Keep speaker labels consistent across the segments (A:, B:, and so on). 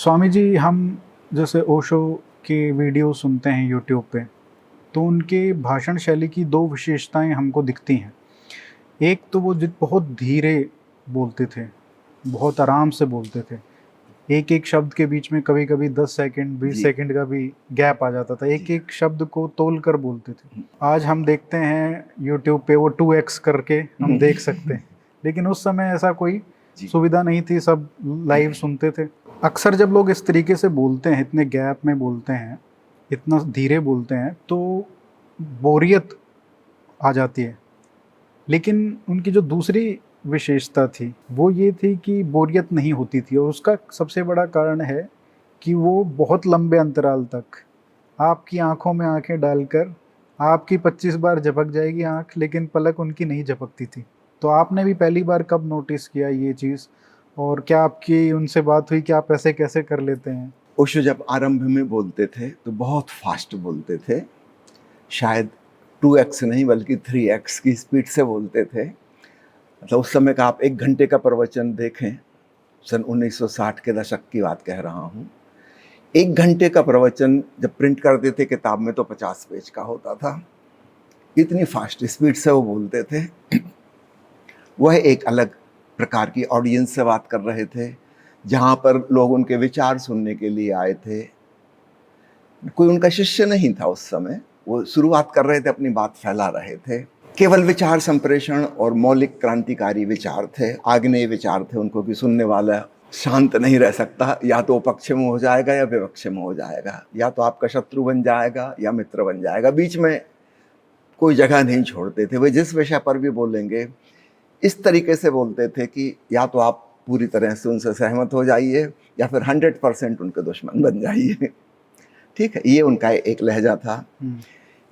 A: स्वामी जी, हम जैसे ओशो के वीडियो सुनते हैं यूट्यूब पे, तो उनके भाषण शैली की दो विशेषताएं हमको दिखती हैं। एक तो वो बहुत धीरे बोलते थे, बहुत आराम से बोलते थे। एक एक शब्द के बीच में कभी कभी 10 सेकंड 20
B: जी।
A: सेकंड का भी गैप आ जाता था,
B: जी
A: एक एक शब्द को तोल कर बोलते थे।
B: हम्म,
A: आज हम देखते हैं यूट्यूब पे वो 2x करके हम देख सकते हैं, लेकिन उस समय ऐसा कोई
B: जी
A: सुविधा नहीं थी, सब लाइव सुनते थे। अक्सर जब लोग इस तरीके से बोलते हैं, इतने गैप में बोलते हैं, इतना धीरे बोलते हैं, तो बोरियत आ जाती है। लेकिन उनकी जो दूसरी विशेषता थी वो ये थी कि बोरियत नहीं होती थी, और उसका सबसे बड़ा कारण है कि वो बहुत लंबे अंतराल तक आपकी आंखों में आंखें डालकर आपकी 25 बार झपक जाएगी आंख, लेकिन पलक उनकी नहीं झपकती थी। तो आपने भी पहली बार कब नोटिस किया ये चीज़, और क्या आपकी उनसे बात हुई कि आप ऐसे कैसे कर लेते हैं?
B: ओशो जब आरंभ में बोलते थे तो बहुत फास्ट बोलते थे, शायद 2x नहीं बल्कि 3x की स्पीड से बोलते थे। मतलब उस समय का आप 1 घंटे का प्रवचन देखें, सन 1960 के दशक की बात कह रहा हूँ। 1 घंटे का प्रवचन जब प्रिंट करते थे किताब में तो 50 पेज का होता था। इतनी फास्ट स्पीड से वो बोलते थे। वह एक अलग प्रकार की ऑडियंस से बात कर रहे थे, जहाँ पर लोग उनके विचार सुनने के लिए आए थे। कोई उनका शिष्य नहीं था उस समय, वो शुरुआत कर रहे थे, अपनी बात फैला रहे थे। केवल विचार संप्रेषण और मौलिक क्रांतिकारी विचार थे, आग्नेय विचार थे उनको, कि सुनने वाला शांत नहीं रह सकता, या तो पक्ष में हो जाएगा या विपक्ष में हो जाएगा, या तो आपका शत्रु बन जाएगा या मित्र बन जाएगा, बीच में कोई जगह नहीं छोड़ते थे। वे जिस विषय पर भी बोलेंगे इस तरीके से बोलते थे कि या तो आप पूरी तरह से उनसे सहमत हो जाइए या फिर 100% उनके दुश्मन बन जाइए। ठीक है, ये उनका एक लहजा था।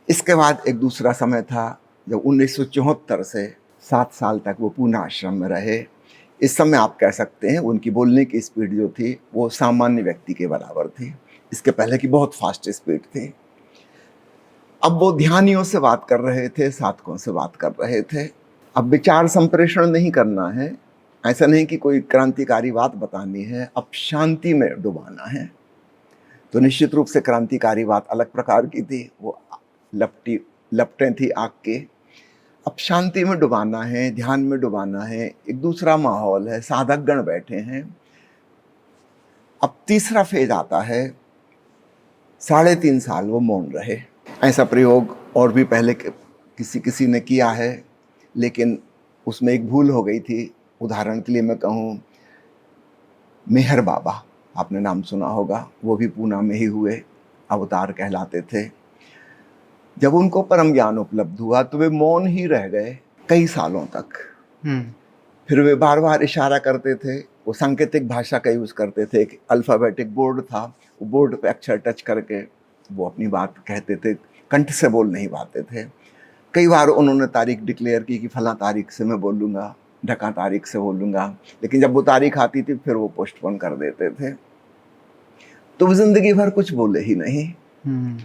B: इसके बाद एक दूसरा समय था जब 1974 से 7 साल तक वो पूना आश्रम में रहे। इस समय आप कह सकते हैं उनकी बोलने की स्पीड जो थी वो सामान्य व्यक्ति के बराबर थी। इसके पहले की बहुत फास्ट स्पीड थी। अब वो ध्यानियों से बात कर रहे थे, साधकों से बात कर रहे थे। अब विचार संप्रेषण नहीं करना है, ऐसा नहीं कि कोई क्रांतिकारी बात बतानी है, अब शांति में डुबाना है। तो निश्चित रूप से क्रांतिकारी बात अलग प्रकार की थी, वो लपटें थी आग के। अब शांति में डुबाना है, ध्यान में डुबाना है, एक दूसरा माहौल है, साधक गण बैठे हैं। अब तीसरा फेज आता है, 3.5 साल वो मौन रहे। ऐसा प्रयोग और भी पहले किसी ने किया है, लेकिन उसमें एक भूल हो गई थी। उदाहरण के लिए मैं कहूँ, मेहर बाबा, आपने नाम सुना होगा, वो भी पूना में ही हुए, अवतार कहलाते थे। जब उनको परम ज्ञान उपलब्ध हुआ तो वे मौन ही रह गए कई सालों तक। फिर वे बार बार इशारा करते थे, वो सांकेतिक भाषा का यूज़ करते थे। एक अल्फ़ाबेटिक बोर्ड था, वो बोर्ड पे अक्षर टच करके वो अपनी बात कहते थे, कंठ से बोल नहीं पाते थे। कई बार उन्होंने तारीख डिक्लेयर की कि फला तारीख से मैं बोलूँगा, ढका तारीख से बोलूँगा, लेकिन जब वो तारीख आती थी फिर वो पोस्टपोन कर देते थे। तो वो जिंदगी भर कुछ बोले ही नहीं,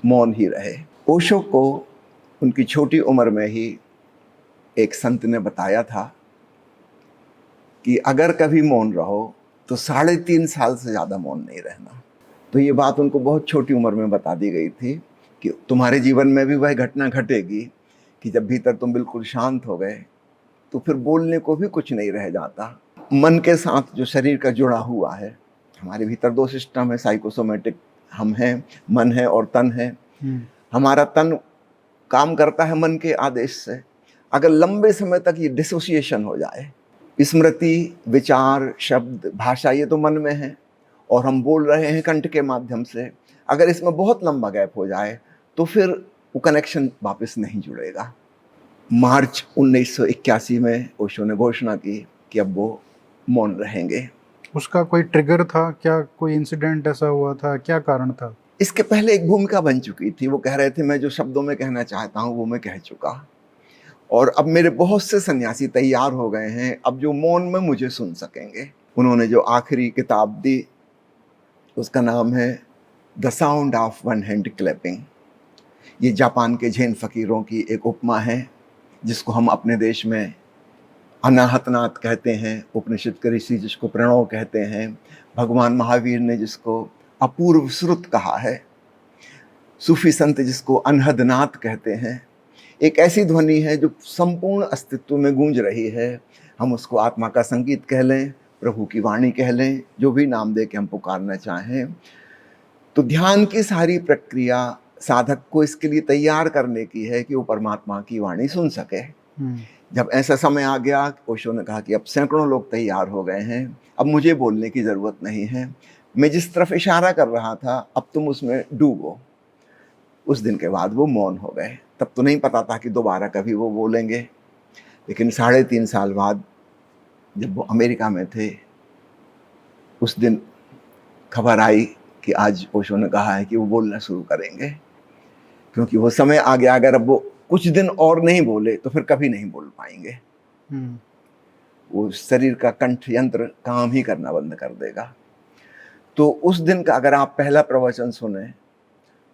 B: मौन ही रहे। ओशो को उनकी छोटी उम्र में ही एक संत ने बताया था कि अगर कभी मौन रहो तो 3.5 साल से ज़्यादा मौन नहीं रहना। तो ये बात उनको बहुत छोटी उम्र में बता दी गई थी कि तुम्हारे जीवन में भी वह घटना घटेगी कि जब भीतर तुम बिल्कुल शांत हो गए तो फिर बोलने को भी कुछ नहीं रह जाता। मन के साथ जो शरीर का जुड़ा हुआ है, हमारे भीतर 2 सिस्टम है, साइकोसोमेटिक हम हैं, मन है और तन है। हमारा तन काम करता है मन के आदेश से। अगर लंबे समय तक ये डिसोसिएशन हो जाए, स्मृति, विचार, शब्द, भाषा, ये तो मन में है और हम बोल रहे हैं कंठ के माध्यम से, अगर इसमें बहुत लंबा गैप हो जाए तो फिर वो कनेक्शन वापस नहीं जुड़ेगा। मार्च 1981 में ओशो ने घोषणा की कि अब वो मौन रहेंगे।
A: उसका कोई ट्रिगर था क्या? कोई इंसिडेंट ऐसा हुआ था? क्या कारण था?
B: इसके पहले एक भूमिका बन चुकी थी। वो कह रहे थे मैं जो शब्दों में कहना चाहता हूँ वो मैं कह चुका, और अब मेरे बहुत से सन्यासी तैयार हो गए हैं अब जो मौन में मुझे सुन सकेंगे। उन्होंने जो आखिरी किताब दी उसका नाम है the sound of one hand clapping. ये जापान के जैन फकीरों की एक उपमा है जिसको हम अपने देश में अनाहतनाथ कहते हैं उपनिषद के ऋषि, जिसको प्रणव कहते हैं। भगवान महावीर ने जिसको अपूर्व श्रुत कहा है, सूफी संत जिसको अनहदनाथ कहते हैं। एक ऐसी ध्वनि है जो संपूर्ण अस्तित्व में गूंज रही है। हम उसको आत्मा का संगीत कह लें, प्रभु की वाणी कह लें, जो भी नाम दे के हम पुकारना चाहें। तो ध्यान की सारी प्रक्रिया साधक को इसके लिए तैयार करने की है कि वो परमात्मा की वाणी सुन सके। जब ऐसा समय आ गया, ओशो ने कहा कि अब सैकड़ों लोग तैयार हो गए हैं, अब मुझे बोलने की ज़रूरत नहीं है, मैं जिस तरफ इशारा कर रहा था अब तुम उसमें डूबो। उस दिन के बाद वो मौन हो गए। तब तो नहीं पता था कि दोबारा कभी वो बोलेंगे, लेकिन 3.5 साल बाद जब वो अमेरिका में थे, उस दिन खबर आई कि आज ओशो ने कहा है कि वो बोलना शुरू करेंगे, क्योंकि वो समय आ गया। अगर अब वो कुछ दिन और नहीं बोले तो फिर कभी नहीं बोल पाएंगे। वो शरीर का कंठ यंत्र काम ही करना बंद कर देगा। तो उस दिन का अगर आप पहला प्रवचन सुने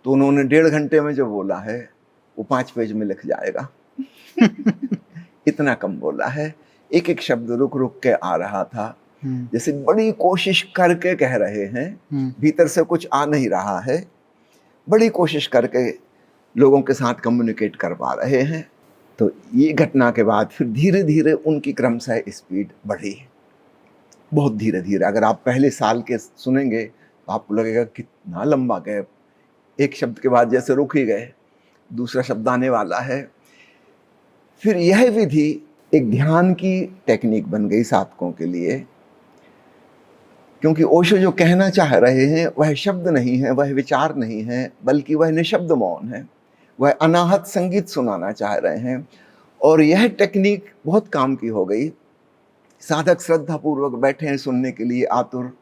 B: तो उन्होंने 1.5 घंटे में जो बोला है वो 5 पेज में लिख जाएगा। इतना कम बोला है। एक एक शब्द रुक रुक के आ रहा था, जैसे बड़ी कोशिश करके कह रहे हैं, भीतर से कुछ आ नहीं रहा है, बड़ी कोशिश करके लोगों के साथ कम्युनिकेट कर पा रहे हैं। तो ये घटना के बाद फिर धीरे धीरे उनकी क्रमशः स्पीड बढ़ी, बहुत धीरे धीरे। अगर आप पहले साल के सुनेंगे तो आपको लगेगा कितना लंबा गैप, एक शब्द के बाद जैसे रुक ही गए, दूसरा शब्द आने वाला है। फिर यह विधि एक ध्यान की टेक्निक बन गई साधकों के लिए, क्योंकि ओशो जो कहना चाह रहे हैं वह शब्द नहीं है, वह विचार नहीं है, बल्कि वह निशब्द मौन है। वह अनाहत संगीत सुनाना चाह रहे हैं। और यह टेक्निक बहुत काम की हो गई। साधक श्रद्धापूर्वक बैठे हैं सुनने के लिए आतुर,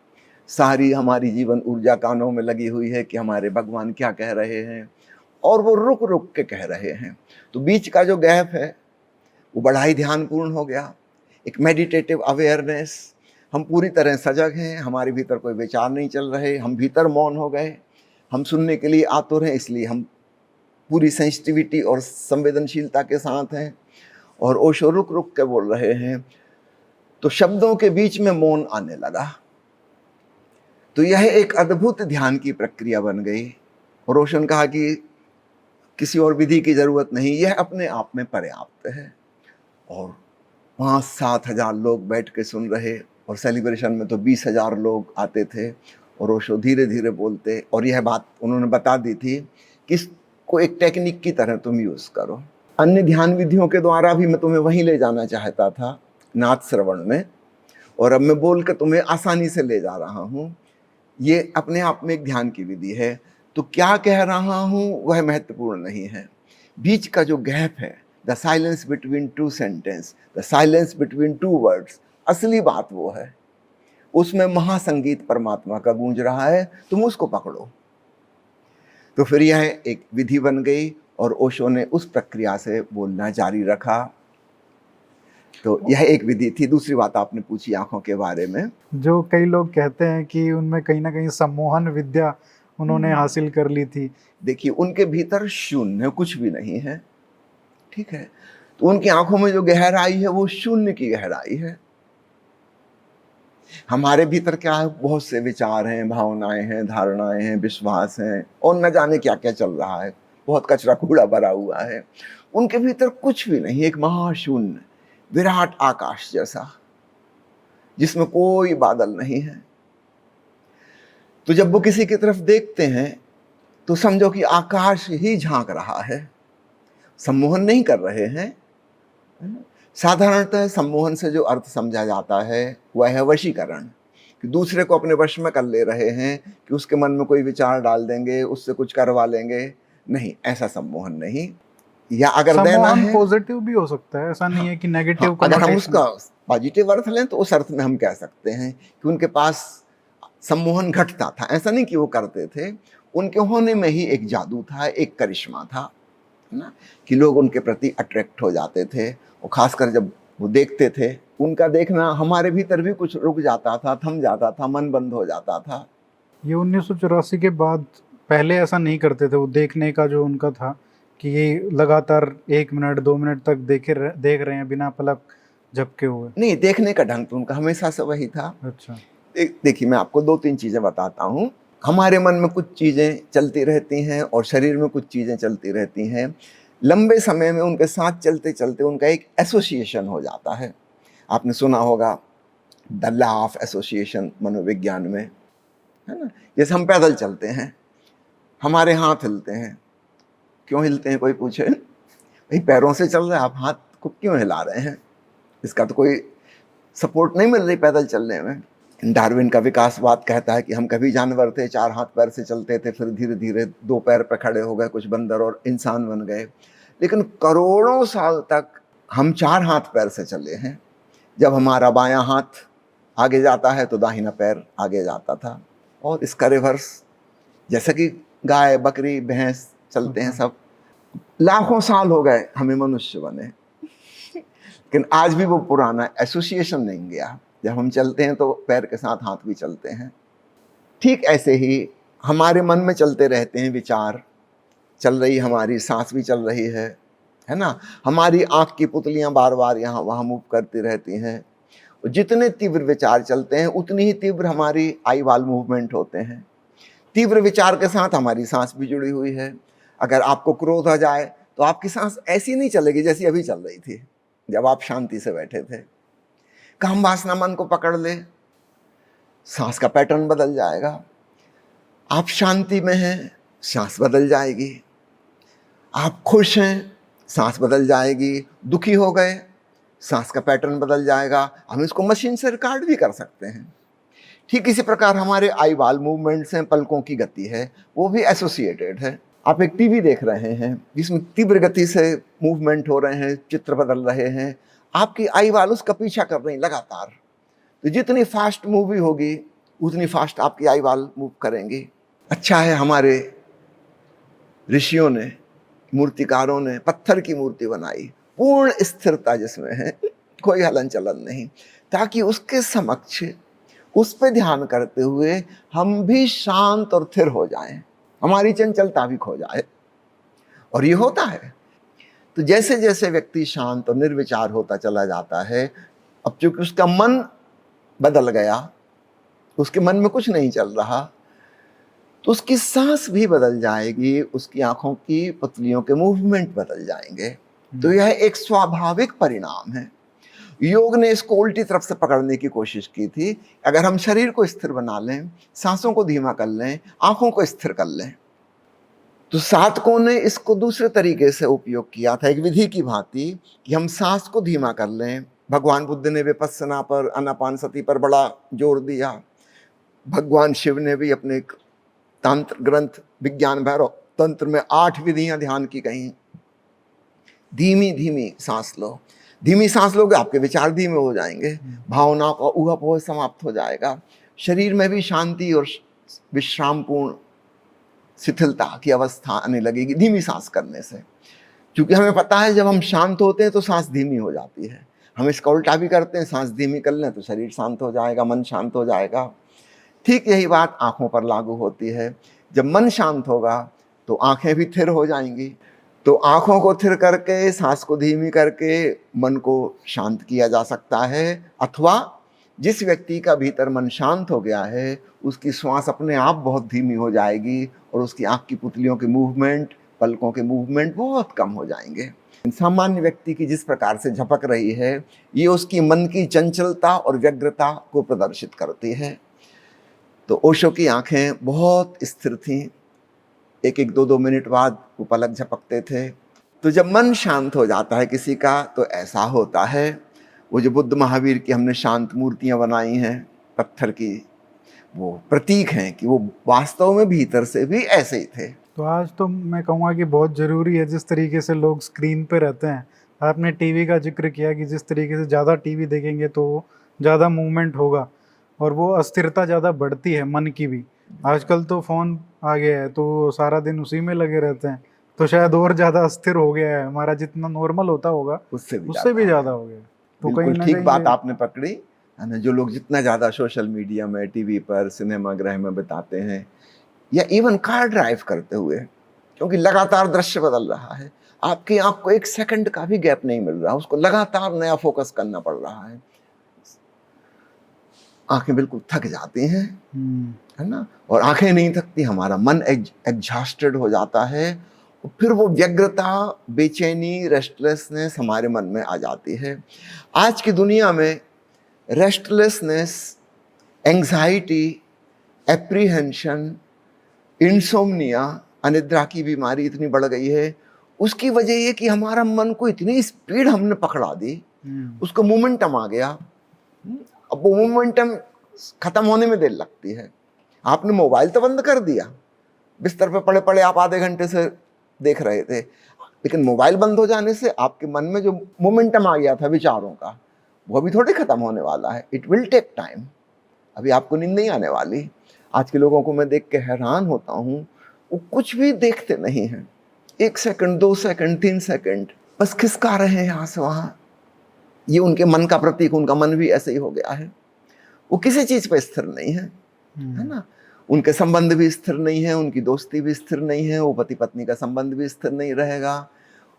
B: सारी हमारी जीवन ऊर्जा कानों में लगी हुई है कि हमारे भगवान क्या कह रहे हैं, और वो रुक रुक के कह रहे हैं। तो बीच का जो गैप है वो बड़ा ही ध्यानपूर्ण हो गया। एक मेडिटेटिव अवेयरनेस, हम पूरी तरह सजग हैं, हमारे भीतर कोई विचार नहीं चल रहे, हम भीतर मौन हो गए, हम सुनने के लिए आतुर हैं, इसलिए हम पूरी सेंसिटिविटी और संवेदनशीलता के साथ हैं। और ओशो रुक रुक के बोल रहे हैं, तो शब्दों के बीच में मौन आने लगा। तो यह एक अद्भुत ध्यान की प्रक्रिया बन गई। और ओशो ने कहा कि किसी और विधि की जरूरत नहीं, यह अपने आप में पर्याप्त है। और 5-7 हजार लोग बैठ के सुन रहे, और सेलिब्रेशन में तो 20,000 लोग आते थे। और ओशो धीरे धीरे बोलते, और यह बात उन्होंने बता दी थी कि इसको एक टेक्निक की तरह तुम यूज करो। अन्य ध्यान विधियों के द्वारा भी मैं तुम्हें वहीं ले जाना चाहता था, नाद श्रवण में, और अब मैं बोल कर तुम्हें आसानी से ले जा रहा हूँ। ये अपने आप में एक ध्यान की विधि है। तो क्या कह रहा हूँ वह महत्वपूर्ण नहीं है, बीच का जो गैप है, the silence between two sentence, the silence between two words, असली बात वो है। उसमें महासंगीत परमात्मा का गूंज रहा है, तुम उसको पकड़ो। तो फिर यह एक विधि बन गई, और ओशो ने उस प्रक्रिया से बोलना जारी रखा। तो यह एक विधि थी। दूसरी बात आपने पूछी आंखों के बारे में,
A: जो कई लोग कहते हैं कि उनमें कहीं ना कहीं सम्मोहन विद्या उन्होंने हासिल कर ली थी।
B: देखिए, उनके भीतर शून्य कुछ भी नहीं है, ठीक है। तो उनकी आंखों में जो गहराई है वो शून्य की गहराई है। हमारे भीतर क्या है, बहुत से विचार हैं, भावनाएं हैं, धारणाएं हैं, विश्वास हैं, और न जाने क्या क्या चल रहा है, बहुत कचरा कूड़ा भरा हुआ है। उनके भीतर कुछ भी नहीं, एक महाशून्य विराट आकाश जैसा, जिसमें कोई बादल नहीं है। तो जब वो किसी की तरफ देखते हैं तो समझो कि आकाश ही झांक रहा है, सम्मोहन नहीं कर रहे हैं। साधारणतः सम्मोहन से जो अर्थ समझा जाता है वह है वशीकरण, कि दूसरे को अपने वश में कर ले रहे हैं, कि उसके मन में कोई विचार डाल देंगे, उससे कुछ करवा लेंगे। नहीं, ऐसा सम्मोहन नहीं। या अगर देना है,
A: पॉजिटिव भी हो सकता है, ऐसा नहीं है कि नेगेटिव।
B: अगर हम उसका पॉजिटिव अर्थ लें तो उस अर्थ में हम कह सकते हैं कि उनके पास सम्मोहन घटता था। ऐसा नहीं कि वो करते थे, उनके होने में ही एक जादू था, एक करिश्मा था ना, कि लोग उनके प्रति अट्रैक्ट हो जाते थे। और खासकर जब वो देखते थे, उनका देखना हमारे भीतर भी कुछ रुक जाता था, थम जाता था, मन बंद हो जाता था।
A: ये 1984 के बाद, पहले ऐसा नहीं करते थे। वो देखने का जो उनका था कि ये लगातार 1 मिनट 2 मिनट तक देख रहे हैं बिना पलक झपके हुए?
B: नहीं, देखने का ढंग तो उनका हमेशा से वही था।
A: अच्छा।
B: देखिए, मैं आपको 2-3 चीज़ें बताता हूँ। हमारे मन में कुछ चीज़ें चलती रहती हैं और शरीर में कुछ चीज़ें चलती रहती हैं। लंबे समय में उनके साथ चलते-चलते उनका एक एसोसिएशन हो जाता है। आपने सुना होगा द लॉ ऑफ एसोसिएशन मनोविज्ञान में, है ना? जैसे हम पैदल चलते हैं, हमारे हाथ हिलते हैं। क्यों हिलते हैं कोई पूछे? भई पैरों से चल रहे हैं, आप हाथ को क्यों हिला रहे हैं? इसका तो कोई सपोर्ट नहीं मिल रही पैदल चलने में। डार्विन का विकासवाद कहता है कि हम कभी जानवर थे, 4 हाथ पैर से चलते थे, फिर धीरे-धीरे 2 पैर पे खड़े हो गए, कुछ बंदर और इंसान बन गए। लेकिन करोड़ों साल तक हम 4 हाथ पैर से चले हैं। जब हमारा बायां हाथ आगे जाता है तो दाहिना पैर आगे जाता था, और इसका रिवर्स, जैसे कि गाय, बकरी, भैंस चलते हैं सब। लाखों साल हो गए हमें मनुष्य बने, लेकिन आज भी वो पुराना एसोसिएशन नहीं गया। जब हम चलते हैं तो पैर के साथ हाथ भी चलते हैं। ठीक ऐसे ही हमारे मन में चलते रहते हैं विचार, चल रही हमारी सांस भी चल रही है ना? हमारी आँख की पुतलियाँ बार-बार यहाँ वहाँ मूव करती रहती हैं। जितने तीव्र विचार चलते हैं उतनी ही तीव्र हमारी आई वॉल मूवमेंट होते हैं। तीव्र विचार के साथ हमारी सांस भी जुड़ी हुई है। अगर आपको क्रोध आ जाए तो आपकी सांस ऐसी नहीं चलेगी जैसी अभी चल रही थी जब आप शांति से बैठे थे। काम वासना मन को पकड़ ले, सांस का पैटर्न बदल जाएगा। आप शांति में हैं, सांस बदल जाएगी। आप खुश हैं, सांस बदल जाएगी। दुखी हो गए, सांस का पैटर्न बदल जाएगा। हम इसको मशीन से रिकॉर्ड भी कर सकते हैं। ठीक इसी प्रकार हमारे आई वॉल मूवमेंट्स हैं, पलकों की गति है, वो भी एसोसिएटेड है। आप एक टीवी देख रहे हैं जिसमें तीव्र गति से मूवमेंट हो रहे हैं, चित्र बदल रहे हैं, आपकी आई वॉल उसका पीछा कर रही लगातार। तो जितनी फास्ट मूवी होगी उतनी फास्ट आपकी आई वॉल मूव करेंगी। अच्छा है हमारे ऋषियों ने, मूर्तिकारों ने पत्थर की मूर्ति बनाई, पूर्ण स्थिरता जिसमें है, कोई हलन चलन नहीं, ताकि उसके समक्ष उस पे ध्यान करते हुए हम भी शांत और स्थिर हो जाएं, हमारी चंचलता भी खो जाए। और ये होता है। तो जैसे जैसे व्यक्ति शांत और निर्विचार होता चला जाता है, अब चूंकि उसका मन बदल गया, उसके मन में कुछ नहीं चल रहा, तो उसकी सांस भी बदल जाएगी, उसकी आंखों की पुतलियों के मूवमेंट बदल जाएंगे। तो यह एक स्वाभाविक परिणाम है। योग ने इसको उल्टी तरफ से पकड़ने की कोशिश की थी। अगर हम शरीर को स्थिर बना लें, सांसों को धीमा कर लें, आंखों को स्थिर कर लें, तो साधकों ने इसको दूसरे तरीके से उपयोग किया था, एक विधि की भांति, कि हम सांस को धीमा कर लें। भगवान बुद्ध ने विपस्सना पर, आनापानसति पर बड़ा जोर दिया। भगवान शिव ने भी अपने एक तंत्र ग्रंथ विज्ञान भैरव तंत्र में 8 विधियां ध्यान की कहीं। धीमी धीमी सांस लो, धीमी सांस लोगे आपके विचार धीमे हो जाएंगे, भावनाओं का ऊहापोह समाप्त हो जाएगा, शरीर में भी शांति और विश्रामपूर्ण शिथिलता की अवस्था आने लगेगी धीमी सांस करने से। क्योंकि हमें पता है जब हम शांत होते हैं तो सांस धीमी हो जाती है। हम इसका उल्टा भी करते हैं, सांस धीमी कर लें तो शरीर शांत हो जाएगा, मन शांत हो जाएगा। ठीक यही बात आंखों पर लागू होती है। जब मन शांत होगा तो आंखें भी स्थिर हो जाएंगी। तो आंखों को स्थिर करके, सांस को धीमी करके मन को शांत किया जा सकता है, अथवा जिस व्यक्ति का भीतर मन शांत हो गया है उसकी श्वास अपने आप बहुत धीमी हो जाएगी और उसकी आंख की पुतलियों के मूवमेंट, पलकों के मूवमेंट बहुत कम हो जाएंगे। सामान्य व्यक्ति की जिस प्रकार से झपक रही है, ये उसकी मन की चंचलता और व्यग्रता को प्रदर्शित करती है। तो ओशो की आंखें बहुत स्थिर थीं, 1-1, 2-2 मिनट बाद वो पलक झपकते थे। तो जब मन शांत हो जाता है किसी का तो ऐसा होता है। वो जो बुद्ध महावीर की हमने शांत मूर्तियां बनाई हैं पत्थर की, वो प्रतीक हैं कि वो वास्तव में भीतर से भी ऐसे ही थे।
A: तो आज तो मैं कहूँगा कि बहुत ज़रूरी है जिस तरीके से लोग स्क्रीन पे रहते हैं। आपने टीवी का जिक्र किया कि जिस तरीके से ज़्यादा टीवी देखेंगे तो ज़्यादा मूवमेंट होगा और वो अस्थिरता ज़्यादा बढ़ती है मन की भी। आजकल तो फ़ोन आ गया है तो सारा दिन उसी में लगे रहते हैं, तो शायद और ज़्यादा अस्थिर हो गया है, हमारा जितना नॉर्मल होता होगा
B: उससे
A: भी ज़्यादा हो गया। तो कहीं
B: बिल्कुल
A: ना
B: ठीक
A: कहीं
B: बात आपने पकड़ी है ना। जो लोग जितना ज़्यादा सोशल मीडिया में, टीवी पर, सिनेमा गृह में बिताते हैं, या इवन कार ड्राइव करते हुए, क्योंकि लगातार दृश्य बदल रहा है। आपकी आंख को एक सेकंड का भी गैप नहीं मिल रहा, उसको लगातार नया फोकस करना पड़ रहा है। आंखें बिल्कुल थक जाती हैं, है ना। और आंखें नहीं थकती, हमारा मन एग्जॉस्टेड हो जाता है, और फिर वो व्यग्रता, बेचैनी, रेस्टलेसनेस हमारे मन में आ जाती है। आज की दुनिया में रेस्टलेसनेस, एंग्जाइटी, एप्रीहेंशन, इंसोम्निया, अनिद्रा की बीमारी इतनी बढ़ गई है। उसकी वजह ये कि हमारा मन को इतनी स्पीड हमने पकड़ा दी, उसको मोमेंटम आ गया। अब वो मोमेंटम खत्म होने में देर लगती है। आपने मोबाइल तो बंद कर दिया, बिस्तर पे पड़े पड़े आप आधे घंटे से देख रहे थे, लेकिन मोबाइल बंद हो जाने से आपके मन में जो मोमेंटम आ गया था विचारों का, वो अभी थोड़ी खत्म होने वाला है। It will take time. अभी आपको नींद नहीं आने वाली। आज के लोगों को मैं देख के हैरान होता हूँ, वो कुछ भी देखते नहीं हैं। 1 सेकंड, 2 सेकंड, 3 सेकंड बस खिसका रहे हैं यहाँ से वहाँ। ये उनके मन का प्रतीक, उनका मन भी ऐसे ही हो गया है। वो किसी चीज पे स्थिर नहीं है, है ना। उनके संबंध भी स्थिर नहीं है, उनकी दोस्ती भी स्थिर नहीं है, वो पति पत्नी का संबंध भी स्थिर नहीं रहेगा,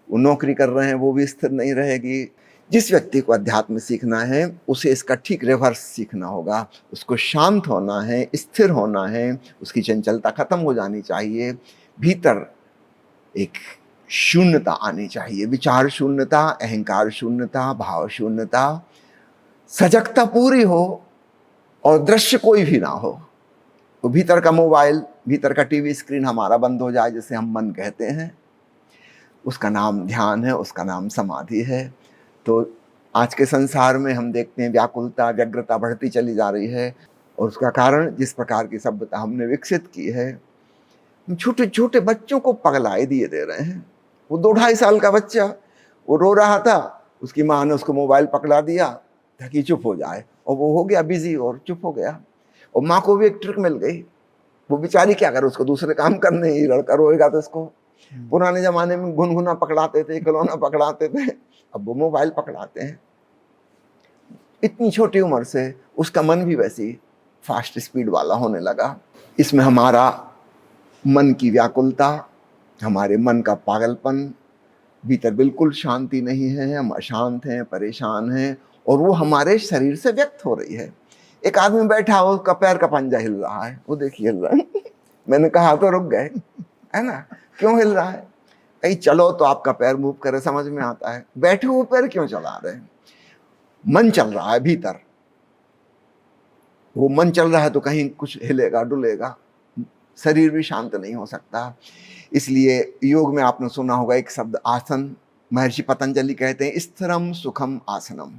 B: वो नौकरी कर रहे हैं वो भी स्थिर नहीं रहेगी। जिस व्यक्ति को अध्यात्म सीखना है उसे इसका ठीक रिवर्स सीखना होगा। उसको शांत होना है, स्थिर होना है, उसकी चंचलता खत्म हो जानी चाहिए, भीतर एक शून्यता आनी चाहिए, विचार शून्यता, अहंकार शून्यता, भाव शून्यता, सजगता पूरी हो और दृश्य कोई भी ना हो। तो भीतर का मोबाइल, भीतर का टीवी स्क्रीन हमारा बंद हो जाए, जिसे हम मन कहते हैं, उसका नाम ध्यान है, उसका नाम समाधि है। तो आज के संसार में हम देखते हैं व्याकुलता, व्यग्रता बढ़ती चली जा रही है, और उसका कारण जिस प्रकार की सभ्यता हमने विकसित की है, छोटे छोटे बच्चों को पगलाए दिए दे रहे हैं। वो 2-2.5 साल का बच्चा, वो रो रहा था, उसकी माँ ने उसको मोबाइल पकड़ा दिया ताकि चुप हो जाए, और वो हो गया बिजी और चुप हो गया। और माँ को भी एक ट्रिक मिल गई, वो बेचारी क्या करे, उसको दूसरे काम करने ही, लड़का रोएगा तो इसको। पुराने जमाने में गुनगुना पकड़ाते थे, खिलौना पकड़ाते थे, अब वो मोबाइल पकड़ाते हैं। इतनी छोटी उम्र से उसका मन भी वैसी फास्ट स्पीड वाला होने लगा। इसमें हमारा मन की व्याकुलता, हमारे मन का पागलपन, भीतर बिल्कुल शांति नहीं है, हम अशांत हैं, परेशान हैं, और वो हमारे शरीर से व्यक्त हो रही है। एक आदमी बैठा हो, उसका पैर का पंजा हिल रहा है, वो देखिए हिल रहा है। मैंने कहा तो रुक गए, है ना। क्यों हिल रहा है? कहीं चलो तो आपका पैर मूव करे, समझ में आता है। बैठे हुए पैर क्यों चला रहे हैं? मन चल रहा है भीतर। वो मन चल रहा है तो कहीं कुछ हिलेगा डुलेगा, शरीर भी शांत नहीं हो सकता। इसलिए योग में आपने सुना होगा एक शब्द आसन, महर्षि पतंजलि कहते हैं स्थिरम सुखम आसनम।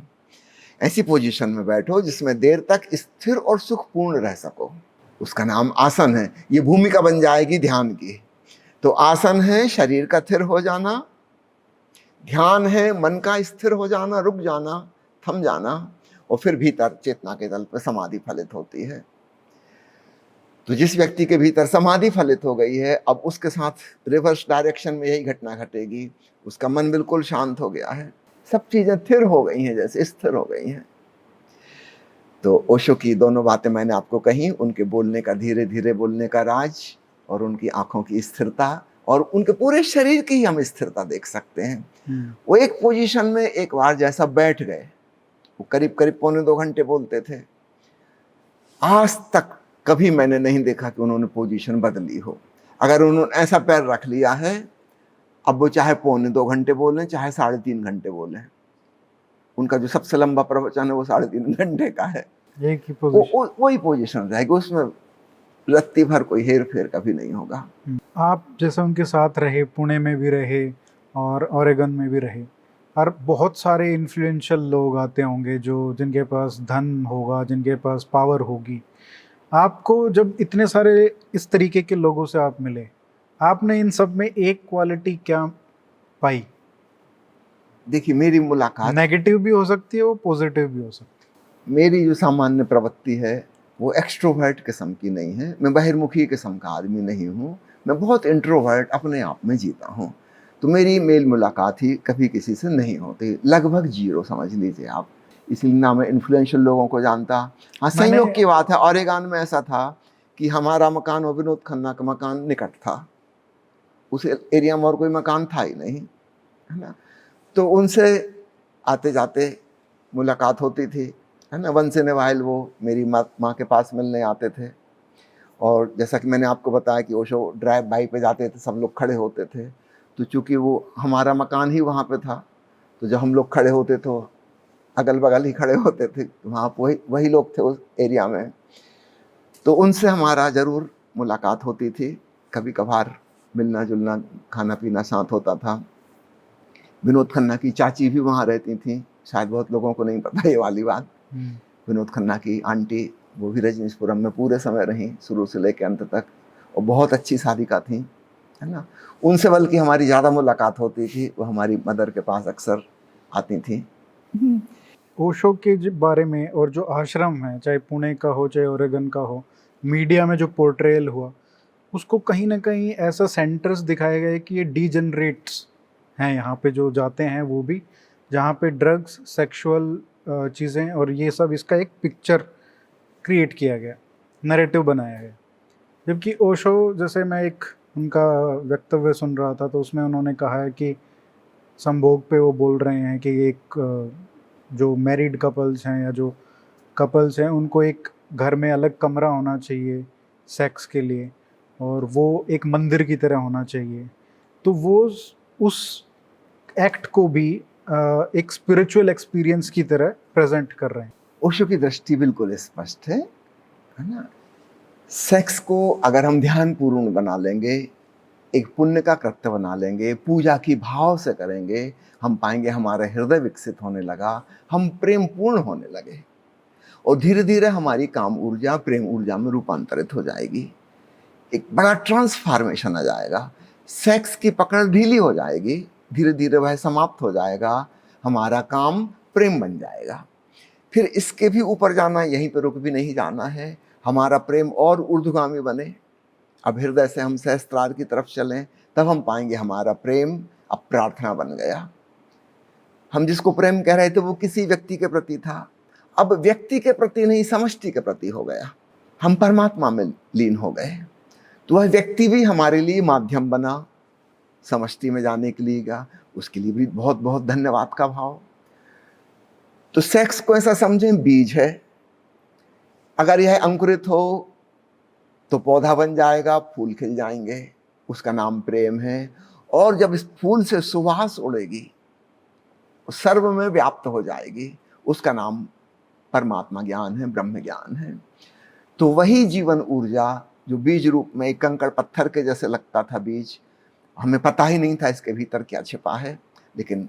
B: ऐसी पोजीशन में बैठो जिसमें देर तक स्थिर और सुखपूर्ण रह सको, उसका नाम आसन है। ये भूमिका बन जाएगी ध्यान की। तो आसन है शरीर का स्थिर हो जाना, ध्यान है मन का स्थिर हो जाना, रुक जाना, थम जाना, और फिर भीतर चेतना के तल पर समाधि फलित होती है। तो जिस व्यक्ति के भीतर समाधि फलित हो गई है, अब उसके साथ रिवर्स डायरेक्शन में यही घटना घटेगी। उसका मन बिल्कुल शांत हो गया है, सब चीजें स्थिर हो गई हैं, जैसे स्थिर हो गई हैं। तो ओशो की दोनों बातें मैंने आपको कही, उनके बोलने का, धीरे धीरे बोलने का राज, और उनकी आंखों की स्थिरता, और उनके पूरे शरीर की ही हम स्थिरता देख सकते हैं। वो एक पोजीशन में एक बार जैसा बैठ गए, वो करीब करीब 1.25-2 घंटे बोलते थे। आज तक कभी मैंने नहीं देखा कि उन्होंने पोजीशन बदली हो। अगर उन्होंने ऐसा पैर रख लिया है, अब वो चाहे 1.25-2 घंटे बोलें, चाहे 3.5 घंटे बोलें, उनका जो सबसे लंबा प्रवचन है वो 3.5 घंटे का है।
A: एक ही पोजीशन,
B: वही पोजीशन रहेगी, उसमें रत्ती भर कोई हेर फेर कभी नहीं होगा।
A: आप जैसे उनके साथ रहे, पुणे में भी रहे और ओरेगन में भी रहे, और बहुत सारे इन्फ्लुएंशियल लोग आते होंगे जो, जिनके पास धन होगा, जिनके पास पावर होगी। आपको जब इतने सारे इस तरीके के लोगों से आप मिले, आपने इन सब में एक क्वालिटी क्या पाई?
B: देखिए, मेरी मुलाकात
A: नेगेटिव भी हो सकती है, वो पॉजिटिव भी हो सकती है।
B: मेरी जो सामान्य प्रवृत्ति है वो एक्सट्रोवर्ट किस्म की नहीं है। मैं बहिर्मुखी किस्म का आदमी नहीं हूँ, मैं बहुत इंट्रोवर्ट अपने आप में जीता हूँ। तो मेरी मेल मुलाकात ही कभी किसी से नहीं होती, लगभग 0 समझ लीजिए आप। इसलिए ना मैं इन्फ्लुएंशियल लोगों को जानता। हाँ, संयोग की बात है, ओरेगन में ऐसा था कि हमारा मकान और विनोद खन्ना का मकान निकट था, उस एरिया में और कोई मकान था ही नहीं, है ना। तो उनसे आते जाते मुलाकात होती थी, है ना। वंस इन ए व्हाइल वो मेरी माँ के पास मिलने आते थे। और जैसा कि मैंने आपको बताया कि ओशो ड्राइव बाई पे जाते थे, सब लोग खड़े होते थे। तो चूंकि वो हमारा मकान ही वहाँ पे था, तो जब हम लोग खड़े होते तो अगल बगल ही खड़े होते थे, वहाँ वही लोग थे उस एरिया में। तो उनसे हमारा ज़रूर मुलाकात होती थी, कभी कभार मिलना जुलना, खाना पीना साथ होता था। विनोद खन्ना की चाची भी वहाँ रहती थी, शायद बहुत लोगों को नहीं पता ये वाली बात। विनोद खन्ना की आंटी, वो भी रजनीशपुरम में पूरे समय रहीं, शुरू से लेकर अंत तक, और बहुत अच्छी साधिका थी, है ना। उनसे बल्कि हमारी ज़्यादा मुलाकात होती थी, वो हमारी मदर के पास अक्सर आती थी।
A: ओशो के बारे में और जो आश्रम है, चाहे पुणे का हो चाहे ओरेगन का हो, मीडिया में जो पोर्ट्रेयल हुआ, उसको कहीं ना कहीं ऐसा सेंटर्स दिखाए गए कि ये डीजनरेट्स हैं यहाँ पे जो जाते हैं, वो भी जहाँ पे ड्रग्स, सेक्सुअल चीज़ें और ये सब, इसका एक पिक्चर क्रिएट किया गया, नैरेटिव बनाया गया। जबकि ओशो, जैसे मैं एक उनका वक्तव्य सुन रहा था, तो उसमें उन्होंने कहा है कि संभोग पे वो बोल रहे हैं कि एक जो मैरिड कपल्स हैं या जो कपल्स हैं, उनको एक घर में अलग कमरा होना चाहिए सेक्स के लिए, और वो एक मंदिर की तरह होना चाहिए। तो वो उस एक्ट को भी एक स्पिरिचुअल एक्सपीरियंस की तरह प्रेजेंट कर रहे हैं।
B: ओशो की दृष्टि बिल्कुल स्पष्ट है ना। सेक्स को अगर हम ध्यान पूर्ण बना लेंगे, एक पुण्य का कृत्य बना लेंगे, पूजा की भाव से करेंगे, हम पाएंगे हमारा हृदय विकसित होने लगा, हम प्रेम पूर्ण होने लगे, और धीरे धीरे हमारी काम ऊर्जा प्रेम ऊर्जा में रूपांतरित हो जाएगी। एक बड़ा ट्रांसफॉर्मेशन आ जाएगा। सेक्स की पकड़ ढीली हो जाएगी, धीरे धीरे वह समाप्त हो जाएगा, हमारा काम प्रेम बन जाएगा। फिर इसके भी ऊपर जाना, यहीं पर रुक भी नहीं जाना है, हमारा प्रेम और ऊर्ध्वगामी बने। अब हृदय से हम सहस्त्रार की तरफ चलें, तब हम पाएंगे हमारा प्रेम अब प्रार्थना बन गया। हम जिसको प्रेम कह रहे थे वो किसी व्यक्ति के प्रति था, अब व्यक्ति के प्रति नहीं, समष्टि के प्रति हो गया। हम परमात्मा में लीन हो गए, तो वह व्यक्ति भी हमारे लिए माध्यम बना, समष्टि में जाने के लिए गया। उसके लिए भी बहुत बहुत धन्यवाद का भाव। तो सेक्स को ऐसा समझें, बीज है, अगर यह अंकुरित हो तो पौधा बन जाएगा, फूल खिल जाएंगे, उसका नाम प्रेम है। और जब इस फूल से सुवास उड़ेगी, सर्व में व्याप्त हो जाएगी, उसका नाम परमात्मा ज्ञान है, ब्रह्म ज्ञान है। तो वही जीवन ऊर्जा जो बीज रूप में एक कंकड़ पत्थर के जैसे लगता था बीज, हमें पता ही नहीं था इसके भीतर क्या छिपा है, लेकिन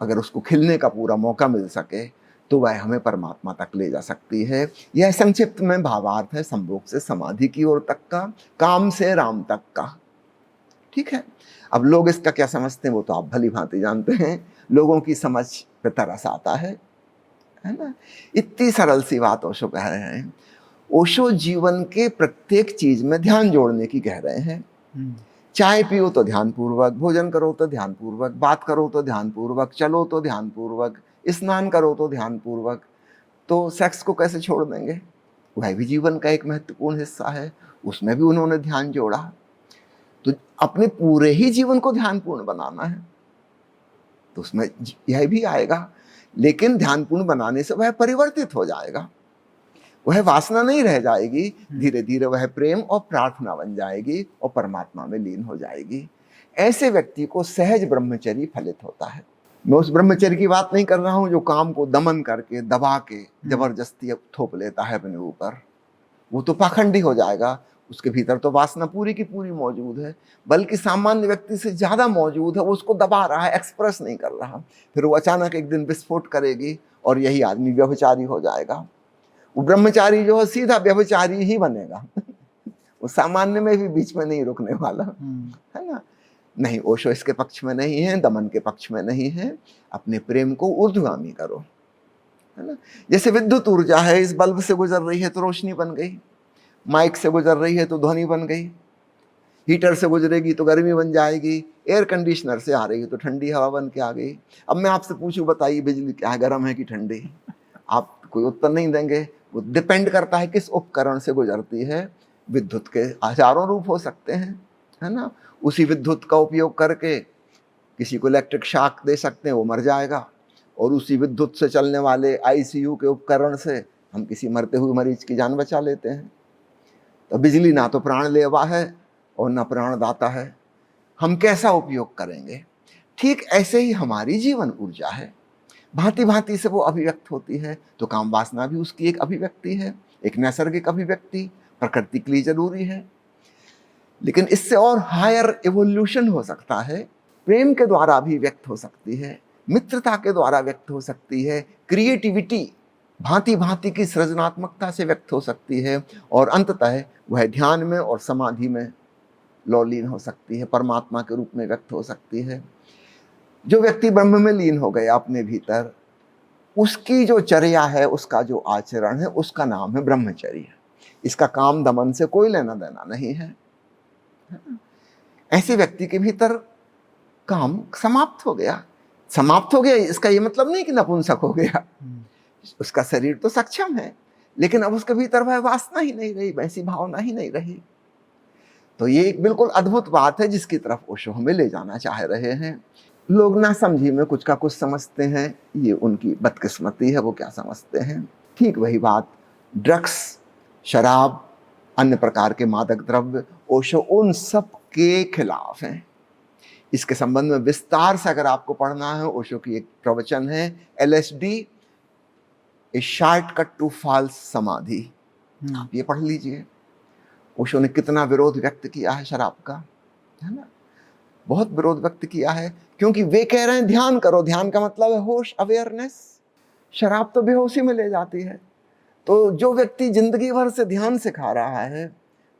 B: अगर उसको खिलने का पूरा मौका मिल सके तो वह हमें परमात्मा तक ले जा सकती है। यह संक्षिप्त में भावार्थ है संभोग से समाधि की ओर तक का, काम से राम तक का। ठीक है, अब लोग इसका क्या समझते हैं वो तो आप भली भांति जानते हैं, लोगों की समझ पे तरस आता है ना। इतनी सरल सी बात ओशो कह रहे हैं। ओशो जीवन के प्रत्येक चीज में ध्यान जोड़ने की कह रहे हैं। चाय पियो तो ध्यान पूर्वक, भोजन करो तो ध्यान पूर्वक, बात करो तो ध्यान पूर्वक, चलो तो ध्यान पूर्वक, स्नान करो तो ध्यान पूर्वक। तो सेक्स को कैसे छोड़ देंगे? वह भी जीवन का एक महत्वपूर्ण हिस्सा है, उसमें भी उन्होंने ध्यान जोड़ा। तो अपने पूरे ही जीवन को ध्यानपूर्ण बनाना है तो उसमें यह भी आएगा, लेकिन ध्यानपूर्ण बनाने से वह परिवर्तित हो जाएगा, वह वासना नहीं रह जाएगी, धीरे धीरे वह प्रेम और प्रार्थना बन जाएगी और परमात्मा में लीन हो जाएगी। ऐसे व्यक्ति को सहज ब्रह्मचर्य फलित होता है। मैं उस ब्रह्मचर्य की बात नहीं कर रहा हूं जो काम को दमन करके दबा के जबरदस्ती थोप लेता है अपने ऊपर, वो तो पाखंडी हो जाएगा, उसके भीतर तो वासना पूरी की पूरी मौजूद है, बल्कि सामान्य व्यक्ति से ज्यादा मौजूद है, वो उसको दबा रहा है, एक्सप्रेस नहीं कर रहा। फिर वो अचानक एक दिन विस्फोट करेगी और यही आदमी व्यभिचारी हो जाएगा। वो ब्रह्मचारी जो है सीधा व्यभिचारी ही बनेगा वो सामान्य में भी बीच में नहीं रुकने वाला, है ना। नहीं, ओशो इसके पक्ष में नहीं है, दमन के पक्ष में नहीं है। अपने प्रेम को ऊर्ध्वगामी करो, है ना। जैसे विद्युत ऊर्जा है, इस बल्ब से गुजर रही है तो रोशनी बन गई, माइक से गुजर रही है तो ध्वनि बन गई, हीटर से गुजरेगी तो गर्मी बन जाएगी, एयर कंडीशनर से आ रही है तो ठंडी हवा बन के आ गई। अब मैं आपसे पूछूं, बताइए बिजली क्या है, गर्म है कि ठंडी? आप कोई उत्तर नहीं देंगे। वो डिपेंड करता है किस उपकरण से गुजरती है। विद्युत के हजारों रूप हो सकते हैं, है ना। उसी विद्युत का उपयोग करके किसी को इलेक्ट्रिक शॉक दे सकते हैं, वो मर जाएगा, और उसी विद्युत से चलने वाले आईसीयू के उपकरण से हम किसी मरते हुए मरीज की जान बचा लेते हैं। तो बिजली ना तो प्राण लेवा है और ना प्राण दाता है, हम कैसा उपयोग करेंगे। ठीक ऐसे ही हमारी जीवन ऊर्जा है, भांति भांति से वो अभिव्यक्त होती है। तो काम वासना भी उसकी एक अभिव्यक्ति है, एक नैसर्गिक अभिव्यक्ति, प्रकृति के लिए जरूरी है। लेकिन इससे और हायर एवोल्यूशन हो सकता है, प्रेम के द्वारा भी व्यक्त हो सकती है, मित्रता के द्वारा व्यक्त हो सकती है, क्रिएटिविटी भांति भांति की सृजनात्मकता से व्यक्त हो सकती है, और अंततः वह ध्यान में और समाधि में लौलीन हो सकती है, परमात्मा के रूप में व्यक्त हो सकती है। जो व्यक्ति ब्रह्म में लीन हो गया अपने भीतर, उसकी जो चर्या है, उसका जो आचरण है, उसका नाम है ब्रह्मचर्य। इसका काम दमन से कोई लेना देना नहीं है। ऐसे व्यक्ति के भीतर काम समाप्त हो गया। समाप्त हो गया इसका ये मतलब नहीं कि नपुंसक हो गया, उसका शरीर तो सक्षम है, लेकिन अब उसके भीतर वह वासना ही नहीं रही, वैसी भावना ही नहीं रही। तो ये एक बिल्कुल अद्भुत बात है जिसकी तरफ ओशो हमें ले जाना चाह रहे हैं। लोग ना समझी में कुछ का कुछ समझते हैं, ये उनकी बदकिस्मती है, वो क्या समझते हैं। ठीक वही बात ड्रग्स, शराब, अन्य प्रकार के मादक द्रव्य, ओशो उन सब के खिलाफ हैं। इसके संबंध में विस्तार से अगर आपको पढ़ना है, ओशो की एक प्रवचन है, LSD a shortcut to false samadhi, आप ये पढ़ लीजिए। ओशो ने कितना विरोध व्यक्त किया है शराब का, है ना, बहुत विरोध व्यक्त किया है, क्योंकि वे कह रहे हैं ध्यान करो। ध्यान का मतलब है होश, अवेयरनेस। शराब तो बेहोशी में ले जाती है। तो जो व्यक्ति जिंदगी भर से ध्यान सिखा रहा है,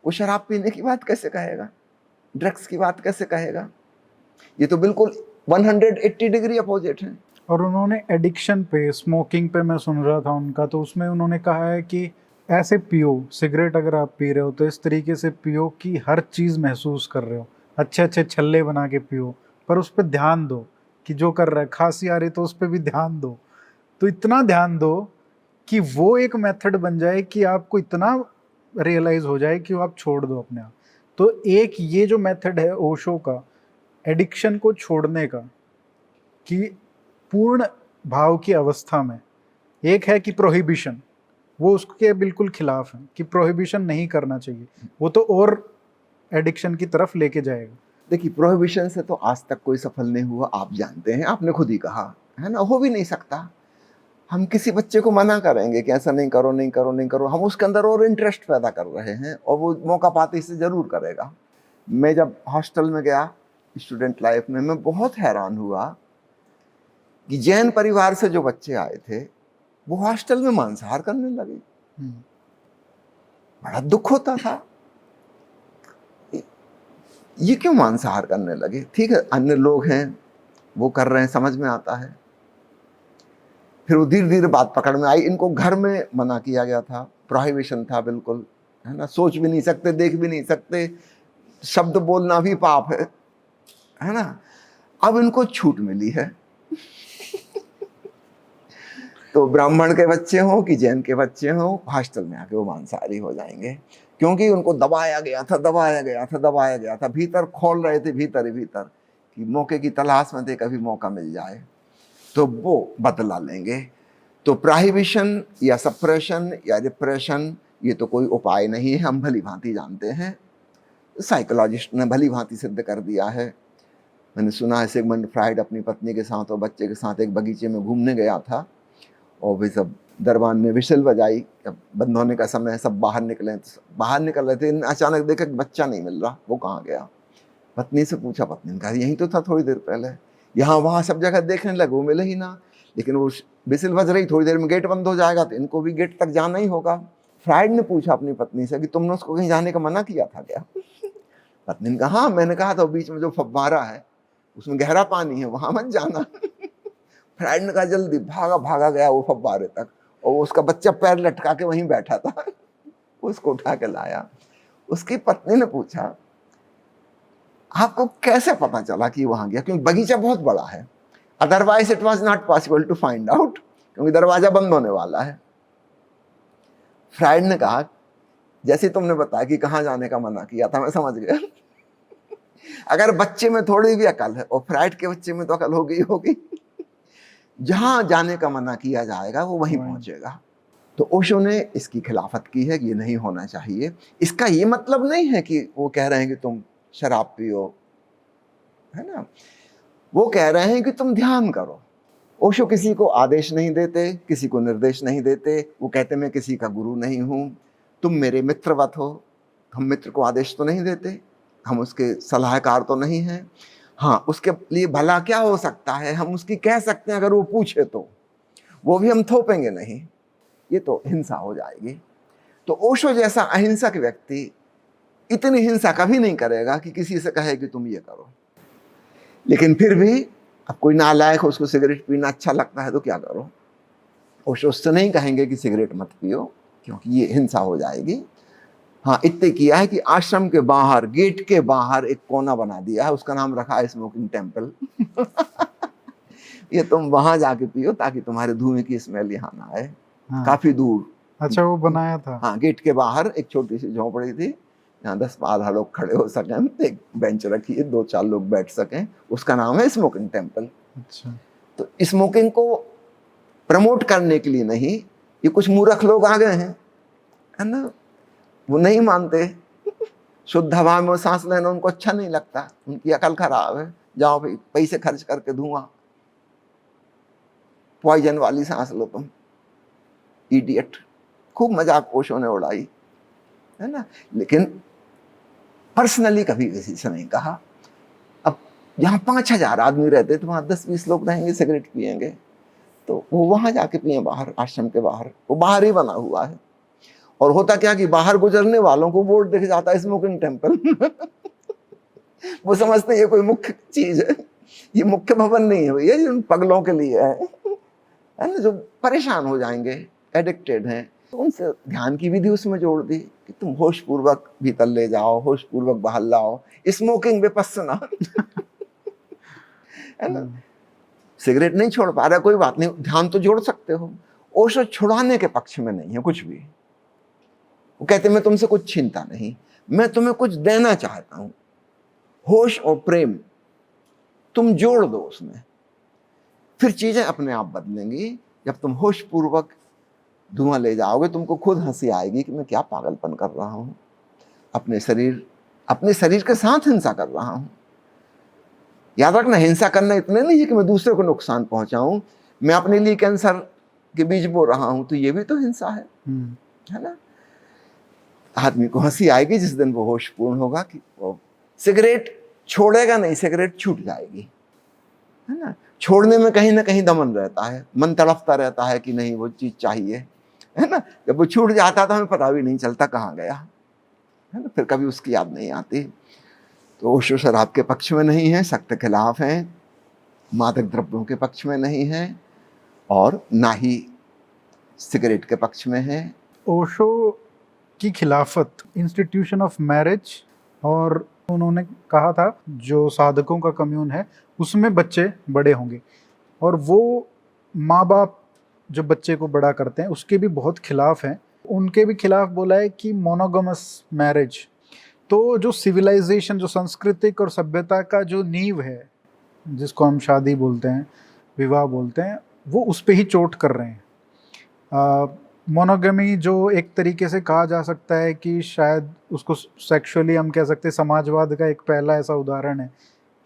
B: वो शराब पीने की बात कैसे कहेगा, ड्रग्स की बात कैसे कहेगा। ये तो बिल्कुल 180 डिग्री अपोजिट है।
A: और उन्होंने एडिक्शन पे, स्मोकिंग पे मैं सुन रहा था उनका, तो उसमें उन्होंने कहा है कि ऐसे पियो, सिगरेट अगर आप पी रहे हो तो इस तरीके से पियो कि हर चीज़ महसूस कर रहे हो, अच्छे अच्छे छल्ले बना के पियो, पर उस पर ध्यान दो कि जो कर रहा है, खांसी आ रही तो उस पर भी ध्यान दो। तो इतना ध्यान दो कि वो एक मेथड बन जाए कि आपको इतना रियलाइज हो जाए कि वो आप छोड़ दो अपने आप। तो एक ये जो मेथड है ओशो का एडिक्शन को छोड़ने का, कि पूर्ण भाव की अवस्था में, एक है कि प्रोहिबिशन, वो उसके बिल्कुल खिलाफ है कि प्रोहिबिशन नहीं करना चाहिए, वो तो और एडिक्शन की तरफ लेके जाएगा।
B: देखिए, प्रोहिबिशन से तो आज तक कोई सफल नहीं हुआ, आप जानते हैं, आपने खुद ही कहा है ना, हो भी नहीं सकता। हम किसी बच्चे को मना करेंगे कि ऐसा नहीं करो, नहीं करो, नहीं करो, हम उसके अंदर और इंटरेस्ट पैदा कर रहे हैं, और वो मौका पाते इसे जरूर करेगा। मैं जब हॉस्टल में गया स्टूडेंट लाइफ में, मैं बहुत हैरान हुआ कि जैन परिवार से जो बच्चे आए थे, वो हॉस्टल में मांसाहार करने लगे। बड़ा दुख होता था, ये क्यों मांसाहार करने लगे। ठीक है, अन्य लोग हैं, वो कर रहे हैं, समझ में आता है। फिर वो धीरे धीरे बात पकड़ में आई, इनको घर में मना किया गया था, प्रोहिबिशन था बिल्कुल, है ना, सोच भी नहीं सकते, देख भी नहीं सकते, शब्द बोलना भी पाप है ना। अब इनको छूट मिली है। तो ब्राह्मण के बच्चे हों कि जैन के बच्चे हों, हॉस्टल में आके वो मांसाहारी हो जाएंगे, क्योंकि उनको दबाया गया था, दबाया गया था, दबाया गया था। भीतर खोल रहे थे, भीतर ही भीतर, कि मौके की तलाश में थे, कभी मौका मिल जाए तो वो बदला लेंगे। तो प्रोहिबिशन या सप्रेशन या रिप्रेशन ये तो कोई उपाय नहीं है, हम भली भांति जानते हैं। साइकोलॉजिस्ट ने भली भांति सिद्ध कर दिया है। मैंने सुना है सिगमंड फ्राइड अपनी पत्नी के साथ और बच्चे के साथ एक बगीचे में घूमने गया था, और वे सब दरबान ने विशल बजाई, बंद होने का समय, सब बाहर निकले, तो बाहर निकल रहे थे, अचानक देखा कि बच्चा नहीं मिल रहा, वो कहाँ गया। पत्नी से पूछा, पत्नी ने कहा यहीं तो था थोड़ी देर पहले, यहाँ वहाँ सब जगह देखने लगे, वो मिले ही ना। लेकिन वो विसिल बज रही, थोड़ी देर में गेट बंद हो जाएगा, तो इनको भी गेट तक जाना ही होगा। फ्राइड ने पूछा अपनी पत्नी से कि तुमने उसको कहीं जाने का मना किया था क्या। पत्नी ने कहा हाँ, मैंने कहा था बीच में जो फव्वारा है उसमें गहरा पानी है, वहां मत जाना। फ्राइड ने कहा जल्दी भागा भागा गया वो फव्वारे तक, और उसका बच्चा पैर लटका के वहीं बैठा था, उसको उठा के लाया। उसकी पत्नी ने पूछा आपको कैसे पता चला कि वहां गया, क्योंकि बगीचा बहुत बड़ा है, otherwise it was not possible to find out, क्योंकि दरवाजा बंद होने वाला है। फ्राइड ने कहा जैसे तुमने बताया कि कहाँ जाने का मना किया था, मैं समझ गया। अगर बच्चे में थोड़ी भी अकल है, और फ्राइड के बच्चे में तो अकल होगी ही होगी, जहां जाने का मना किया जाएगा वो वहीं पहुंचेगा। तो ओशो ने इसकी खिलाफत की है कि ये नहीं होना चाहिए। इसका ये मतलब नहीं है कि वो कह रहे हैं कि तुम शराब पियो, है ना, वो कह रहे हैं कि तुम ध्यान करो। ओशो किसी को आदेश नहीं देते, किसी को निर्देश नहीं देते। वो कहते मैं किसी का गुरु नहीं हूं, तुम मेरे मित्रवत हो। हम मित्र को आदेश तो नहीं देते, हम उसके सलाहकार तो नहीं हैं। हाँ, उसके लिए भला क्या हो सकता है हम उसकी कह सकते हैं, अगर वो पूछे तो, वो भी हम थोपेंगे नहीं, ये तो हिंसा हो जाएगी। तो ओशो जैसा अहिंसक व्यक्ति इतनी हिंसा कभी नहीं करेगा कि किसी से कहे कि तुम ये करो। लेकिन फिर भी अब कोई नालायक हो, उसको सिगरेट पीना अच्छा लगता है तो क्या करो, ओशो उससे नहीं कहेंगे कि सिगरेट मत पियो, क्योंकि ये हिंसा हो जाएगी। हाँ, इतने किया है कि आश्रम के बाहर, गेट के बाहर एक कोना बना दिया है, उसका नाम रखा है स्मोकिंग टेम्पल। ये तुम वहां जाके पियो ताकि तुम्हारे धुएं की स्मेल यहाँ ना आए।
A: हाँ।
B: काफी दूर,
A: अच्छा, वो बनाया था।
B: हाँ, गेट के बाहर एक छोटी सी झोपड़ी थी, यहाँ 10-12 लोग खड़े हो सकें, एक बेंच रखी है, 2-4 लोग बैठ सकें, उसका नाम है स्मोकिंग टेम्पल।
A: अच्छा।
B: तो स्मोकिंग को प्रमोट करने के लिए नहीं, ये कुछ मूर्ख लोग आ गए हैं, है ना, वो नहीं मानते, शुद्ध हवा में सांस लेना उनको अच्छा नहीं लगता, उनकी अकल खराब है। जाओ भाई, पैसे खर्च करके धुआं, पॉइजन वाली सांस लो तुम, इडियट। खूब मजाक ओशो ने उड़ाई, है ना, लेकिन पर्सनली कभी किसी से नहीं कहा। अब यहाँ 5,000 आदमी रहते तो वहां 10-20 लोग रहेंगे, सिगरेट पियेंगे, तो वो वहां जाके पिए बाहर, आश्रम के बाहर, वो बाहर ही बना हुआ है। और होता क्या कि बाहर गुजरने वालों को बोर्ड दिख जाता है स्मोकिंग टेम्पल। वो समझते ये कोई मुख्य चीज है, ये मुख्य भवन नहीं है भैया, ये उन पगलों के लिए है ना, जो परेशान हो जाएंगे, एडिक्टेड हैं। तो उनसे ध्यान की विधि उसमें जोड़ दी कि तुम होश पूर्वक भीतर ले जाओ, होश पूर्वक बाहर लाओ, स्मोकिंग विपस्सना। है ना, सिगरेट नहीं छोड़ पा रहा, कोई बात नहीं, ध्यान तो जोड़ सकते हो। ओशो छुड़ाने के पक्ष में नहीं है कुछ भी। वो कहते मैं तुमसे कुछ छीनता नहीं, मैं तुम्हें कुछ देना चाहता हूं, होश और प्रेम तुम जोड़ दो उसमें, फिर चीजें अपने आप बदलेंगी। जब तुम होश पूर्वक धुआं ले जाओगे, तुमको खुद हंसी आएगी कि मैं क्या पागलपन कर रहा हूं, अपने शरीर के साथ हिंसा कर रहा हूं। याद रखना, हिंसा करना इतने नहीं है कि मैं दूसरे को नुकसान पहुंचाऊं, मैं अपने लिए कैंसर के बीज बो रहा हूं, तो ये भी तो हिंसा है ना। आदमी को हंसी आएगी जिस दिन वो होशपूर्ण होगा कि वो सिगरेट छोड़ेगा नहीं, सिगरेट छूट जाएगी, है ना। छोड़ने में कहीं ना कहीं दमन रहता है, मन तड़पता रहता है कि नहीं वो चीज चाहिए, है ना। जब वो छूट जाता तो हमें पता भी नहीं चलता कहाँ गया, है ना, फिर कभी उसकी याद नहीं आती। तो ओशो शराब के पक्ष में नहीं है, सख्त खिलाफ हैं, मादक द्रव्यों के पक्ष में नहीं है, और ना ही सिगरेट के पक्ष में है।
A: ओशो की खिलाफत इंस्टीट्यूशन ऑफ मैरिज, और उन्होंने कहा था जो साधकों का कम्यून है उसमें बच्चे बड़े होंगे, और वो माँ बाप जो बच्चे को बड़ा करते हैं उसके भी बहुत खिलाफ हैं। उनके भी खिलाफ बोला है कि मोनोगमस मैरिज, तो जो सिविलाइजेशन, जो सांस्कृतिक और सभ्यता का जो नींव है, जिसको हम शादी बोलते हैं, विवाह बोलते हैं, वो उस पे ही चोट कर रहे हैं। मोनोगमी जो एक तरीके से कहा जा सकता है कि शायद उसको सेक्सुअली हम कह सकते हैं समाजवाद का एक पहला ऐसा उदाहरण है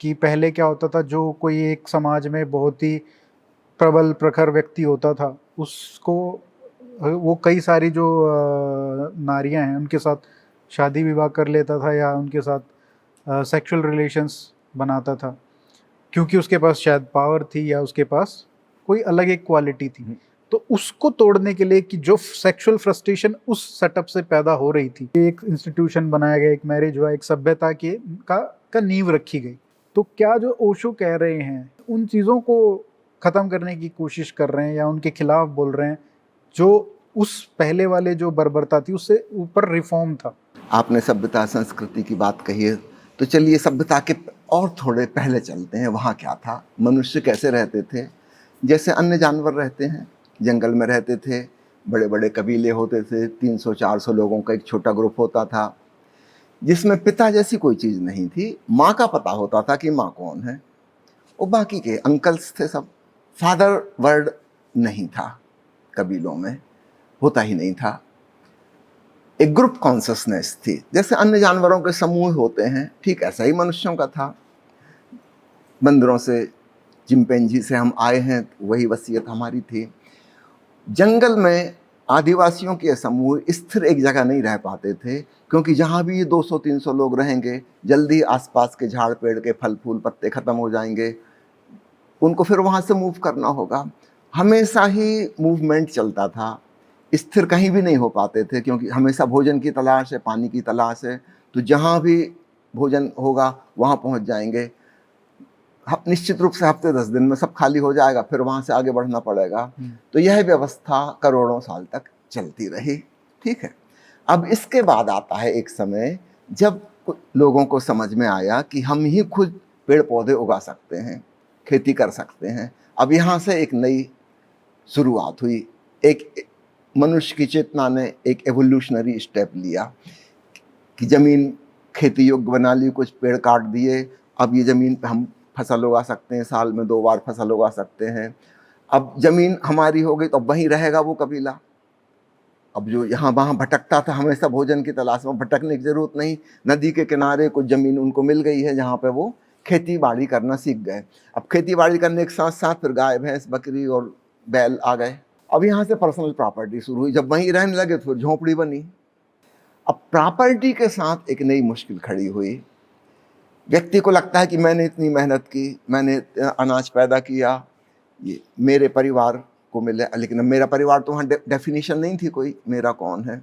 A: कि पहले क्या होता था, जो कोई एक समाज में बहुत ही प्रबल प्रखर व्यक्ति होता था, उसको वो कई सारी जो नारियां हैं उनके साथ शादी विवाह कर लेता था या उनके साथ सेक्सुअल रिलेशंस बनाता था, क्योंकि उसके पास शायद पावर थी या उसके पास कोई अलग एक क्वालिटी थी। तो उसको तोड़ने के लिए कि जो सेक्सुअल फ्रस्ट्रेशन उस सेटअप से पैदा हो रही थी, एक इंस्टीट्यूशन बनाया गया, एक मैरिज हुआ, एक सभ्यता का नींव रखी गई। तो क्या जो ओशो कह रहे हैं उन चीज़ों को ख़त्म करने की कोशिश कर रहे हैं या उनके खिलाफ बोल रहे हैं, जो उस पहले वाले जो बर्बरता थी उससे ऊपर रिफॉर्म था?
B: आपने सभ्यता संस्कृति की बात कही है, तो चलिए सभ्यता के और थोड़े पहले चलते हैं। वहाँ क्या था, मनुष्य कैसे रहते थे? जैसे अन्य जानवर रहते हैं, जंगल में रहते थे, बड़े बड़े कबीले होते थे, 300-400 लोगों का एक छोटा ग्रुप होता था। जिसमें पिता जैसी कोई चीज नहीं थी। माँ का पता होता था कि माँ कौन है, और बाकी के अंकल्स थे सब। फादर वर्ड नहीं था, कबीलों में होता ही नहीं था। एक ग्रुप कॉन्शसनेस थी, जैसे अन्य जानवरों के समूह होते हैं, ठीक ऐसा ही मनुष्यों का था। बंदरों से, चिंपैंजी से हम आए हैं, वही वसीयत हमारी थी। जंगल में आदिवासियों के समूह स्थिर एक जगह नहीं रह पाते थे, क्योंकि जहाँ भी 200-300 लोग रहेंगे, जल्दी आसपास के झाड़ पेड़ के फल फूल पत्ते खत्म हो जाएंगे, उनको फिर वहाँ से मूव करना होगा। हमेशा ही मूवमेंट चलता था, स्थिर कहीं भी नहीं हो पाते थे, क्योंकि हमेशा भोजन की तलाश है, पानी की तलाश है। तो जहाँ भी भोजन होगा वहाँ पहुँच जाएंगे। निश्चित रूप से हफ्ते 10 दिन में सब खाली हो जाएगा, फिर वहाँ से आगे बढ़ना पड़ेगा। तो यह व्यवस्था करोड़ों साल तक चलती रही। ठीक है, अब इसके बाद आता है एक समय जब लोगों को समझ में आया कि हम ही खुद पेड़ पौधे उगा सकते हैं, खेती कर सकते हैं। अब यहाँ से एक नई शुरुआत हुई। एक मनुष्य की चेतना ने एक एवोल्यूशनरी स्टेप लिया कि जमीन खेती योग्य बना ली, कुछ पेड़ काट दिए, अब ये जमीन पे हम फसल उगा सकते हैं, साल में 2 बार फसल उगा सकते हैं। अब जमीन हमारी हो गई तो अब वहीं रहेगा वो कबीला। अब जो यहाँ वहाँ भटकता था हमेशा भोजन की तलाश में, भटकने की जरूरत नहीं। नदी के किनारे कुछ जमीन उनको मिल गई है जहाँ पे वो खेती बाड़ी करना सीख गए। अब खेती बाड़ी करने के साथ साथ फिर गाय भैंस बकरी और बैल आ गए। अब यहाँ से पर्सनल प्रॉपर्टी शुरू हुई। जब वहीं रहने लगे तो फिर झोंपड़ी बनी। अब प्रॉपर्टी के साथ एक नई मुश्किल खड़ी हुई। व्यक्ति को लगता है कि मैंने इतनी मेहनत की, मैंने अनाज पैदा किया, ये मेरे परिवार को मिले, लेकिन मेरा परिवार तो वहाँ डेफिनेशन नहीं थी कोई, मेरा कौन है।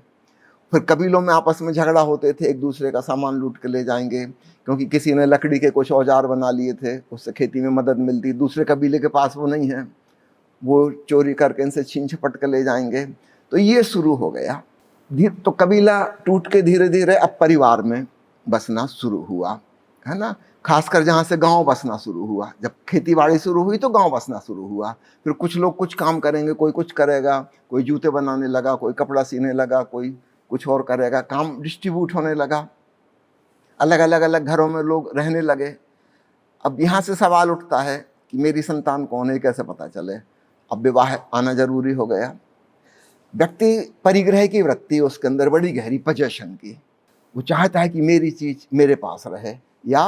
B: फिर कबीलों में आपस में झगड़ा होते थे, एक दूसरे का सामान लूट के ले जाएंगे, क्योंकि किसी ने लकड़ी के कुछ औजार बना लिए थे, उससे खेती में मदद मिलती। दूसरे कबीले के पास वो नहीं है, वो चोरी करके इनसे छीन झपट के ले जाएंगे। तो ये शुरू हो गया। तो कबीला टूट के धीरे धीरे अब परिवार में बसना शुरू हुआ, है ना। खासकर जहाँ से गांव बसना शुरू हुआ, जब खेती बाड़ी शुरू हुई तो गांव बसना शुरू हुआ। फिर कुछ लोग कुछ काम करेंगे, कोई कुछ करेगा, कोई जूते बनाने लगा, कोई कपड़ा सीने लगा, कोई कुछ और करेगा, काम डिस्ट्रीब्यूट होने लगा, अलग अलग अलग घरों में लोग रहने लगे। अब यहाँ से सवाल उठता है कि मेरी संतान कौन है, कैसे पता चले। अब विवाह आना जरूरी हो गया। व्यक्ति परिग्रह की वृत्ति उसके अंदर बड़ी गहरी, पजेशन की। वो चाहता है कि मेरी चीज मेरे पास रहे या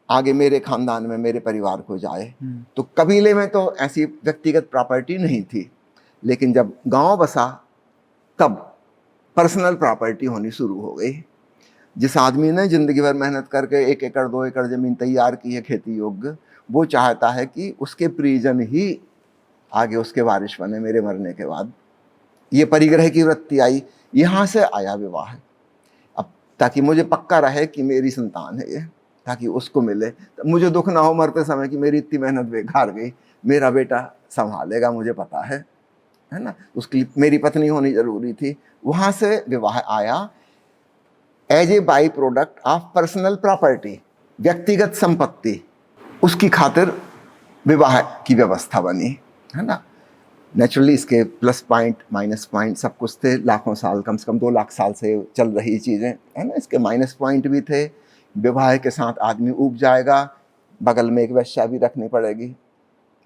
B: आगे मेरे खानदान में, मेरे परिवार को जाए। तो कबीले में तो ऐसी व्यक्तिगत प्रॉपर्टी नहीं थी, लेकिन जब गांव बसा तब पर्सनल प्रॉपर्टी होनी शुरू हो गई। जिस आदमी ने जिंदगी भर मेहनत करके 1 एकड़ 2 एकड़ जमीन तैयार की है खेती योग्य, वो चाहता है कि उसके परिजन ही आगे उसके वारिश बने मेरे मरने के बाद। ये परिग्रह की वृत्ति आई, यहाँ से आया विवाह। अब ताकि मुझे पक्का रहे कि मेरी संतान है ये, ताकि उसको मिले, तो मुझे दुख ना हो मरते समय कि मेरी इतनी मेहनत बेकार गई, मेरा बेटा संभालेगा, मुझे पता है ना। उसकी मेरी पत्नी होनी जरूरी थी। वहां से विवाह आया as a by product of personal property, व्यक्तिगत संपत्ति, उसकी खातिर विवाह की व्यवस्था बनी, है ना। नेचुरली इसके प्लस पॉइंट माइनस पॉइंट सब कुछ थे। लाखों साल, कम से कम 2 लाख साल से चल रही चीज़ें, है ना। इसके माइनस पॉइंट भी थे। विवाह के साथ आदमी उब जाएगा, बगल में एक वेश्या भी रखनी पड़ेगी,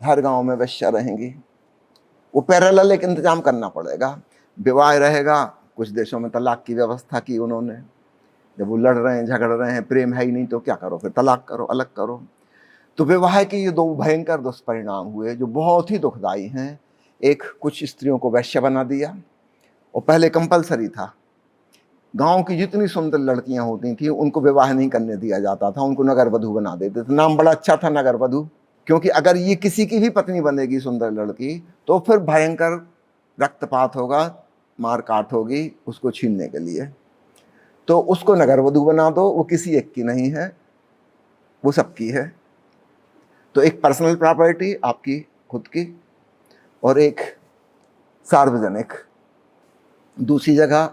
B: हर गांव में वेश्या रहेंगी, वो पैरेलल एक इंतजाम करना पड़ेगा। विवाह रहेगा, कुछ देशों में तलाक की व्यवस्था की उन्होंने। जब वो लड़ रहे हैं, झगड़ रहे हैं, प्रेम है ही नहीं तो क्या करो, फिर तलाक करो, अलग करो। तो विवाह के ये 2 भयंकर दुष्परिणाम हुए जो बहुत ही दुखदायी हैं। एक, कुछ स्त्रियों को वैश्य बना दिया, और पहले कंपलसरी था। गांव की जितनी सुंदर लड़कियां होती थी उनको विवाह नहीं करने दिया जाता था, उनको नगर वधू बना देते थे। नाम बड़ा अच्छा था, नगर वधू, क्योंकि अगर ये किसी की भी पत्नी बनेगी सुंदर लड़की तो फिर भयंकर रक्तपात होगा, मार काट होगी उसको छीनने के लिए। तो उसको नगर वधू बना दो, वो किसी एक की नहीं है, वो सबकी है। तो एक पर्सनल प्रॉपर्टी आपकी खुद की, और एक सार्वजनिक। दूसरी जगह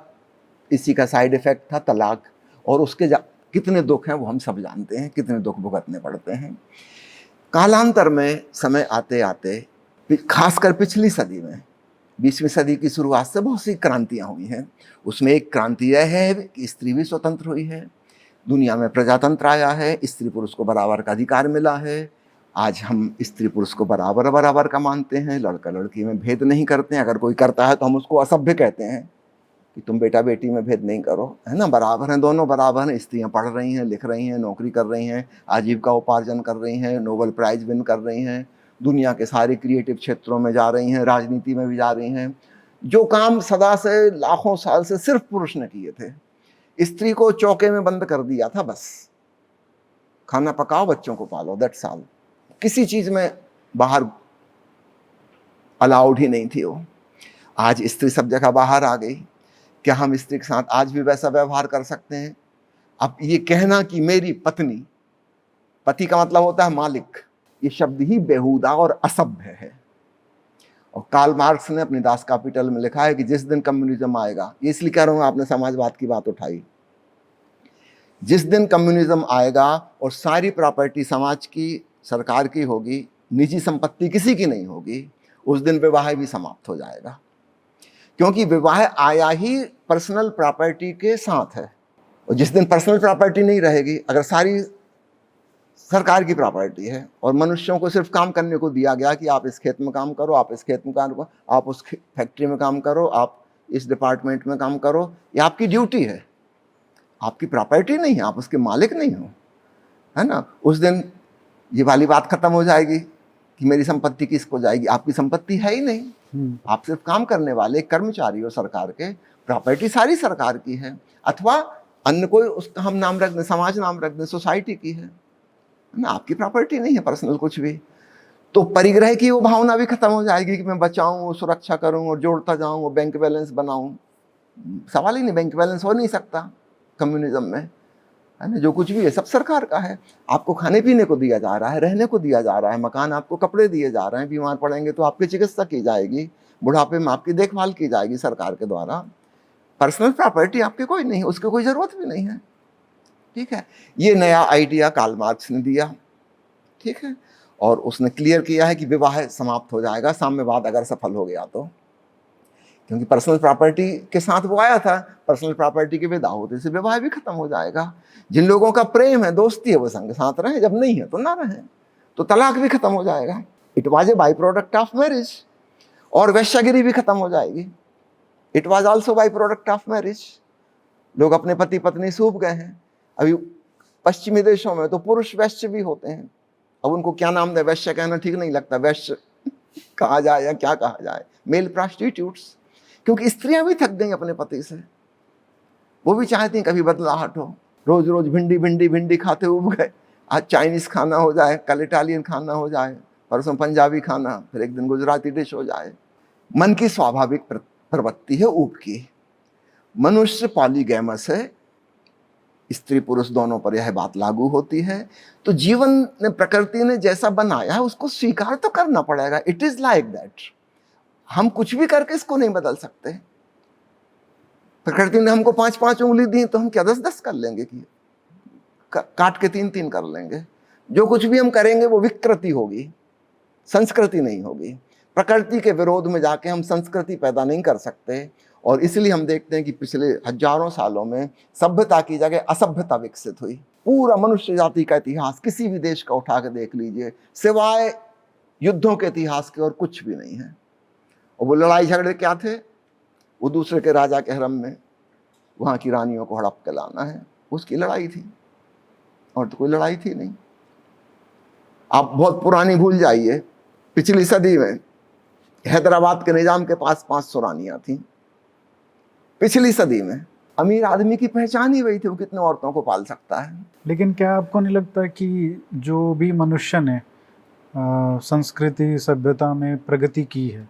B: इसी का साइड इफेक्ट था तलाक, और उसके कितने दुख हैं वो हम सब जानते हैं, कितने दुख भुगतने पड़ते हैं। कालांतर में समय आते आते, खासकर पिछली सदी में, 20वीं सदी की शुरुआत से बहुत सी क्रांतियां हुई हैं। उसमें एक क्रांति यह है कि स्त्री भी स्वतंत्र हुई है, दुनिया में प्रजातंत्र आया है, स्त्री पुरुष को बराबर का अधिकार मिला है। आज हम स्त्री पुरुष को बराबर बराबर का मानते हैं, लड़का लड़की में भेद नहीं करते हैं। अगर कोई करता है तो हम उसको असभ्य कहते हैं कि तुम बेटा बेटी में भेद नहीं करो, है ना। बराबर हैं, दोनों बराबर हैं। स्त्रियां पढ़ रही हैं, लिख रही हैं, नौकरी कर रही हैं, आजीविका उपार्जन कर रही हैं, नोबेल प्राइज विन कर रही हैं, दुनिया के सारे क्रिएटिव क्षेत्रों में जा रही हैं, राजनीति में भी जा रही हैं। जो काम सदा से लाखों साल से सिर्फ पुरुष ने किए थे, स्त्री को चौके में बंद कर दिया था। बस खाना पकाओ, बच्चों को पालो, दैट्स ऑल। किसी चीज में बाहर अलाउड ही नहीं थी वो। आज स्त्री सब जगह बाहर आ गई। क्या हम स्त्री के साथ आज भी वैसा व्यवहार कर सकते हैं? अब ये कहना कि मेरी पत्नी, पति का मतलब होता है मालिक, ये शब्द ही बेहुदा और असभ्य है। और कार्ल मार्क्स ने अपनी दास कैपिटल में लिखा है कि जिस दिन कम्युनिज्म आएगा, ये इसलिए कह रहा हूं, आपने समाजवाद की बात उठाई, जिस दिन कम्युनिज्म आएगा और सारी प्रॉपर्टी समाज की, सरकार की होगी, निजी संपत्ति किसी की नहीं होगी, उस दिन विवाह भी समाप्त हो जाएगा। क्योंकि विवाह आया ही पर्सनल प्रॉपर्टी के साथ है। और जिस दिन पर्सनल प्रॉपर्टी नहीं रहेगी, अगर सारी सरकार की प्रॉपर्टी है और मनुष्यों को सिर्फ काम करने को दिया गया कि आप इस खेत में काम करो, आप इस खेत में काम करो, आप उस फैक्ट्री में काम करो, आप इस डिपार्टमेंट में काम करो, ये आपकी ड्यूटी है, आपकी प्रॉपर्टी नहीं है, आप उसके मालिक नहीं हो, है ना। उस दिन ये वाली बात खत्म हो जाएगी कि मेरी संपत्ति किसको जाएगी। आपकी संपत्ति है ही नहीं, आप सिर्फ काम करने वाले कर्मचारी हो सरकार के, प्रॉपर्टी सारी सरकार की है, अथवा अन्य कोई उसका हम नाम रख दें, समाज नाम रख दें, सोसाइटी की है ना। आपकी प्रॉपर्टी नहीं है पर्सनल कुछ भी। तो परिग्रह की वो भावना भी खत्म हो जाएगी कि मैं बचाऊं, सुरक्षा करूं और जोड़ता जाऊं और बैंक बैलेंस बनाऊं। सवाल ही नहीं, बैंक बैलेंस हो नहीं सकता कम्युनिज्म में, है ना। जो कुछ भी है सब सरकार का है। आपको खाने पीने को दिया जा रहा है, रहने को दिया जा रहा है, मकान, आपको कपड़े दिए जा रहे हैं, बीमार पड़ेंगे तो आपकी चिकित्सा की जाएगी, बुढ़ापे में आपकी देखभाल की जाएगी सरकार के द्वारा। पर्सनल प्रॉपर्टी आपकी कोई नहीं है, उसकी कोई जरूरत भी नहीं है, ठीक है। ये नया आइडिया कार्ल मार्क्स ने दिया, ठीक है। और उसने क्लियर किया है कि विवाह समाप्त हो जाएगा साम्यवाद अगर सफल हो गया तो। क्योंकि पर्सनल प्रॉपर्टी के साथ वो आया था, पर्सनल प्रॉपर्टी के विदा होते से विवाह भी खत्म हो जाएगा। जिन लोगों का प्रेम है, दोस्ती है, वो संग साथ रहे, जब नहीं है तो ना रहे। तो तलाक भी खत्म हो जाएगा। It was a by product of marriage. और वैश्यागिरी भी खत्म हो जाएगी। It was also by product of marriage. लोग अपने पति पत्नी सूप गए हैं। अभी पश्चिमी देशों में तो पुरुष वैश्य भी होते हैं। अब उनको क्या नाम दे, वैश्य कहना ठीक नहीं लगता, वैश्य कहा जाए या क्या कहा जाए, मेल प्रोस्टिट्यूट्स। क्योंकि स्त्रियां भी थक गई अपने पति से, वो भी चाहती हैं कभी बदलाहट हो। रोज रोज भिंडी भिंडी भिंडी खाते उब गए। आज चाइनीज खाना हो जाए, कल इटालियन खाना हो जाए, परसों पंजाबी खाना, फिर एक दिन गुजराती डिश हो जाए। मन की स्वाभाविक प्रवृत्ति है ऊब की। मनुष्य पॉलीगैमस है, स्त्री पुरुष दोनों पर यह बात लागू होती है। तो जीवन ने, प्रकृति ने जैसा बनाया है उसको स्वीकार तो करना पड़ेगा। It is like that. हम कुछ भी करके इसको नहीं बदल सकते। प्रकृति ने हमको 5-5 उंगली दी तो हम क्या 10-10 कर लेंगे कि काट के 3-3 कर लेंगे। जो कुछ भी हम करेंगे वो विकृति होगी, संस्कृति नहीं होगी। प्रकृति के विरोध में जाके हम संस्कृति पैदा नहीं कर सकते। और इसलिए हम देखते हैं कि पिछले हजारों सालों में सभ्यता की जगह असभ्यता विकसित हुई। पूरा मनुष्य जाति का इतिहास किसी भी देश का उठा के देख लीजिए, सिवाय युद्धों के इतिहास के और कुछ भी नहीं है। और वो लड़ाई झगड़े क्या थे? वो दूसरे के राजा के हरम में वहाँ की रानियों को हड़प के लाना है, उसकी लड़ाई थी, और तो कोई लड़ाई थी नहीं। आप बहुत पुरानी भूल जाइए, पिछली सदी में हैदराबाद के निजाम के पास 500 रानियां थी। पिछली सदी में अमीर आदमी की पहचान ही वही थी, वो कितने औरतों को पाल सकता है।
A: लेकिन क्या आपको नहीं लगता कि जो भी मनुष्य ने संस्कृति सभ्यता में प्रगति की है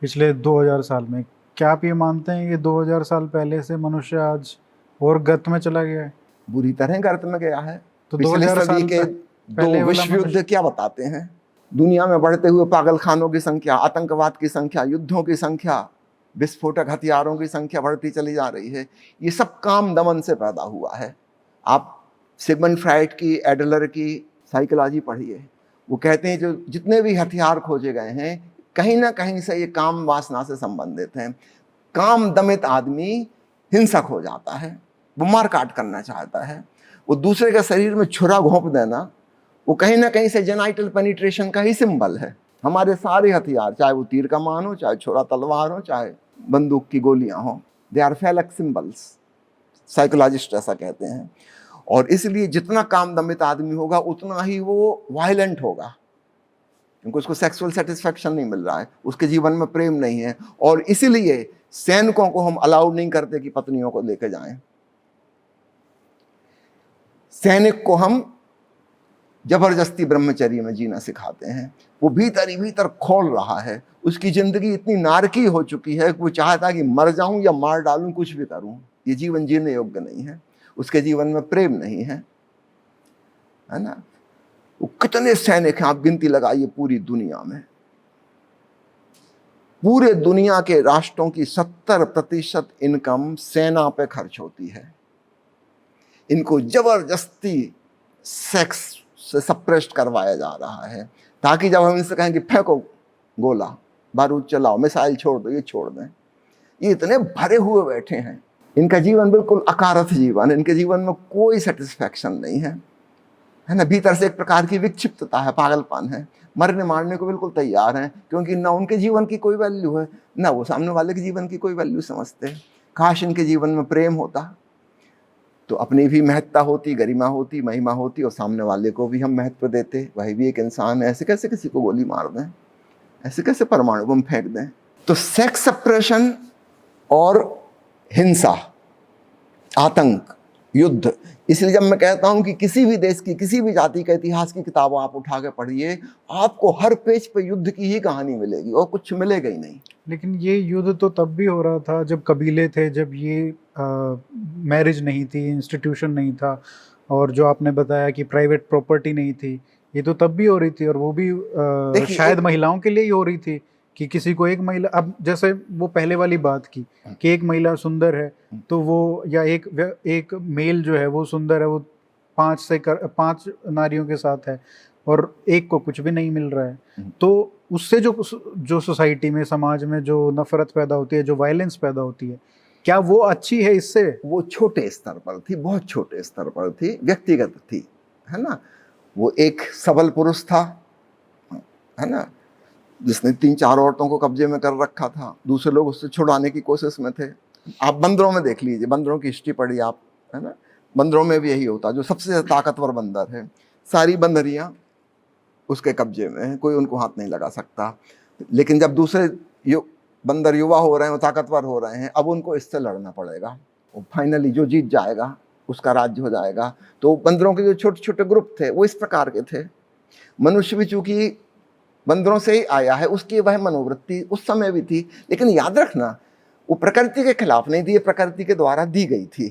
A: पिछले 2000 साल में, क्या आप ये मानते हैं कि 2000 साल पहले से मनुष्य आज और गर्त में चला गया है?
B: बुरी तरह गर्त में गया है।
A: तो
B: पिछले
A: 2000
B: सदी
A: साल
B: के
A: पहले
B: 2 विश्व युद्ध क्या बताते हैं? दुनिया में बढ़ते हुए पागलखानों की संख्या, आतंकवाद की संख्या, युद्धों की संख्या, विस्फोटक हथियारों की संख्या बढ़ती चली जा रही है। ये सब काम दमन से पैदा हुआ है। आप सिगमंड फ्राइड की, एडलर की साइकोलॉजी पढ़िए। वो कहते हैं जो जितने भी हथियार खोजे गए हैं, कहीं ना कहीं से ये काम वासना से संबंधित है। काम दमित आदमी हिंसक हो जाता है, वो मार काट करना चाहता है, वो दूसरे के शरीर में छुरा घोंप देना, वो कहीं ना कहीं से जेनाइटल पेनिट्रेशन का ही सिंबल है। हमारे सारे हथियार, चाहे वो तीर कमान हो, चाहे छोरा तलवार हो, चाहे बंदूक की गोलियां हो, दे आर फैलक सिंबल्स, साइकोलॉजिस्ट ऐसा कहते हैं। और इसलिए जितना काम दमित आदमी होगा उतना ही वो वायलेंट होगा, क्योंकि उसको सेक्सुअल सेटिस्फैक्शन नहीं मिल रहा है, उसके जीवन में प्रेम नहीं है। और इसीलिए सैनिकों को हम अलाउड नहीं करते कि पत्नियों को लेकर जाएं। सैनिक को हम जबरदस्ती ब्रह्मचर्य में जीना सिखाते हैं। वो भीतर ही भीतर खोल रहा है, उसकी जिंदगी इतनी नारकी हो चुकी है कि वो चाहता है कि मर जाऊं या मार डालूं, कुछ भी करूं, ये जीवन जीने योग्य नहीं है, उसके जीवन में प्रेम नहीं है, है ना। वो कितने सैनिक हैं आप गिनती लगाइए पूरी दुनिया में। पूरे दुनिया के राष्ट्रों की 70% इनकम सेना पे खर्च होती है। इनको जबरदस्ती सेक्स से सप्रेस्ड करवाया जा रहा है, ताकि जब हम इनसे कहें कि फेंको गोला, बारूद चलाओ, मिसाइल छोड़ दो, ये छोड़ दें। ये इतने भरे हुए बैठे हैं, इनका जीवन बिल्कुल अकारथ जीवन, इनके जीवन में कोई सेटिस्फैक्शन नहीं है, है ना। भीतर से एक प्रकार की विक्षिप्तता है, पागलपन है, मरने मारने को बिल्कुल तैयार हैं, क्योंकि ना उनके जीवन की कोई वैल्यू है, ना वो सामने वाले के जीवन की कोई वैल्यू समझते। काश इनके जीवन में प्रेम होता तो अपनी भी महत्ता होती, गरिमा होती, महिमा होती, और सामने वाले को भी हम महत्व देते, वही भी एक इंसान है। ऐसे कैसे किसी को गोली मार दें, ऐसे कैसे परमाणु बम फेंक दें। तो सेक्स सप्रेशन और हिंसा, आतंक, युद्ध। इसलिए जब मैं कहता हूं कि किसी भी देश की, किसी भी जाति के इतिहास की किताबों आप उठा के पढ़िए, आपको हर पेज पे युद्ध की ही कहानी मिलेगी और कुछ मिलेगा ही नहीं।
A: लेकिन ये युद्ध तो तब भी हो रहा था जब कबीले थे, जब ये मैरिज नहीं थी, इंस्टीट्यूशन नहीं था, और जो आपने बताया कि प्राइवेट प्रॉपर्टी नहीं थी, ये तो तब भी हो रही थी। और वो भी शायद महिलाओं के लिए ही हो रही थी कि किसी को एक महिला, अब जैसे वो पहले वाली बात की कि एक महिला सुंदर है तो वो, या एक मेल जो है वो सुंदर है, वो 5 नारियों के साथ है और एक को कुछ भी नहीं मिल रहा है, तो उससे जो सोसाइटी में, समाज में जो नफरत पैदा होती है, जो वायलेंस पैदा होती है, क्या वो अच्छी है इससे?
B: वो छोटे स्तर पर थी, बहुत छोटे स्तर पर थी, व्यक्तिगत थी, है ना। वो एक सबल पुरुष था, है ना, जिसने 3-4 औरतों को कब्जे में कर रखा था, दूसरे लोग उससे छुड़ाने की कोशिश में थे। आप बंदरों में देख लीजिए, बंदरों की हिस्ट्री पढ़िए आप, है ना। बंदरों में भी यही होता, जो सबसे ज्यादा ताकतवर बंदर है, सारी बंदरियां उसके कब्जे में है, कोई उनको हाथ नहीं लगा सकता। लेकिन जब दूसरे बंदर युवा हो रहे हैं, ताकतवर हो रहे हैं, अब उनको इससे लड़ना पड़ेगा। वो फाइनली जो जीत जाएगा उसका राज्य हो जाएगा। तो बंदरों के जो छोटे छोटे ग्रुप थे वो इस प्रकार के थे। मनुष्य भी चूंकि बंदरों से ही आया है, उसकी वह मनोवृत्ति उस समय भी थी, लेकिन याद रखना वो प्रकृति के खिलाफ नहीं थी, ये प्रकृति के द्वारा दी गई थी।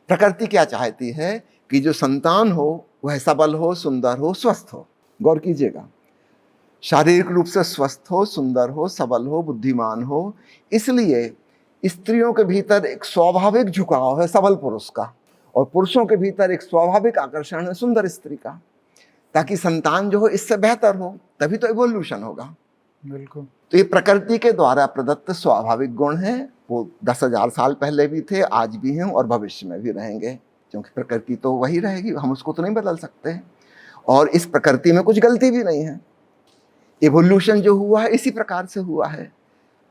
B: प्रकृति क्या चाहती है कि जो संतान हो वह सबल हो, सुंदर हो, स्वस्थ हो। गौर कीजिएगा, शारीरिक रूप से स्वस्थ हो, सुंदर हो, सबल हो, बुद्धिमान हो। इसलिए स्त्रियों के भीतर एक स्वाभाविक झुकाव है सबल पुरुष का, और पुरुषों के भीतर एक स्वाभाविक आकर्षण है सुंदर स्त्री का, ताकि संतान जो हो इससे बेहतर हो, तभी तो इवोल्यूशन होगा।
A: बिल्कुल।
B: तो ये प्रकृति के द्वारा प्रदत्त स्वाभाविक गुण हैं। वो 10,000 साल पहले भी थे, आज भी हैं और भविष्य में भी रहेंगे, क्योंकि प्रकृति तो वही रहेगी, हम उसको तो नहीं बदल सकते। और इस प्रकृति में कुछ गलती भी नहीं है। इवोल्यूशन जो हुआ है इसी प्रकार से हुआ है।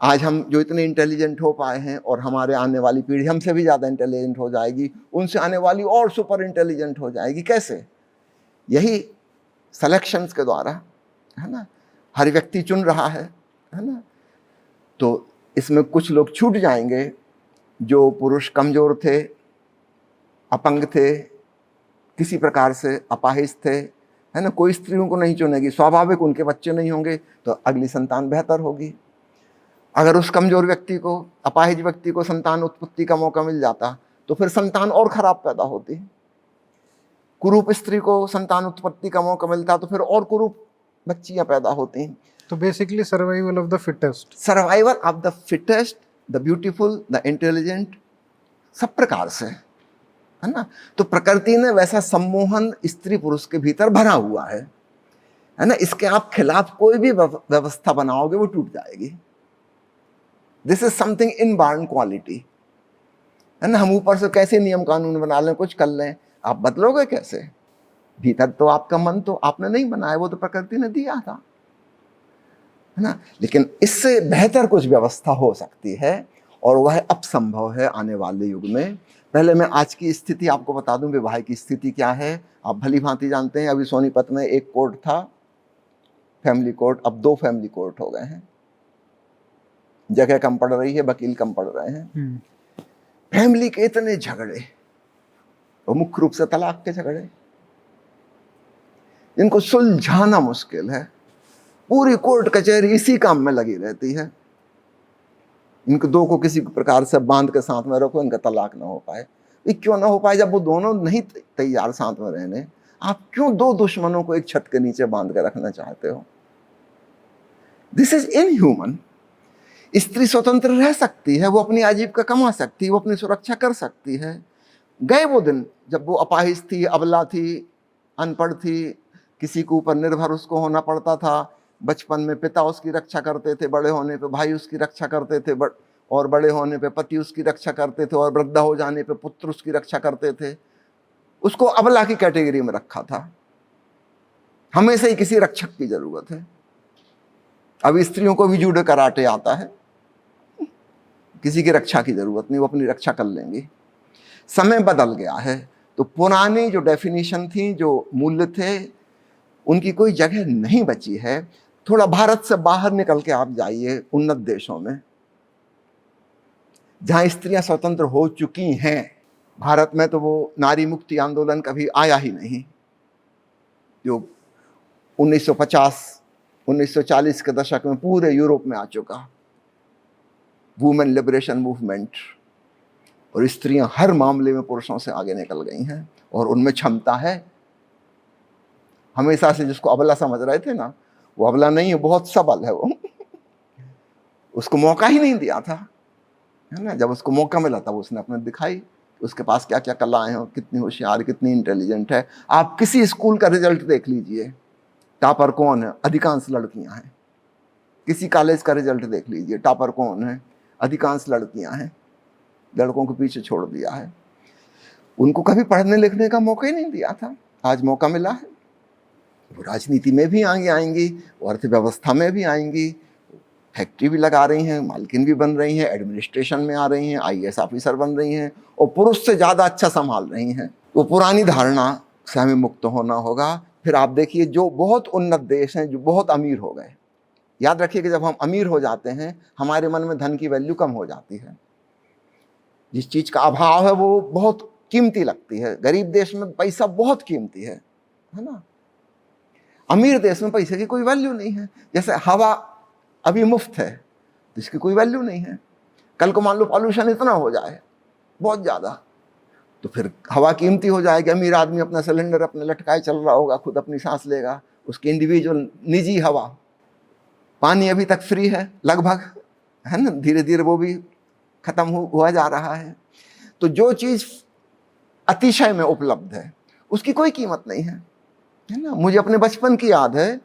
B: आज हम जो इतने इंटेलिजेंट हो पाए हैं, और हमारे आने वाली पीढ़ी हमसे भी ज़्यादा इंटेलिजेंट हो जाएगी, उनसे आने वाली और सुपर इंटेलिजेंट हो जाएगी। कैसे? यही सिलेक्शंस के द्वारा, है ना। हर व्यक्ति चुन रहा है ना। तो इसमें कुछ लोग छूट जाएंगे, जो पुरुष कमजोर थे, अपंग थे, किसी प्रकार से अपाहिज थे, है ना। कोई स्त्रियों को नहीं चुनेगी, स्वाभाविक उनके बच्चे नहीं होंगे, तो अगली संतान बेहतर होगी। अगर उस कमजोर व्यक्ति को, अपाहिज व्यक्ति को संतान उत्पत्ति का मौका मिल जाता, तो फिर संतान और खराब पैदा होती। कुरूप स्त्री को संतान उत्पत्ति का मौका मिलता, तो फिर और कुरूप बच्चियां पैदा होती।
A: तो basically survival of the fittest,
B: survival of the fittest, the beautiful, the intelligent, सब प्रकार से, है ना। तो प्रकृति ने वैसा सम्मोहन स्त्री पुरुष के भीतर भरा हुआ है है ना। इसके आप खिलाफ कोई भी व्यवस्था बनाओगे वो टूट जाएगी। This is something inborn quality, है ना। हम ऊपर से कैसे नियम कानून बना लें, कुछ कर लें, आप बदलोगे कैसे? भीतर तो आपका मन तो आपने नहीं बनाया, वो तो प्रकृति ने दिया था, है ना। लेकिन इससे बेहतर कुछ व्यवस्था हो सकती है और वह अब संभव है आने वाले युग में। पहले मैं आज की स्थिति आपको बता दूं, विवाह की स्थिति क्या है। आप भली भांति जानते हैं, अभी सोनीपत में एक कोर्ट था, फैमिली कोर्ट, अब 2 फैमिली कोर्ट हो गए हैं। जगह कम पड़ रही है, वकील कम पड़ रहे हैं। फैमिली के इतने झगड़े, और मुख्य रूप से तलाक के झगड़े, इनको सुलझाना मुश्किल है। पूरी कोर्ट कचहरी इसी काम में लगी रहती है। इनको 2 को किसी प्रकार से बांध के साथ में रखो, इनका तलाक ना हो पाए। ये क्यों ना हो पाए? जब वो दोनों नहीं तैयार साथ में रहने, आप क्यों 2 दुश्मनों को एक छत के नीचे बांध के रखना चाहते हो? This is inhuman. स्त्री स्वतंत्र रह सकती है, वो अपनी आजीविका कमा सकती है, वो अपनी सुरक्षा कर सकती है। गए वो दिन जब वो अपाहिज थी, अबला थी, अनपढ़ थी, किसी के ऊपर निर्भर उसको होना पड़ता था। बचपन में पिता उसकी रक्षा करते थे, बड़े होने पे भाई उसकी रक्षा करते थे, और बड़े होने पे पति उसकी रक्षा करते थे, और वृद्धा हो जाने पे पुत्र उसकी रक्षा करते थे। उसको अबला की कैटेगरी में रखा था। हमेशा ही किसी रक्षक की जरूरत है। अब स्त्रियों को भी जूडो कराटे आता है, किसी की रक्षा की जरूरत नहीं, वो अपनी रक्षा कर लेंगी। समय बदल गया है, तो पुरानी जो डेफिनेशन थी, जो मूल्य थे, उनकी कोई जगह नहीं बची है। थोड़ा भारत से बाहर निकल के आप जाइए उन्नत देशों में, जहां स्त्रियां स्वतंत्र हो चुकी हैं। भारत में तो वो नारी मुक्ति आंदोलन कभी आया ही नहीं, जो 1950 1940 के दशक में पूरे यूरोप में आ चुका, वुमेन लिबरेशन मूवमेंट। और स्त्रियां हर मामले में पुरुषों से आगे निकल गई हैं, और उनमें क्षमता है। हमेशा से जिसको अबला समझ रहे थे ना, वो अबला नहीं है, बहुत सबल है वो। उसको मौका ही नहीं दिया था, है ना। जब उसको मौका मिला था, उसने अपने दिखाई, उसके पास क्या क्या कलाएं हैं, कितनी होशियार, कितनी इंटेलिजेंट है। आप किसी स्कूल का रिजल्ट देख लीजिए, टॉपर कौन है? अधिकांश लड़कियां हैं। किसी कॉलेज का रिजल्ट देख लीजिए, टॉपर कौन है? अधिकांश लड़कियां हैं। लड़कों को पीछे छोड़ दिया है। उनको कभी पढ़ने लिखने का मौका ही नहीं दिया था, आज मौका मिला है। वो राजनीति में भी आगे आएंगी, अर्थव्यवस्था में भी आएंगी, फैक्ट्री भी लगा रही हैं, मालकिन भी बन रही हैं, एडमिनिस्ट्रेशन में आ रही हैं, IAS ऑफिसर बन रही हैं, और पुरुष से ज़्यादा अच्छा संभाल रही हैं। वो पुरानी धारणा से हमें मुक्त होना होगा। फिर आप देखिए, जो बहुत उन्नत देश हैं, जो बहुत अमीर हो गए, याद रखिए कि जब हम अमीर हो जाते हैं, हमारे मन में धन की वैल्यू कम हो जाती है। जिस चीज़ का अभाव है वो बहुत कीमती लगती है। गरीब देश में पैसा बहुत कीमती है ना। अमीर देश में पैसे की कोई वैल्यू नहीं है। जैसे हवा अभी मुफ्त है, तो इसकी कोई वैल्यू नहीं है। कल को मान लो पॉल्यूशन इतना हो जाए, बहुत ज़्यादा, तो फिर हवा कीमती हो जाएगी। अमीर आदमी अपना सिलेंडर अपने लटकाए चल रहा होगा, खुद अपनी सांस लेगा, उसकी इंडिविजुअल निजी हवा। पानी अभी तक फ्री है लगभग, है ना। धीरे धीरे वो भी खत्म हुआ जा रहा है। तो जो चीज़ अतिशय में उपलब्ध है, उसकी कोई कीमत नहीं है ना। मुझे अपने बचपन की याद है,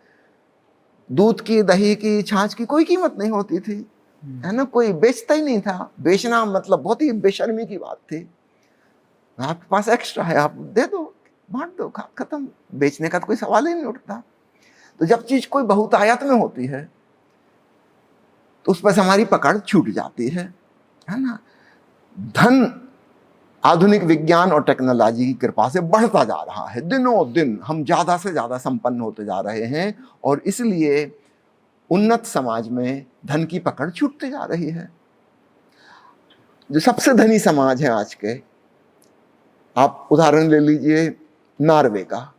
B: दूध की, दही की, छाछ की कोई कीमत नहीं होती थी, है ना। कोई बेचता ही नहीं था। बेचना मतलब बहुत ही बेशर्मी की बात थी। आपके पास एक्स्ट्रा है, आप दे दो, बांट दो, खत्म। बेचने का तो कोई सवाल ही नहीं उठता। तो जब चीज कोई बहुतायत में होती है, तो उस पर हमारी पकड़ छूट जाती है ना। धन आधुनिक विज्ञान और टेक्नोलॉजी की कृपा से बढ़ता जा रहा है। दिनों दिन हम ज़्यादा से ज़्यादा संपन्न होते जा रहे हैं, और इसलिए उन्नत समाज में धन की पकड़ छूटती जा रही है। जो सबसे धनी समाज है आज के, आप उदाहरण ले लीजिए नॉर्वे का,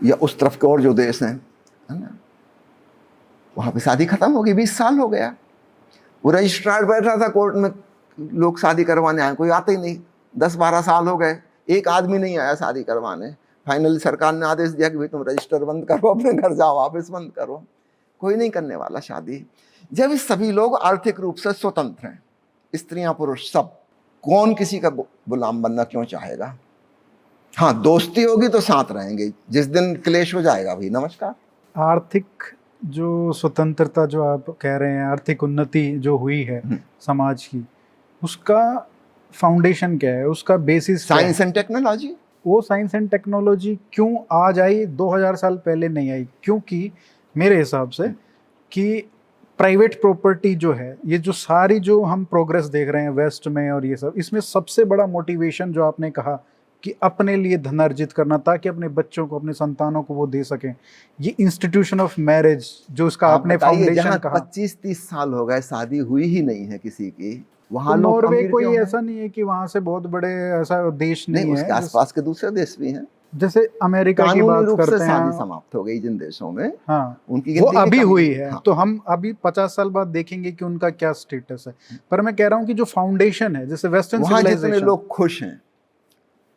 B: या उस तरफ के और जो देश हैं, है ना। वहाँ पे शादी खत्म हो गई, 20 साल हो गया। वो रजिस्ट्रार बैठा था कोर्ट में, लोग शादी करवाने आए, कोई आते ही नहीं। 10-12 साल हो गए, एक आदमी नहीं आया शादी करवाने। फाइनली सरकार ने आदेश दिया कि भाई तुम रजिस्टर बंद करो, अपने घर जाओ, ऑफिस बंद करो। कोई नहीं करने वाला शादी। जब सभी लोग आर्थिक रूप से स्वतंत्र हैं, स्त्रियां पुरुष सब, कौन किसी का गुलाम बनना क्यों चाहेगा? हाँ, दोस्ती होगी तो साथ रहेंगे, जिस दिन क्लेश हो जाएगा भाई नमस्कार,
A: आर्थिक जो स्वतंत्रता जो आप कह रहे हैं, आर्थिक उन्नति जो हुई है समाज की, उसका फाउंडेशन क्या है, उसका बेसिस क्या है?
B: Science and technology.
A: वो साइंस एंड टेक्नोलॉजी क्यों आज आई, 2000 साल पहले नहीं आई? क्योंकि मेरे हिसाब से कि प्राइवेट प्रॉपर्टी जो है, ये जो सारी जो हम प्रोग्रेस देख रहे हैं वेस्ट में और ये सब, इसमें सबसे बड़ा मोटिवेशन जो आपने कहा कि अपने लिए धन अर्जित करना ताकि अपने बच्चों को, अपने संतानों को वो दे सकें, ये इंस्टीट्यूशन ऑफ मैरिज जो इसका आपने फाउंडेशन कहा।
B: 25-30 साल हो गए शादी हुई ही नहीं है किसी की,
A: तो
B: वहाँ लोग
A: नॉर्वे
B: अमीर
A: कोई
B: क्यों हैं?
A: ऐसा नहीं है कि वहां से बहुत बड़े ऐसा देश
B: नहीं,
A: नहीं
B: उसके
A: है
B: आसपास के दूसरे देश भी हैं।
A: जैसे अमेरिका की
B: कानूनी
A: बात
B: रूप से
A: करते
B: शादी
A: हैं।
B: समाप्त हो गई जिन देशों में,
A: हाँ,
B: उनकी
A: वो
B: गिनती की
A: अभी
B: कमी
A: हुई है।
B: हाँ।
A: तो हम अभी 50 साल बाद देखेंगे कि उनका क्या स्टेटस है। पर मैं कह रहा हूँ कि जो फाउंडेशन है, जैसे वेस्टर्न
B: वहाँ जितने
A: सिविलाइजेशन,
B: लोग खुश हैं,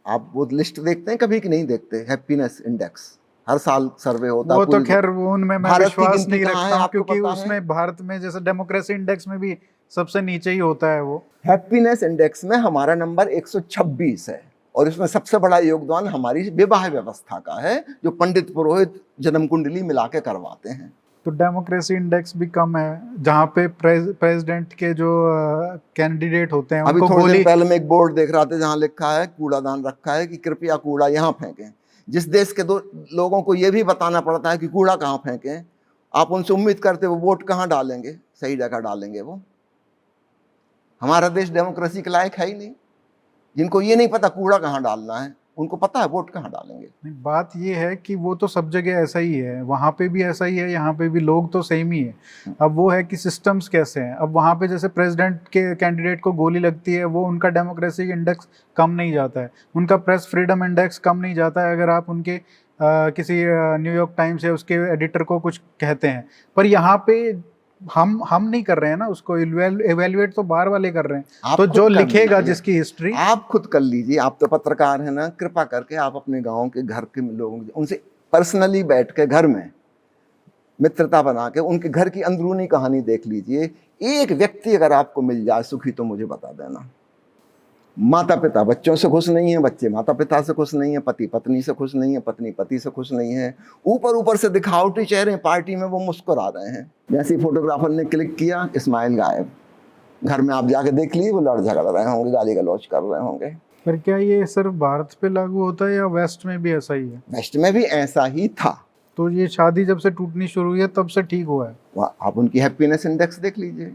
B: आप वो लिस्ट देखते हैं कभी कि नहीं देखते? हैप्पीनेस इंडेक्स हर साल सर्वे होता है।
A: वो तो खैर उनमें मैं
B: भारत की
A: विश्वास
B: गिनती
A: नहीं
B: कहाँ
A: रखता
B: है
A: हूँ,
B: आपको
A: क्योंकि
B: पता है?
A: उसमें भारत में जैसे डेमोक्रेसी इंडेक्स में भी सबसे नीचे ही होता है वो।
B: हैप्पीनेस इंडेक्स में हमारा नंबर 126 है, और इसमें सबसे बड़ा योगदान हमारी विवाह व्यवस्था का है, जो पंडित पुरोहित जन्म कुंडली मिला के करवाते हैं।
A: तो डेमोक्रेसी इंडेक्स भी कम है, जहाँ पे प्रेसिडेंट के जो कैंडिडेट होते हैं
B: अभी
A: उनको
B: थोड़े दिन
A: गोली।
B: पहले मैं एक बोर्ड देख रहा था जहाँ लिखा है, कूड़ादान रखा है कि कृपया कूड़ा यहाँ फेंकें। जिस देश के लोगों को ये भी बताना पड़ता है कि कूड़ा कहाँ फेंकें, आप उनसे उम्मीद करते वो वोट कहाँ डालेंगे, सही जगह डालेंगे वो? हमारा देश डेमोक्रेसी के लायक है ही नहीं। जिनको ये नहीं पता कूड़ा कहाँ डालना है, उनको पता है वोट कहाँ डालेंगे।
A: नहीं, बात ये है कि वो तो सब जगह ऐसा ही है, वहाँ पे भी ऐसा ही है, यहाँ पे भी लोग तो सेम ही है। अब वो है कि सिस्टम्स कैसे हैं। अब वहाँ पे जैसे प्रेसिडेंट के कैंडिडेट को गोली लगती है, वो उनका डेमोक्रेसी इंडेक्स कम नहीं जाता है, उनका प्रेस फ्रीडम इंडेक्स कम नहीं जाता है अगर आप उनके किसी न्यूयॉर्क टाइम्स या उसके एडिटर को कुछ कहते हैं। पर यहाँ पे हम नहीं कर रहे हैं ना, उसको इवेल्युएट तो बाहर वाले कर रहे हैं।
B: आप
A: तो
B: खुद
A: जो
B: कर
A: लिखेगा
B: लीजिए।
A: जिसकी हिस्ट्री,
B: आप खुद कर लीजिए, आप तो पत्रकार हैं ना, कृपा करके आप अपने गांव के घर के लोगों उनसे पर्सनली बैठ के घर में मित्रता बना के उनके घर की अंदरूनी कहानी देख लीजिए। एक व्यक्ति अगर आपको मिल जाए सुखी, तो मुझे बता देना। माता पिता बच्चों से खुश नहीं है, बच्चे माता पिता से खुश नहीं है, पति पत्नी से खुश नहीं है, पत्नी पति से खुश नहीं है। ऊपर से दिखावटी चेहरे, पार्टी में वो मुस्कुरा रहे हैं। जैसे ही फोटोग्राफर ने क्लिक किया, स्माइल गायब। घर में आप जाके देख लीजिए, वो लड़ झगड़ रहे होंगे, गाली गलौज कर रहे होंगे।
A: पर क्या ये सिर्फ भारत पे लागू होता है या वेस्ट में भी ऐसा ही है?
B: वेस्ट में भी ऐसा ही था।
A: तो ये शादी जब से टूटनी शुरू हुई है तब से ठीक हुआ है।
B: आप उनकी हैप्पीनेस इंडेक्स देख लीजिए।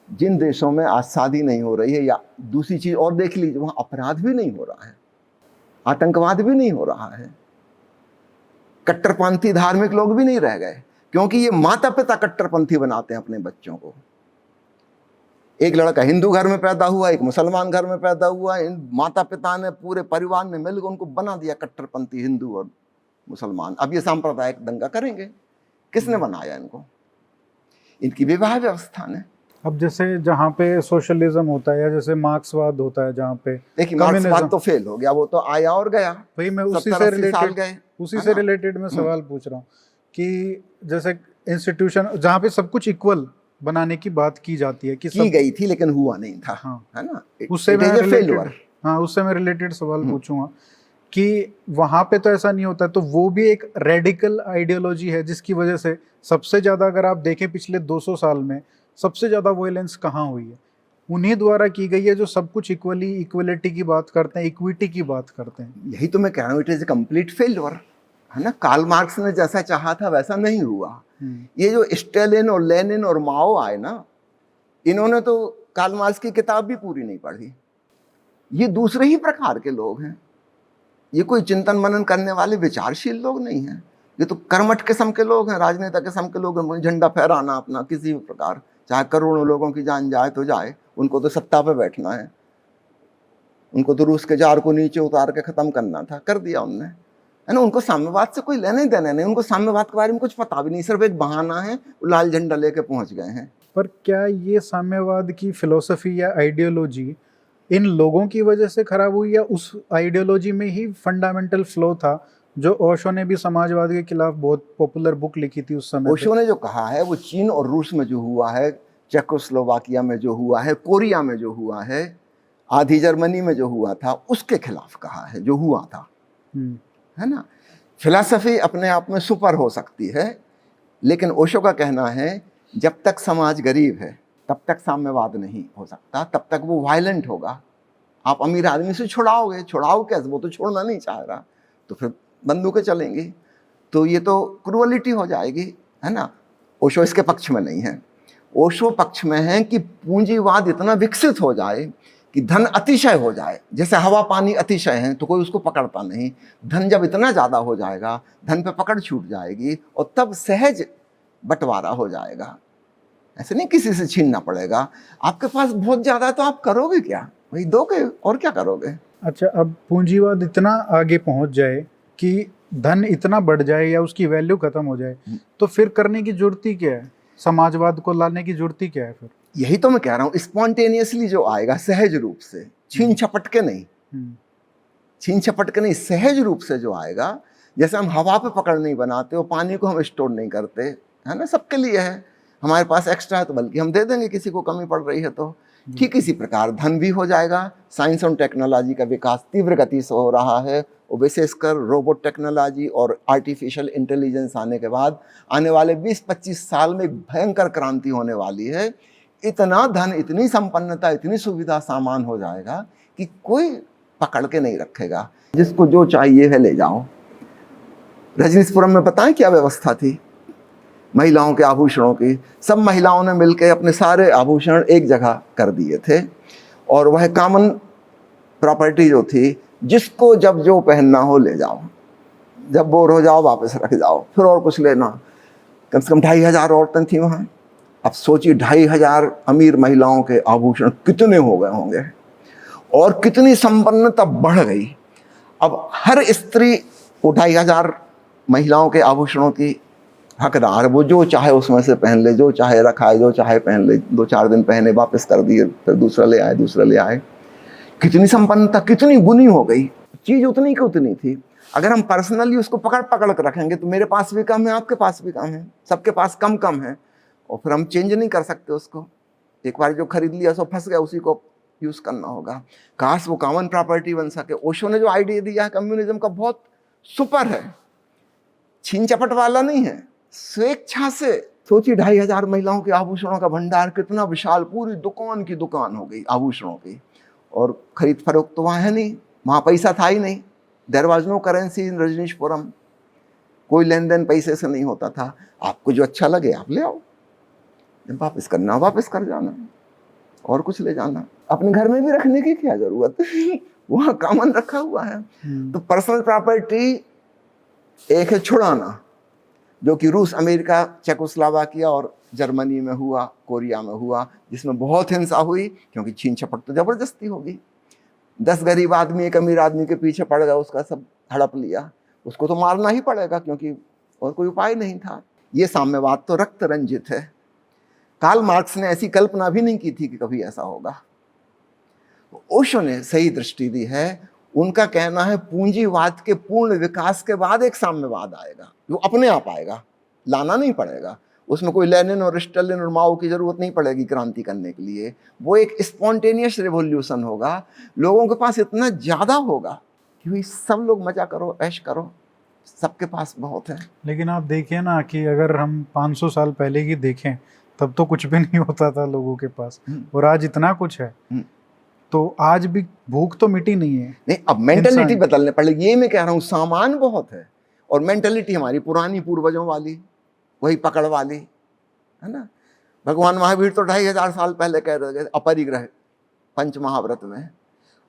B: जिन देशों में आज शादी नहीं हो रही है, या दूसरी चीज और देख लीजिए, वहां अपराध भी नहीं हो रहा है, आतंकवाद भी नहीं हो रहा है, कट्टरपंथी धार्मिक लोग भी नहीं रह गए, क्योंकि ये माता पिता कट्टरपंथी बनाते हैं अपने बच्चों को। एक लड़का हिंदू घर में पैदा हुआ, एक मुसलमान घर में पैदा हुआ, इन माता पिता ने पूरे परिवार ने मिलकर उनको बना दिया कट्टरपंथी हिंदू और मुसलमान। अब ये सांप्रदायिक दंगा करेंगे, किसने बनाया इनको? इनकी विवाह व्यवस्था ने।
A: अब जैसे जहाँ पे सोशलिज्म होता है या जैसे मार्क्सवाद होता है, जहाँ पे
B: देखिए मार्क्सवाद तो फेल हो गया, वो तो आया और गया।
A: भाई मैं उसी
B: 70-80
A: से
B: साल
A: रिलेटेड
B: गए,
A: उसी से रिलेटेड मैं सवाल पूछ रहा हूँ कि जैसे इंस्टीट्यूशन जहाँ पे सब कुछ इक्वल बनाने की बात की जाती है कि
B: की गई थी, लेकिन हुआ नहीं था।
A: हाँ,
B: है ना,
A: उससे मैं रिलेटेड, हाँ उससे मैं रिलेटेड सवाल पूछूंगा कि वहां पे तो ऐसा नहीं होता। तो वो भी एक रेडिकल आइडियोलॉजी है जिसकी वजह से सबसे ज्यादा, अगर आप देखें पिछले 200 साल में सबसे ज्यादा वायलेंस कहाँ हुई है, उन्हीं द्वारा की गई है, जो सब कुछ इक्वलिटी की बात करते हैं, इक्विटी की बात करते हैं।
B: यही तो मैं कह रहा हूँ, it is a complete failure. है ना, कार्ल मार्क्स ने जैसा चाहा था वैसा नहीं हुआ। ये जो स्टालिन और लेनिन और माओ आए ना, इन्होंने तो कार्ल मार्क्स की किताब भी पूरी नहीं पढ़ी। ये दूसरे ही प्रकार के लोग हैं, ये कोई चिंतन मनन करने वाले विचारशील लोग नहीं हैं। ये तो कर्मठ किस्म के लोग हैं, राजनेता किस्म के लोग हैं। झंडा फहराना अपना किसी भी प्रकार, चाहे करोड़ों लोगों की जान जाए तो जाए, उनको तो सत्ता पे बैठना है। उनको तो रूस के जार को नीचे उतार के खत्म करना था, कर दिया उनने। है ना, उनको साम्यवाद से कोई लेने देने नहीं, उनको साम्यवाद के बारे में कुछ पता भी नहीं, सिर्फ एक बहाना है, लाल झंडा लेके पहुंच गए हैं।
A: पर क्या ये साम्यवाद की फिलोसफी या आइडियोलॉजी इन लोगों की वजह से खराब हुई, या उस आइडियोलॉजी में ही फंडामेंटल फ्लो था? जो ओशो ने भी समाजवाद के खिलाफ बहुत पॉपुलर बुक लिखी थी उस समय।
B: ओशो ने जो कहा है वो चीन और रूस में जो हुआ है, चेकोस्लोवाकिया में जो हुआ है, कोरिया में जो हुआ है, आधी जर्मनी में जो हुआ था, उसके खिलाफ कहा है, जो हुआ था। है ना, फिलॉसफी अपने आप में सुपर हो सकती है, लेकिन ओशो का कहना है जब तक समाज गरीब है तब तक साम्यवाद नहीं हो सकता, तब तक वो वायलेंट होगा। आप अमीर आदमी से छुड़ाओ कैसे, वो तो छोड़ना नहीं चाह रहा, तो फिर बंदूकें चलेंगी, तो ये तो क्रूअलिटी हो जाएगी, है ना। ओशो इसके पक्ष में नहीं है। ओशो पक्ष में है कि पूंजीवाद इतना विकसित हो जाए कि धन अतिशय हो जाए, जैसे हवा पानी अतिशय है तो कोई उसको पकड़ता नहीं। धन जब इतना ज़्यादा हो जाएगा, धन पे पकड़ छूट जाएगी और तब सहज बंटवारा हो जाएगा। ऐसे नहीं किसी से छीनना पड़ेगा। आपके पास बहुत ज़्यादा तो आप करोगे क्या, वही दोगे और क्या करोगे।
A: अच्छा, अब पूंजीवाद इतना आगे पहुंच जाए कि धन इतना बढ़ जाए या उसकी वैल्यू खत्म हो जाए, तो फिर करने की जरूरत ही क्या है? समाजवाद को लाने की जरूरत ही क्या है फिर?
B: यही तो मैं कह रहा हूँ, स्पॉन्टेनियसली जो आएगा, सहज रूप से, छीन छपट के नहीं, छीन छपट के नहीं, सहज रूप से जो आएगा। जैसे हम हवा पे पकड़ नहीं बनाते और पानी को हम स्टोर नहीं करते, है ना, सबके लिए है। हमारे पास एक्स्ट्रा है तो बल्कि हम दे देंगे किसी को कमी पड़ रही है तो। ठीक इसी प्रकार धन भी हो जाएगा। साइंस और टेक्नोलॉजी का विकास तीव्र गति से हो रहा है, और विशेषकर रोबोट टेक्नोलॉजी और आर्टिफिशियल इंटेलिजेंस आने के बाद आने वाले 20-25 साल में एक भयंकर क्रांति होने वाली है। इतना धन, इतनी संपन्नता, इतनी सुविधा सामान हो जाएगा कि कोई पकड़ के नहीं रखेगा, जिसको जो चाहिए है ले जाओ। रजनीशपुरम में बताएं क्या व्यवस्था थी महिलाओं के आभूषणों की। सब महिलाओं ने मिलकर अपने सारे आभूषण एक जगह कर दिए थे, और वह कॉमन प्रॉपर्टी जो थी, जिसको जब जो पहनना हो ले जाओ, जब बोर हो जाओ वापस रख जाओ, फिर और कुछ लेना। कम से कम 2500 औरतें थी वहाँ। अब सोचिए 2500 अमीर महिलाओं के आभूषण कितने हो गए होंगे, और कितनी संपन्नता बढ़ गई। अब हर स्त्री वो 2500 महिलाओं के आभूषणों की हकदार, वो जो चाहे उसमें से पहन ले, जो चाहे रखाए, जो चाहे पहन ले। 2-4 दिन पहने, वापस कर दिए, फिर दूसरा ले आए। कितनी संपन्नता, कितनी गुनी हो गई। चीज उतनी की उतनी थी। अगर हम पर्सनली उसको पकड़ पकड़ कर रखेंगे तो मेरे पास भी कम है, आपके पास भी कम है, सबके पास कम कम है, और फिर हम चेंज नहीं कर सकते उसको। एक बार जो खरीद लिया सो फंस गया, उसी को यूज करना होगा। काश वो कॉमन प्रॉपर्टी बन सके। ओशो ने जो आइडिया दिया है कम्युनिज्म का, बहुत सुपर है, छीन चपट वाला नहीं है, स्वेच्छा से। सोचिए 2500 महिलाओं के आभूषणों का भंडार कितना विशाल, पूरी दुकान की दुकान हो गई आभूषणों की। और खरीद फरोख्त तो वहाँ है नहीं, वहाँ पैसा था ही नहीं। There was no currency in Rajneeshpuram, कोई लेन देन पैसे से नहीं होता था। आपको जो अच्छा लगे आप ले आओ, जब वापस करना वापस कर जाना, और कुछ ले जाना। अपने घर में भी रखने की क्या जरूरत वहाँ कॉमन रखा हुआ है। तो पर्सनल प्रॉपर्टी एक है छुड़ाना, जो कि रूस, अमेरिका, चेकोस्लोवाकिया और जर्मनी में हुआ, कोरिया में हुआ, जिसमें बहुत हिंसा हुई, क्योंकि छीन छपट तो जबरदस्ती होगी। 10 गरीब आदमी एक अमीर आदमी के पीछे पड़ गया, उसका सब हड़प लिया, उसको तो मारना ही पड़ेगा, क्योंकि और कोई उपाय नहीं था। ये साम्यवाद तो रक्त रंजित है। कार्ल मार्क्स ने ऐसी कल्पना भी नहीं की थी कि कभी ऐसा होगा। ओशो ने सही दृष्टि दी है। उनका कहना है पूंजीवाद के पूर्ण विकास के बाद एक साम्यवाद आएगा, वो अपने आप आएगा, लाना नहीं पड़ेगा। उसमें कोई लेनिन और स्टालिन और माओ की जरूरत नहीं पड़ेगी क्रांति करने के लिए। वो एक स्पॉन्टेनियस रिवॉल्यूशन होगा। लोगों के पास इतना ज्यादा होगा कि भाई सब लोग मजा करो, ऐश करो, सबके पास बहुत है।
A: लेकिन आप देखिए ना कि अगर हम 500 साल पहले की देखें, तब तो कुछ भी नहीं होता था लोगों के पास, और आज इतना कुछ है। तो आज भी भूख तो मिटी नहीं है।
B: नहीं, अब मेंटालिटी बदलने पड़ेगी, ये मैं कह रहा हूँ। सामान बहुत है, और मेंटालिटी हमारी पुरानी पूर्वजों वाली, वही पकड़ वाली, है ना। भगवान महावीर तो 2500 साल पहले कह रहे थे अपरिग्रह पंच महाव्रत में।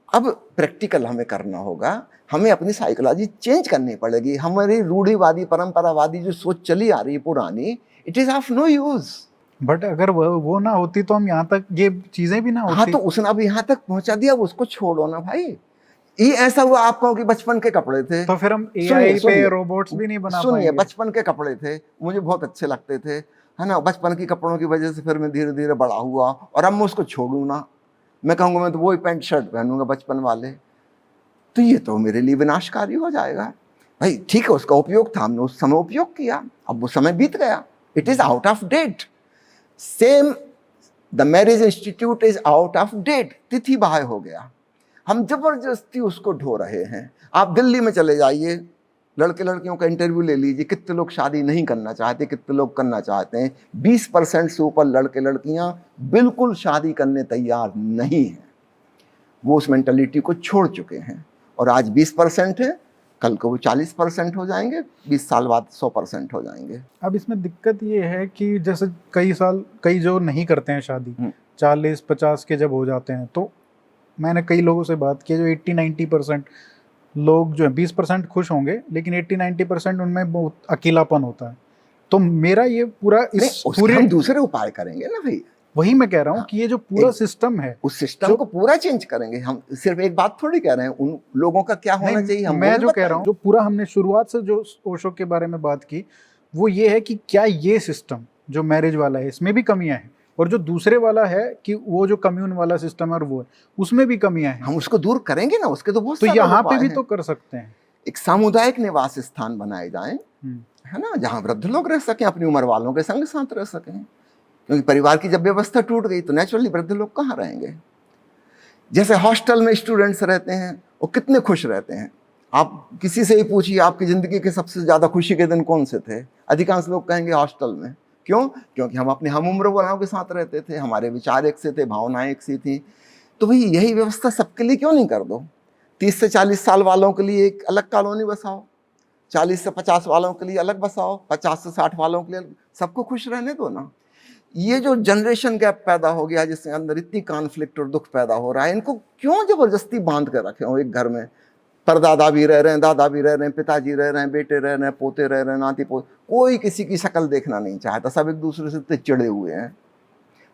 B: अब प्रैक्टिकल हमें करना होगा, हमें अपनी साइकोलॉजी चेंज करनी पड़ेगी। हमारी रूढ़िवादी परंपरावादी जो सोच चली आ रही है पुरानी, it is of no use.
A: But अगर वो ना होती तो हम यहाँ तक, ये चीजें भी ना होती।
B: हाँ, तो उसने अब यहाँ तक पहुंचा दिया, उसको छोड़ो ना भाई। ये ऐसा हुआ आपको कि बचपन के कपड़े थे,
A: तो फिर हम एआई पे रोबोट्स भी नहीं बना पाएंगे।
B: सुनिए, बचपन के कपड़े थे, मुझे बहुत अच्छे लगते थे, है ना। बचपन के कपड़ों की वजह से फिर मैं धीरे धीरे बड़ा हुआ, और अब मैं उसको छोड़ू ना। मैं कहूँगा मैं तो वही पैंट शर्ट पहनूंगा बचपन वाले, तो ये तो मेरे लिए विनाशकारी हो जाएगा। भाई ठीक है, उसका उपयोग था, हमने उस समय उपयोग किया, अब वो समय बीत गया, it is out of date. Same the marriage institute is out of date, तिथि बाह्य हो गया। हम जबरदस्ती उसको ढो रहे हैं। आप दिल्ली में चले जाइए, लड़के लड़कियों का इंटरव्यू ले लीजिए, कितने लोग शादी नहीं करना चाहते, कितने लोग करना चाहते हैं। 20% से ऊपर लड़के लड़कियां बिल्कुल शादी करने तैयार नहीं हैं, वो उस मेंटालिटी को छोड़ चुके हैं। और आज 20% है, कल को वो 40% हो जाएंगे, 20 साल बाद 100% हो जाएंगे।
A: अब इसमें दिक्कत ये है कि जैसे कई जो नहीं करते हैं शादी, 40-50 के जब हो जाते हैं, तो मैंने कई लोगों से बात की, जो 80-90% लोग जो है 20% खुश होंगे, लेकिन 80-90% उनमें बहुत अकेलापन होता है। तो मेरा ये पूरा इस पूरे
B: हम दूसरे उपाय करेंगे ना भाई,
A: वही मैं कह रहा हूँ कि ये जो पूरा सिस्टम है,
B: उस सिस्टम को पूरा चेंज करेंगे। हम सिर्फ एक बात थोड़ी कह रहे हैं, उन लोगों का क्या होना चाहिए हम
A: मैं जो कह रहा हूँ, जो पूरा हमने शुरुआत से जो ओशो के बारे में बात की, वो ये है कि क्या ये सिस्टम जो मैरिज वाला है इसमें भी कमियां हैं, और जो दूसरे वाला है कि वो जो कम्यून वाला सिस्टम है और वो है उसमें भी कमियां हैं।
B: हम उसको दूर करेंगे ना, उसके तो बहुत
A: तो
B: सारे
A: यहाँ
B: उपाय
A: पे भी
B: हैं।
A: तो कर सकते हैं।
B: एक सामुदायिक निवास स्थान बनाए जाएं, है ना, जहाँ वृद्ध लोग रह सकें, अपनी उम्र वालों के संग साथ रह सकें, क्योंकि परिवार की जब व्यवस्था टूट गई तो नेचुरली वृद्ध लोग कहाँ रहेंगे। जैसे हॉस्टल में स्टूडेंट्स रहते हैं, वो कितने खुश रहते हैं। आप किसी से ही पूछिए आपकी ज़िंदगी के सबसे ज़्यादा खुशी के दिन कौन से थे, अधिकांश लोग कहेंगे हॉस्टल में। क्यों? क्योंकि हम अपने हम उम्र वालों के साथ रहते थे, हमारे विचार एक से थे, भावनाएं एक सी थी। तो भाई यही व्यवस्था सबके लिए क्यों नहीं कर दो? 30 से 40 साल वालों के लिए एक अलग कॉलोनी बसाओ, 40 से 50 वालों के लिए अलग बसाओ, 50 से 60 वालों के लिए, सबको खुश रहने दो ना। ये जो जनरेशन गैप पैदा हो गया, जिसके अंदर इतनी कॉन्फ्लिक्ट और दुख पैदा हो रहा है, इनको क्यों जबरदस्ती बांध कर रखे हो एक घर में? परदादा भी रह रहे हैं, दादा भी रह रहे हैं, पिताजी रह रहे हैं, बेटे रह रहे हैं, पोते रह रहे हैं, नाती पोते, कोई किसी की शक्ल देखना नहीं चाहता, सब एक दूसरे से इतने चिड़े हुए हैं।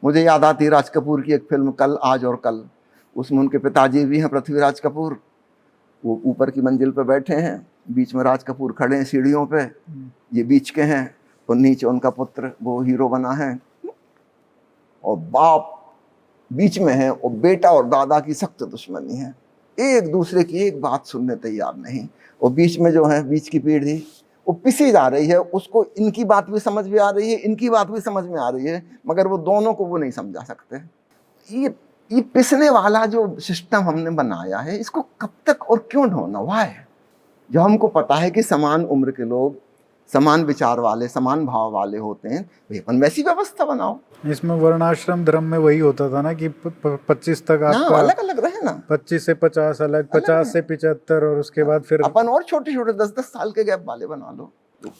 B: मुझे याद आती है राज कपूर की एक फिल्म कल, आज और कल, उसमें उनके पिताजी भी हैं पृथ्वीराज कपूर, वो ऊपर की मंजिल पे बैठे हैं, बीच में राज कपूर खड़े हैं सीढ़ियों पे, ये बीच के हैं, और नीचे उनका पुत्र वो हीरो बना है, और बाप बीच में है, और बेटा और दादा की सख्त दुश्मनी है, एक दूसरे की एक बात सुनने तैयार नहीं। और बीच में जो है, बीच की पीढ़ी वो पिसी जा रही है, उसको इनकी बात भी समझ में आ रही है, इनकी बात भी समझ में आ रही है, मगर वो दोनों को वो नहीं समझा सकते। ये पिसने वाला जो सिस्टम हमने बनाया है, इसको कब तक और क्यों ढोना? वाह, जब हमको पता है कि समान उम्र के लोग समान विचार वाले, समान भाव वाले होते हैं, भाई अपन वैसी व्यवस्था बनाओ।
A: इसमें वर्णाश्रम धर्म में वही होता था ना कि 25 तक आपका
B: अलग अलग रहे ना,
A: 25 से 50 अलग, 50 से 75, और उसके बाद फिर
B: अपन और छोटे छोटे 10-10 साल के गैप वाले बना लो।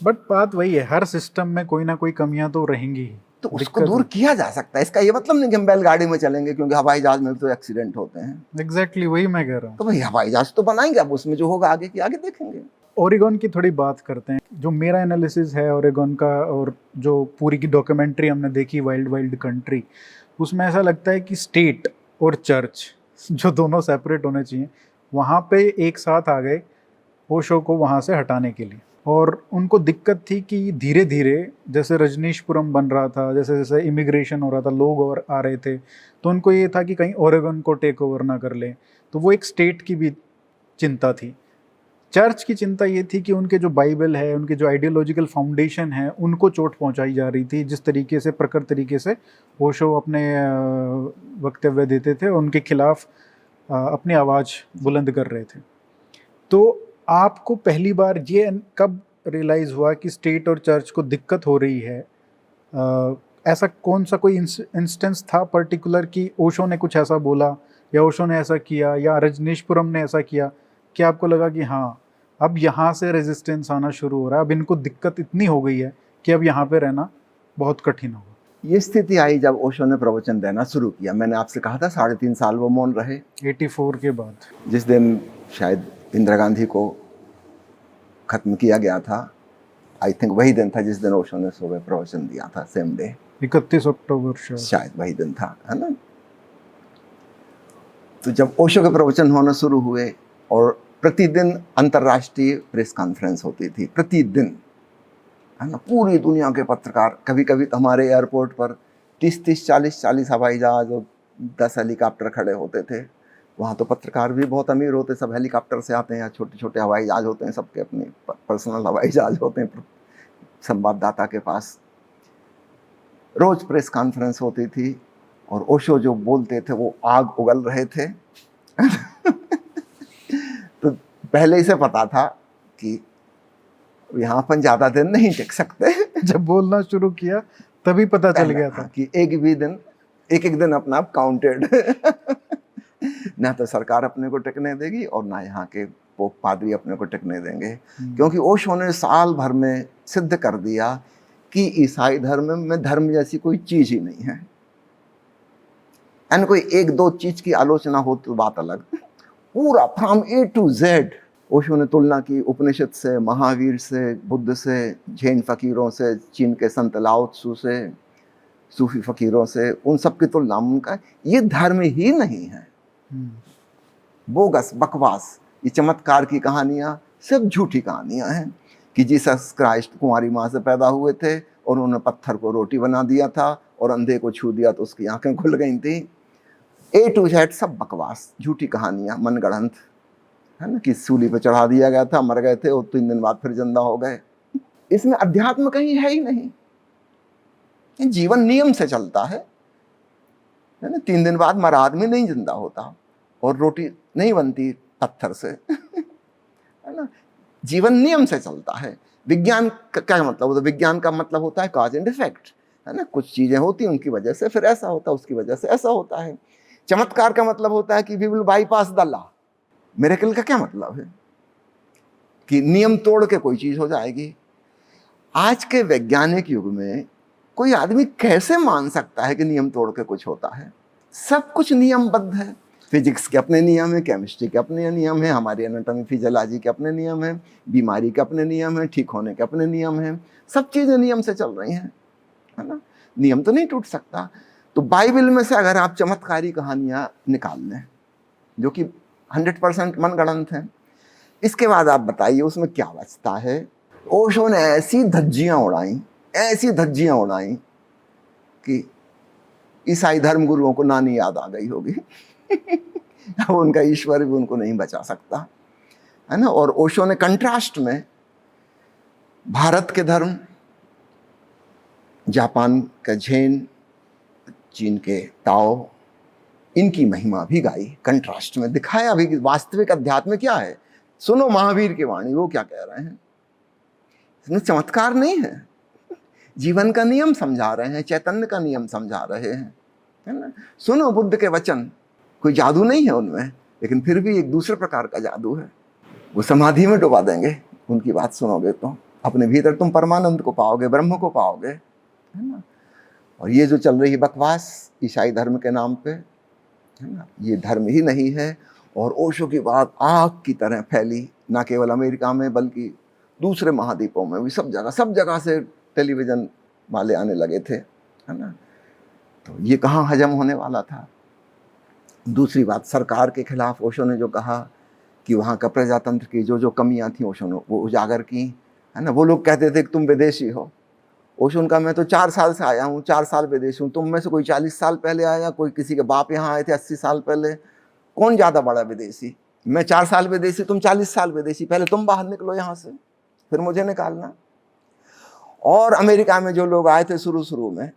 A: बट बात वही है, हर सिस्टम में कोई ना कोई कमियां तो रहेंगी ही,
B: तो उसको दूर किया जा सकता है। इसका ये मतलब नहीं कि हम बैलगाड़ी में चलेंगे, क्योंकि हवाई जहाज में तो एक्सीडेंट होते हैं।
A: एग्जैक्टली वही मैं कह रहा हूँ।
B: तो भाई हवाई जहाज तो बनाएंगे, अब उसमें जो होगा आगे की आगे देखेंगे।
A: ओरेगन की थोड़ी बात करते हैं। जो मेरा एनालिसिस है ओरेगन का, और जो पूरी की डॉक्यूमेंट्री हमने देखी वाइल्ड वाइल्ड कंट्री, उसमें ऐसा लगता है कि स्टेट और चर्च जो दोनों सेपरेट होने चाहिए, वहाँ पे एक साथ आ गए ओशो को वहाँ से हटाने के लिए। और उनको दिक्कत थी कि धीरे धीरे जैसे रजनीशपुरम बन रहा था, जैसे जैसे इमिग्रेशन हो रहा था, लोग और आ रहे थे, तो उनको ये था कि कहीं ओरेगन को टेक ओवर ना कर ले। तो वो एक स्टेट की भी चिंता थी। चर्च की चिंता ये थी कि उनके जो बाइबल है, उनके जो आइडियोलॉजिकल फाउंडेशन है, उनको चोट पहुंचाई जा रही थी। जिस तरीके से प्रखर तरीके से ओशो अपने वक्तव्य देते थे, उनके खिलाफ अपनी आवाज़ बुलंद कर रहे थे। तो आपको पहली बार ये कब रियलाइज़ हुआ कि स्टेट और चर्च को दिक्कत हो रही है? ऐसा कौन सा कोई इंस्टेंस था पर्टिकुलर कि ओशो ने कुछ ऐसा बोला, या ओशो ने ऐसा किया, या रजनीशपुरम ने ऐसा किया, कि आपको लगा कि हाँ अब यहाँ से रेजिस्टेंस आना शुरू हो रहा है, अब इनको दिक्कत इतनी हो गई है कि अब यहाँ पे रहना बहुत कठिन होगा?
B: ये स्थिति आई जब ओशो ने प्रवचन देना शुरू किया। मैंने आपसे कहा था 3.5 साल वो मौन रहे,
A: 84 के बाद।
B: जिस दिन शायद इंदिरा गांधी को खत्म किया गया था, आई थिंक वही दिन था जिस दिन ओशो ने सुबह प्रवचन दिया था, सेम डे,
A: 31 अक्टूबर
B: शायद वही दिन था, है ना। तो जब ओशो के प्रवचन होना शुरू हुए, और प्रतिदिन अंतर्राष्ट्रीय प्रेस कॉन्फ्रेंस होती थी, प्रतिदिन, है ना, पूरी दुनिया के पत्रकार, कभी कभी तो हमारे एयरपोर्ट पर 30-30, 40-40 हवाई जहाज और 10 हेलीकॉप्टर खड़े होते थे। वहाँ तो पत्रकार भी बहुत अमीर होते, सब हेलीकॉप्टर से आते हैं, या छोटे छोटे हवाई जहाज होते हैं, सबके अपने पर्सनल हवाई जहाज होते हैं संवाददाता के पास। रोज प्रेस कॉन्फ्रेंस होती थी, और ओशो जो बोलते थे वो आग उगल रहे थे। तो पहले ही से पता था कि यहाँ अपन ज्यादा दिन नहीं टिक सकते।
A: जब बोलना शुरू किया तभी पता चल गया था
B: कि एक एक दिन अपना आप काउंटेड। ना तो सरकार अपने को टिकने देगी और ना यहाँ के पोप पादरी अपने को टिकने देंगे, क्योंकि ओशो ने साल भर में सिद्ध कर दिया कि ईसाई धर्म में धर्म जैसी कोई चीज ही नहीं है। एंड कोई एक दो चीज की आलोचना हो तो बात अलग, पूरा from A to Z Osho ने तुलना की उपनिषद से, महावीर से, बुद्ध से, जैन फकीरों से, चीन के संत लाओ त्सु से, सूफी फकीरों से, उन सब की तुलना। उनका ये धर्म ही नहीं है, बोगस, बकवास, ये चमत्कार की कहानियां सब झूठी कहानियां हैं कि जीसस क्राइस्ट कुंवारी माँ से पैदा हुए थे और उन्होंने पत्थर को रोटी बना दिया था और अंधे को छू दिया तो उसकी आंखें खुल गई थी। ए टू जेड सब बकवास, झूठी कहानियां, मनगढ़ंत, है ना, कि सूली पे चढ़ा दिया गया था, मर गए थे और 3 दिन बाद फिर जिंदा हो गए। इसमें अध्यात्म कहीं है ही नहीं। जीवन नियम से चलता है ना, 3 दिन बाद मरा आदमी नहीं जिंदा होता और रोटी नहीं बनती पत्थर से, है ना। जीवन नियम से चलता है। विज्ञान का क्या मतलब होता है? विज्ञान का मतलब होता है कॉज एंड इफेक्ट, है ना। कुछ चीजें होती हैं, उनकी वजह से फिर ऐसा होता है, उसकी वजह से ऐसा होता है। चमत्कार का मतलब होता है कि we will bypass the law. Miracle का क्या मतलब है? कि नियम तोड़ के कोई चीज हो जाएगी। आज के वैज्ञानिक युग में कोई आदमी कैसे मान सकता है कि नियम तोड़ के कुछ होता है? सब कुछ नियमबद्ध है। फिजिक्स के अपने नियम है, केमिस्ट्री के अपने नियम है, हमारी एनाटॉमी फिजियोलॉजी के अपने नियम है, बीमारी के अपने नियम है, ठीक होने के अपने नियम है। सब चीजें नियम से चल रही हैं, है ना। नियम तो नहीं टूट सकता। तो बाइबल में से अगर आप चमत्कारी कहानियां निकाल लें जो कि 100% मनगढ़ंत हैं, इसके बाद आप बताइए उसमें क्या बचता है। ओशो ने ऐसी धज्जियां उड़ाई कि ईसाई धर्म गुरुओं को नानी याद आ गई होगी। अब उनका ईश्वर भी उनको नहीं बचा सकता, है ना। और ओशो ने कंट्रास्ट में भारत के धर्म, जापान का झेन, चीन के ताओ, इनकी महिमा भी गाई, कंट्रास्ट में दिखाया भी कि वास्तविक अध्यात्म क्या है। सुनो महावीर की वाणी, वो क्या कह रहे हैं। इसमें चमत्कार नहीं है, जीवन का नियम समझा रहे हैं, चैतन्य का नियम समझा रहे हैं, है ना। सुनो बुद्ध के वचन, कोई जादू नहीं है उनमें, लेकिन फिर भी एक दूसरे प्रकार का जादू है। वो समाधि में डुबा देंगे उनकी बात सुनोगे तो अपने भीतर तुम परमानंद को पाओगे, ब्रह्म को पाओगे, है ना। और ये जो चल रही है बकवास ईसाई धर्म के नाम पे, है ना, ये धर्म ही नहीं है। और ओशो की बात आग की तरह फैली, ना केवल अमेरिका में बल्कि दूसरे महाद्वीपों में भी, सब जगह से टेलीविजन वाले आने लगे थे, है ना। तो ये कहाँ हजम होने वाला था। दूसरी बात, सरकार के खिलाफ ओशो ने जो कहा कि वहाँ का प्रजातंत्र की जो कमियां थी ओशो ने वो उजागर की, है ना। वो लोग कहते थे कि तुम विदेशी हो। ओशो उनका, मैं तो 4 साल से आया हूँ, 4 साल विदेशी हूँ। तुम में से कोई 40 साल पहले आया, कोई किसी के बाप यहाँ आए थे 80 साल पहले, कौन ज़्यादा बड़ा विदेशी? मैं 4 साल विदेशी, तुम 40 साल विदेशी। पहले तुम बाहर निकलो यहाँ से, फिर मुझे निकालना। और अमेरिका में जो लोग आए थे शुरू में,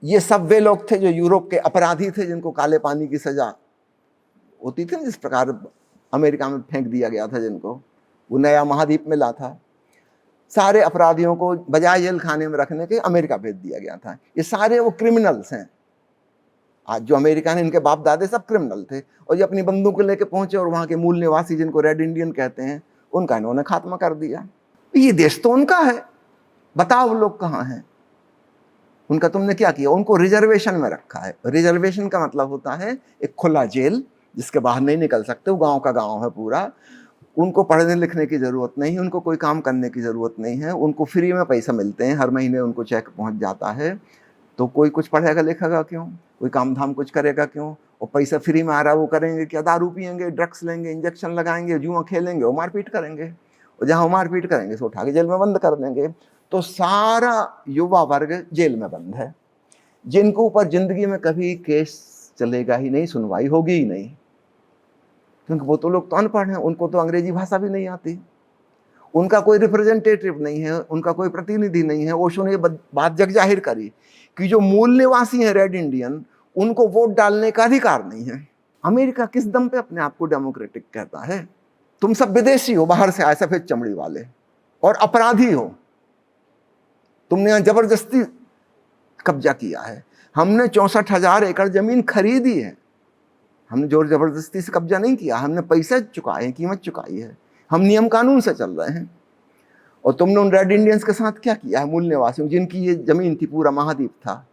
B: ये सब वे लोग थे जो यूरोप के अपराधी थे, जिनको काले पानी की सजा होती थी, जिस प्रकार अमेरिका में फेंक दिया गया था, जिनको वो नया महाद्वीप मिला था। सारे अपराधियों को बजाय जेल खाने में रखने के अमेरिका भेज दिया गया था। ये सारे वो क्रिमिनल्स हैं। आज जो अमेरिका ने, इनके बाप दादे सब क्रिमिनल थे, और ये अपनी बंदूक लेके पहुंचे और वहां के मूल निवासी, जिनको रेड इंडियन कहते हैं, उनका इन्होंने खात्मा कर दिया। ये देश तो उनका है, बताओ लोग कहाँ हैं। उनका तुमने क्या किया? उनको रिजर्वेशन में रखा है। रिजर्वेशन का मतलब होता है एक खुला जेल जिसके बाहर नहीं निकल सकते। वो गांव का गांव है पूरा। उनको पढ़ने लिखने की जरूरत नहीं है, उनको कोई काम करने की जरूरत नहीं है, उनको फ्री में पैसा मिलते हैं, हर महीने उनको चेक पहुंच जाता है। तो कोई कुछ पढ़ेगा लिखेगा क्यों? कोई काम धाम कुछ करेगा क्यों? और पैसा फ्री में आ रहा है, वो करेंगे क्या? दारू पियेंगे, ड्रग्स लेंगे, इंजेक्शन लगाएंगे, जुआ खेलेंगे, वो मारपीट करेंगे। और जहाँ मारपीट करेंगे सो उठा के जेल में बंद कर देंगे। तो सारा युवा वर्ग जेल में बंद है, जिनको ऊपर जिंदगी में कभी केस चलेगा ही नहीं, सुनवाई होगी ही नहीं, क्योंकि वो तो लोग तो अनपढ़ हैं, उनको तो अंग्रेजी भाषा भी नहीं आती, उनका कोई रिप्रेजेंटेटिव नहीं है, उनका कोई प्रतिनिधि नहीं है। ओशो ने बात जग जाहिर करी कि जो मूल निवासी हैं रेड इंडियन, उनको वोट डालने का अधिकार नहीं है। अमेरिका किस दम पे अपने आप को डेमोक्रेटिक कहता है? तुम सब विदेशी हो, बाहर से आए, सफेद चमड़ी वाले, और अपराधी हो, तुमने यहाँ जबरदस्ती कब्जा किया है। हमने 64,000 एकड़ जमीन खरीदी है, हमने जोर जबरदस्ती से कब्जा नहीं किया, हमने पैसे चुकाए हैं, कीमत चुकाई है, हम नियम कानून से चल रहे हैं। और तुमने उन रेड इंडियंस के साथ क्या किया है, मूल निवासियों, जिनकी ये जमीन थी, पूरा महाद्वीप था,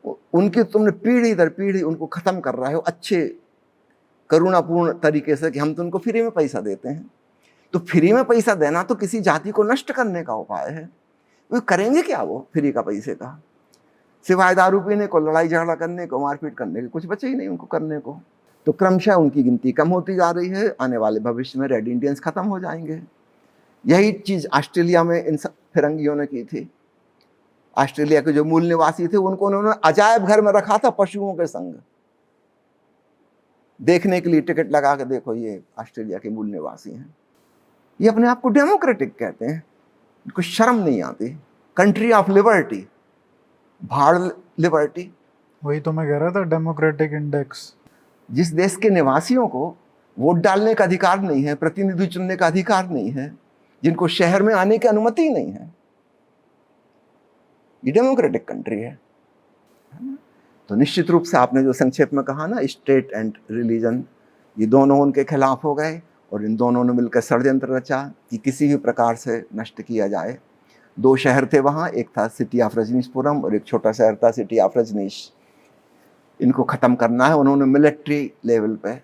B: उनकी तुमने पीढ़ी दर पीढ़ी उनको खत्म कर रहे हो अच्छे करुणापूर्ण तरीके से कि हम तो उनको फ्री में पैसा देते हैं। तो फ्री में पैसा देना तो किसी जाति को नष्ट करने का उपाय है। वो करेंगे क्या वो फ्री का पैसे का, सिवाय दारू पीने को, लड़ाई झगड़ा करने को, मारपीट करने को, कुछ बचे ही नहीं उनको करने को। तो क्रमशः उनकी गिनती कम होती जा रही है। आने वाले भविष्य में रेड इंडियंस खत्म हो जाएंगे। यही चीज ऑस्ट्रेलिया में इन फिरंगियों ने की थी। ऑस्ट्रेलिया के जो मूल निवासी थे उनको उन्होंने अजायब घर में रखा था पशुओं के संग, देखने के लिए टिकट लगा के, देखो ये ऑस्ट्रेलिया के मूल निवासी हैं। ये अपने आप को डेमोक्रेटिक कहते हैं, इनको शर्म नहीं आती। कंट्री ऑफ लिबर्टी, भाड़ लिबर्टी।
A: वही तो मैं कह रहा था, डेमोक्रेटिक इंडेक्स।
B: जिस देश के निवासियों को वोट डालने का अधिकार नहीं है, प्रतिनिधि चुनने का अधिकार नहीं है, जिनको शहर में आने की अनुमति नहीं है, ये डेमोक्रेटिक कंट्री है ना? तो निश्चित रूप से आपने जो संक्षेप में कहा ना, स्टेट एंड रिलीजन, ये दोनों उनके खिलाफ हो गए और इन दोनों ने मिलकर षड्यंत्र रचा कि किसी भी प्रकार से नष्ट किया जाए। 2 शहर थे वहाँ, एक था सिटी ऑफ रजनीशपुरम और एक छोटा शहर था सिटी ऑफ रजनीश। इनको ख़त्म करना है, उन्होंने मिलिट्री लेवल पे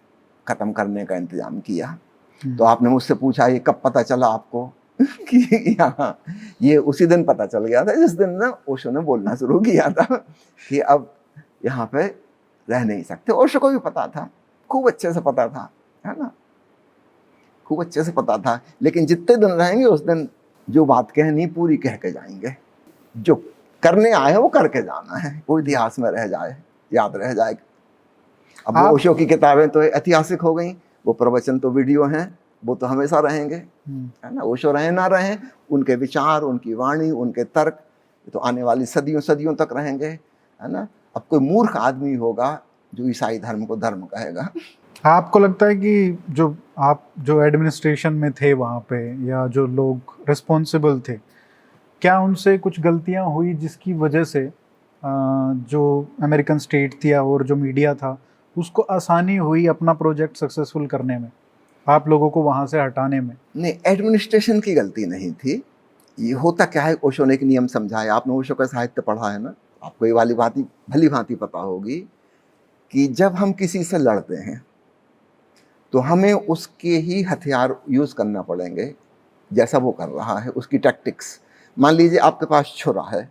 B: ख़त्म करने का इंतजाम किया। तो आपने मुझसे पूछा ये कब पता चला आपको कि यहाँ, ये उसी दिन पता चल गया था जिस दिन ना ओशो ने बोलना शुरू किया था कि अब यहाँ पे रह नहीं सकते। ओशो को भी पता था, खूब अच्छे से पता था, है ना, खूब अच्छे से पता था। लेकिन जितने दिन रहेंगे उस दिन जो बात कहनी पूरी कह के जाएंगे, जो करने आए हैं वो करके जाना है, वो इतिहास में रह जाए, याद रह जाए। अब वो ओशो की किताबें तो ऐतिहासिक हो गई, वो प्रवचन तो वीडियो हैं, वो तो हमेशा रहेंगे, है ना। ओशो रहे ना रहे, उनके विचार, उनकी वाणी, उनके तर्क तो आने वाली सदियों सदियों तक रहेंगे, है ना। अब कोई मूर्ख आदमी होगा जो ईसाई धर्म को धर्म कहेगा।
A: आपको लगता है कि जो एडमिनिस्ट्रेशन में थे वहाँ पे, या जो लोग रिस्पॉन्सिबल थे, क्या उनसे कुछ गलतियाँ हुई जिसकी वजह से जो अमेरिकन स्टेट थी और जो मीडिया था उसको आसानी हुई अपना प्रोजेक्ट सक्सेसफुल करने में, आप लोगों को वहाँ से हटाने में?
B: नहीं, एडमिनिस्ट्रेशन की गलती नहीं थी। ये होता क्या है, ओशो ने एक नियम समझाया। आपने ओशो का साहित्य पढ़ा है ना, आपको ये वाली बात भली भांति पता होगी कि जब हम किसी से लड़ते हैं तो हमें उसके ही हथियार यूज़ करना पड़ेंगे जैसा वो कर रहा है, उसकी टैक्टिक्स। मान लीजिए आपके पास छुरा है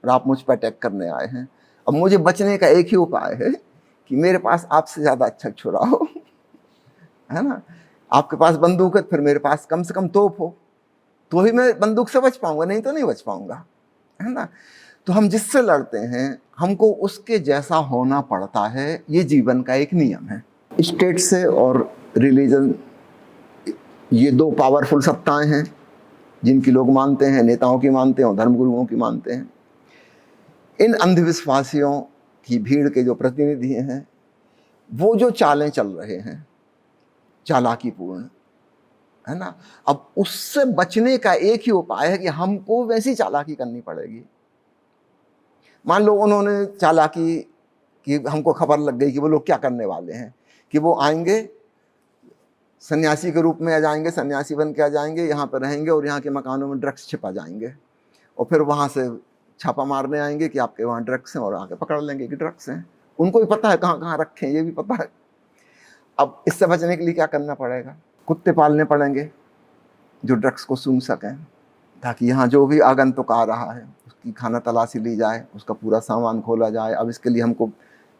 B: और आप मुझ पर अटैक करने आए हैं। अब मुझे बचने का एक ही उपाय है कि मेरे पास आपसे ज़्यादा अच्छा छुरा हो, है ना। आपके पास बंदूक है, फिर मेरे पास कम से कम तोप हो, तो ही मैं बंदूक से बच पाऊंगा, नहीं तो नहीं बच पाऊंगा, है ना। तो हम जिससे लड़ते हैं हमको उसके जैसा होना पड़ता है, ये जीवन का एक नियम है। स्टेट से और रिलीजन, ये 2 पावरफुल सत्ताएं हैं जिनकी लोग मानते हैं, नेताओं की मानते हैं और धर्मगुरुओं की मानते हैं। इन अंधविश्वासियों की भीड़ के जो प्रतिनिधि हैं वो जो चालें चल रहे हैं चालाकीपूर्ण, है ना, अब उससे बचने का एक ही उपाय है कि हमको वैसी चालाकी करनी पड़ेगी। मान लो उन्होंने चालाकी कि हमको खबर लग गई कि वो लोग क्या करने वाले हैं, कि वो आएंगे सन्यासी के रूप में आ जाएंगे, सन्यासी बन के आ जाएंगे, यहाँ पर रहेंगे और यहाँ के मकानों में ड्रग्स छिपा जाएंगे और फिर वहाँ से छापा मारने आएंगे कि आपके वहाँ ड्रग्स हैं और आके पकड़ लेंगे कि ड्रग्स हैं। उनको भी पता है कहाँ कहाँ रखे हैं, ये भी पता है। अब इससे बचने के लिए क्या करना पड़ेगा, कुत्ते पालने पड़ेंगे जो ड्रग्स को सूंघ सकें, ताकि यहाँ जो भी आगंतुक आ रहा है उसकी खाना तलाशी ली जाए, उसका पूरा सामान खोला जाए। अब इसके लिए हमको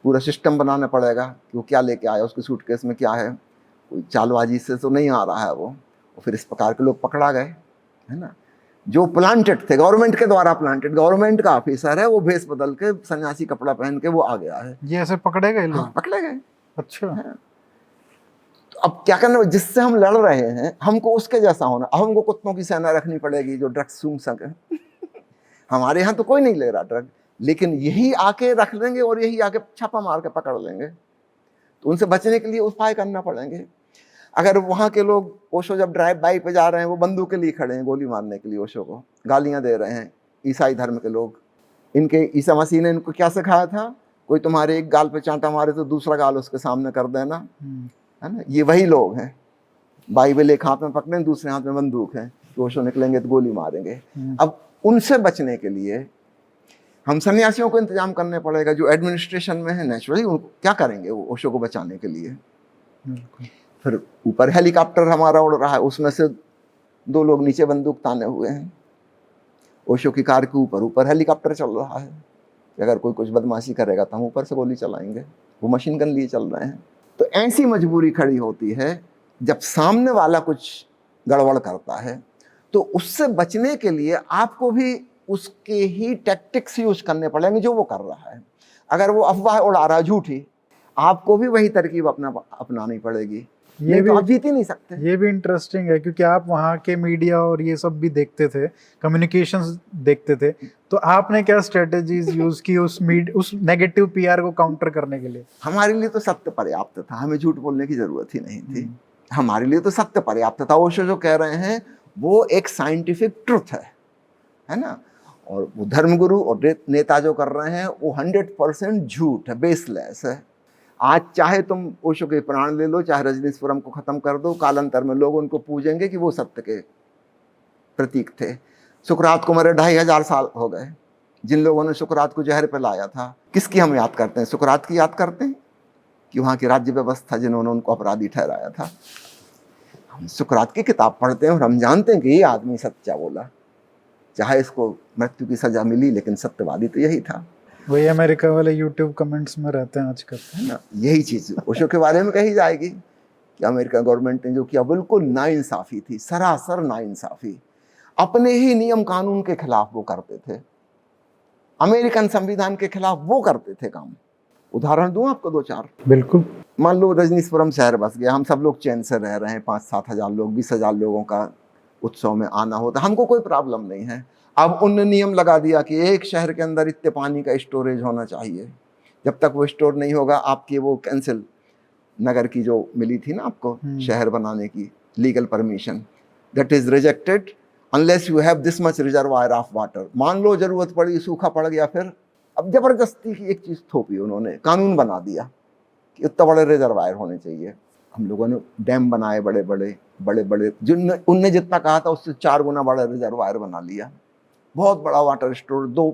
B: पूरा सिस्टम बनाना पड़ेगा कि वो क्या लेके आया, उसके सूटकेस में क्या है, कोई चालबाजी से तो नहीं आ रहा है वो। और फिर इस प्रकार के लोग पकड़ा गए, है ना, जो प्लांटेड थे, गवर्नमेंट के द्वारा प्लांटेड, गवर्नमेंट का ऑफिसर है, वो भेष बदल के सन्यासी कपड़ा पहन के वो आ गया है।
A: ये ऐसे पकड़े गए लोग?
B: हाँ, पकड़े गए।
A: अच्छा।
B: तो अब क्या करना, जिससे हम लड़ रहे हैं हमको उसके जैसा होना। अब हमको कुत्तों की सेना रखनी पड़ेगी जो ड्रग्स सूंघ सके। हमारे यहाँ तो कोई नहीं ले रहा ड्रग, लेकिन यही आके रख लेंगे और यही आके छापा मार के पकड़ लेंगे। तो उनसे बचने के लिए उपाय करना पड़ेंगे। अगर वहाँ के लोग ओशो जब ड्राइव बाई पे जा रहे हैं, वो बंदूक के लिए खड़े हैं गोली मारने के लिए, ओशो को गालियाँ दे रहे हैं ईसाई धर्म के लोग। इनके ईसा मसीह ने इनको क्या सिखाया था, कोई तुम्हारे एक गाल पे चांटा मारे तो दूसरा गाल उसके सामने कर देना, है ना। ये वही लोग हैं, बाइबल एक हाथ में पकड़े, दूसरे हाथ में बंदूक है, तो ओशो निकलेंगे तो गोली मारेंगे। अब उनसे बचने के लिए हम सन्यासियों को इंतजाम करने पड़ेगा जो एडमिनिस्ट्रेशन में है। नेचुरली उनको क्या करेंगे वो ओशो को बचाने के लिए। फिर ऊपर हेलीकॉप्टर हमारा उड़ रहा है, उसमें से 2 लोग नीचे बंदूक ताने हुए हैं, ओशो की कार के ऊपर हेलीकॉप्टर चल रहा है। अगर कोई कुछ बदमाशी करेगा तो हम ऊपर से गोली चलाएंगे, वो मशीन गन लिए चल रहे हैं। तो ऐसी मजबूरी खड़ी होती है जब सामने वाला कुछ गड़बड़ करता है, तो उससे बचने के लिए आपको भी उसके ही टैक्टिक्स यूज करने पड़ेंगे जो वो कर रहा है। अगर वो अफवाह उड़ा रहा है झूठी, आपको भी वही तरकीब अपनानी पड़ेगी, ये तो आप जीत ही नहीं सकते।
A: ये भी इंटरेस्टिंग है क्योंकि आप वहाँ के मीडिया और ये सब भी देखते थे, कम्युनिकेशंस देखते थे, तो आपने क्या स्ट्रेटेजीज यूज की उस नेगेटिव पीआर को काउंटर करने के लिए?
B: हमारे लिए तो सत्य पर्याप्त था, हमें झूठ बोलने की जरूरत ही नहीं थी। हमारे लिए तो सत्य पर्याप्त था। ओशो जो कह रहे हैं वो एक साइंटिफिक ट्रुथ है ना। और वो धर्मगुरु और नेता जो कर रहे हैं वो 100% झूठ है, बेसलेस है। आज चाहे तुम ओशो के प्राण ले लो, चाहे रजनीशपुरम को खत्म कर दो, कालांतर में लोग उनको पूजेंगे कि वो सत्य के प्रतीक थे। सुकरात को मरे 2500 साल हो गए। जिन लोगों ने सुकरात को जहर पे लाया था, किसकी हम याद करते हैं? सुकरात की याद करते हैं कि वहाँ की राज्य व्यवस्था जिन्होंने उनको अपराधी ठहराया था। हम सुकरात की किताब पढ़ते हैं और हम जानते हैं कि ये आदमी सच्चा बोला, चाहे इसको मृत्यु की सजा मिली, लेकिन सत्यवादी तो यही था।
A: वही अमेरिका वाले यूट्यूब कमेंट्स में रहते हैं आजकल,
B: है ना। यही चीज ओशो के बारे में कही जाएगी कि अमेरिका गवर्नमेंट ने जो किया बिल्कुल नाइंसाफी थी, सरासर नाइंसाफी। अपने ही नियम कानून के खिलाफ वो करते थे, अमेरिकन संविधान के खिलाफ वो करते थे काम। उदाहरण दूं आपको 2-4?
A: बिल्कुल।
B: मान लो रजनीशपुरम शहर बस गया, हम सब लोग चैन से रह रहे हैं, 5-7 हजार लोग, 20,000 लोगों का उत्सव में आना होता, हमको कोई प्रॉब्लम नहीं है। अब उनने नियम लगा दिया कि एक शहर के अंदर इतने पानी का स्टोरेज होना चाहिए, जब तक वो स्टोर नहीं होगा आपकी वो कैंसिल, नगर की जो मिली थी ना आपको शहर बनाने की legal permission, that is rejected unless you have this much reservoir of water. मान लो जरूरत पड़ी, सूखा पड़ गया, फिर अब जबरदस्ती की एक चीज थोपी उन्होंने, कानून बना दिया कि इतना बड़े रिजर्वायर होने चाहिए। हम लोगों ने डैम बनाए बड़े बड़े, जिनने उनने जितना कहा था उससे 4 गुना बड़ा रिजर्वायर बना लिया, बहुत बड़ा वाटर स्टोर। 2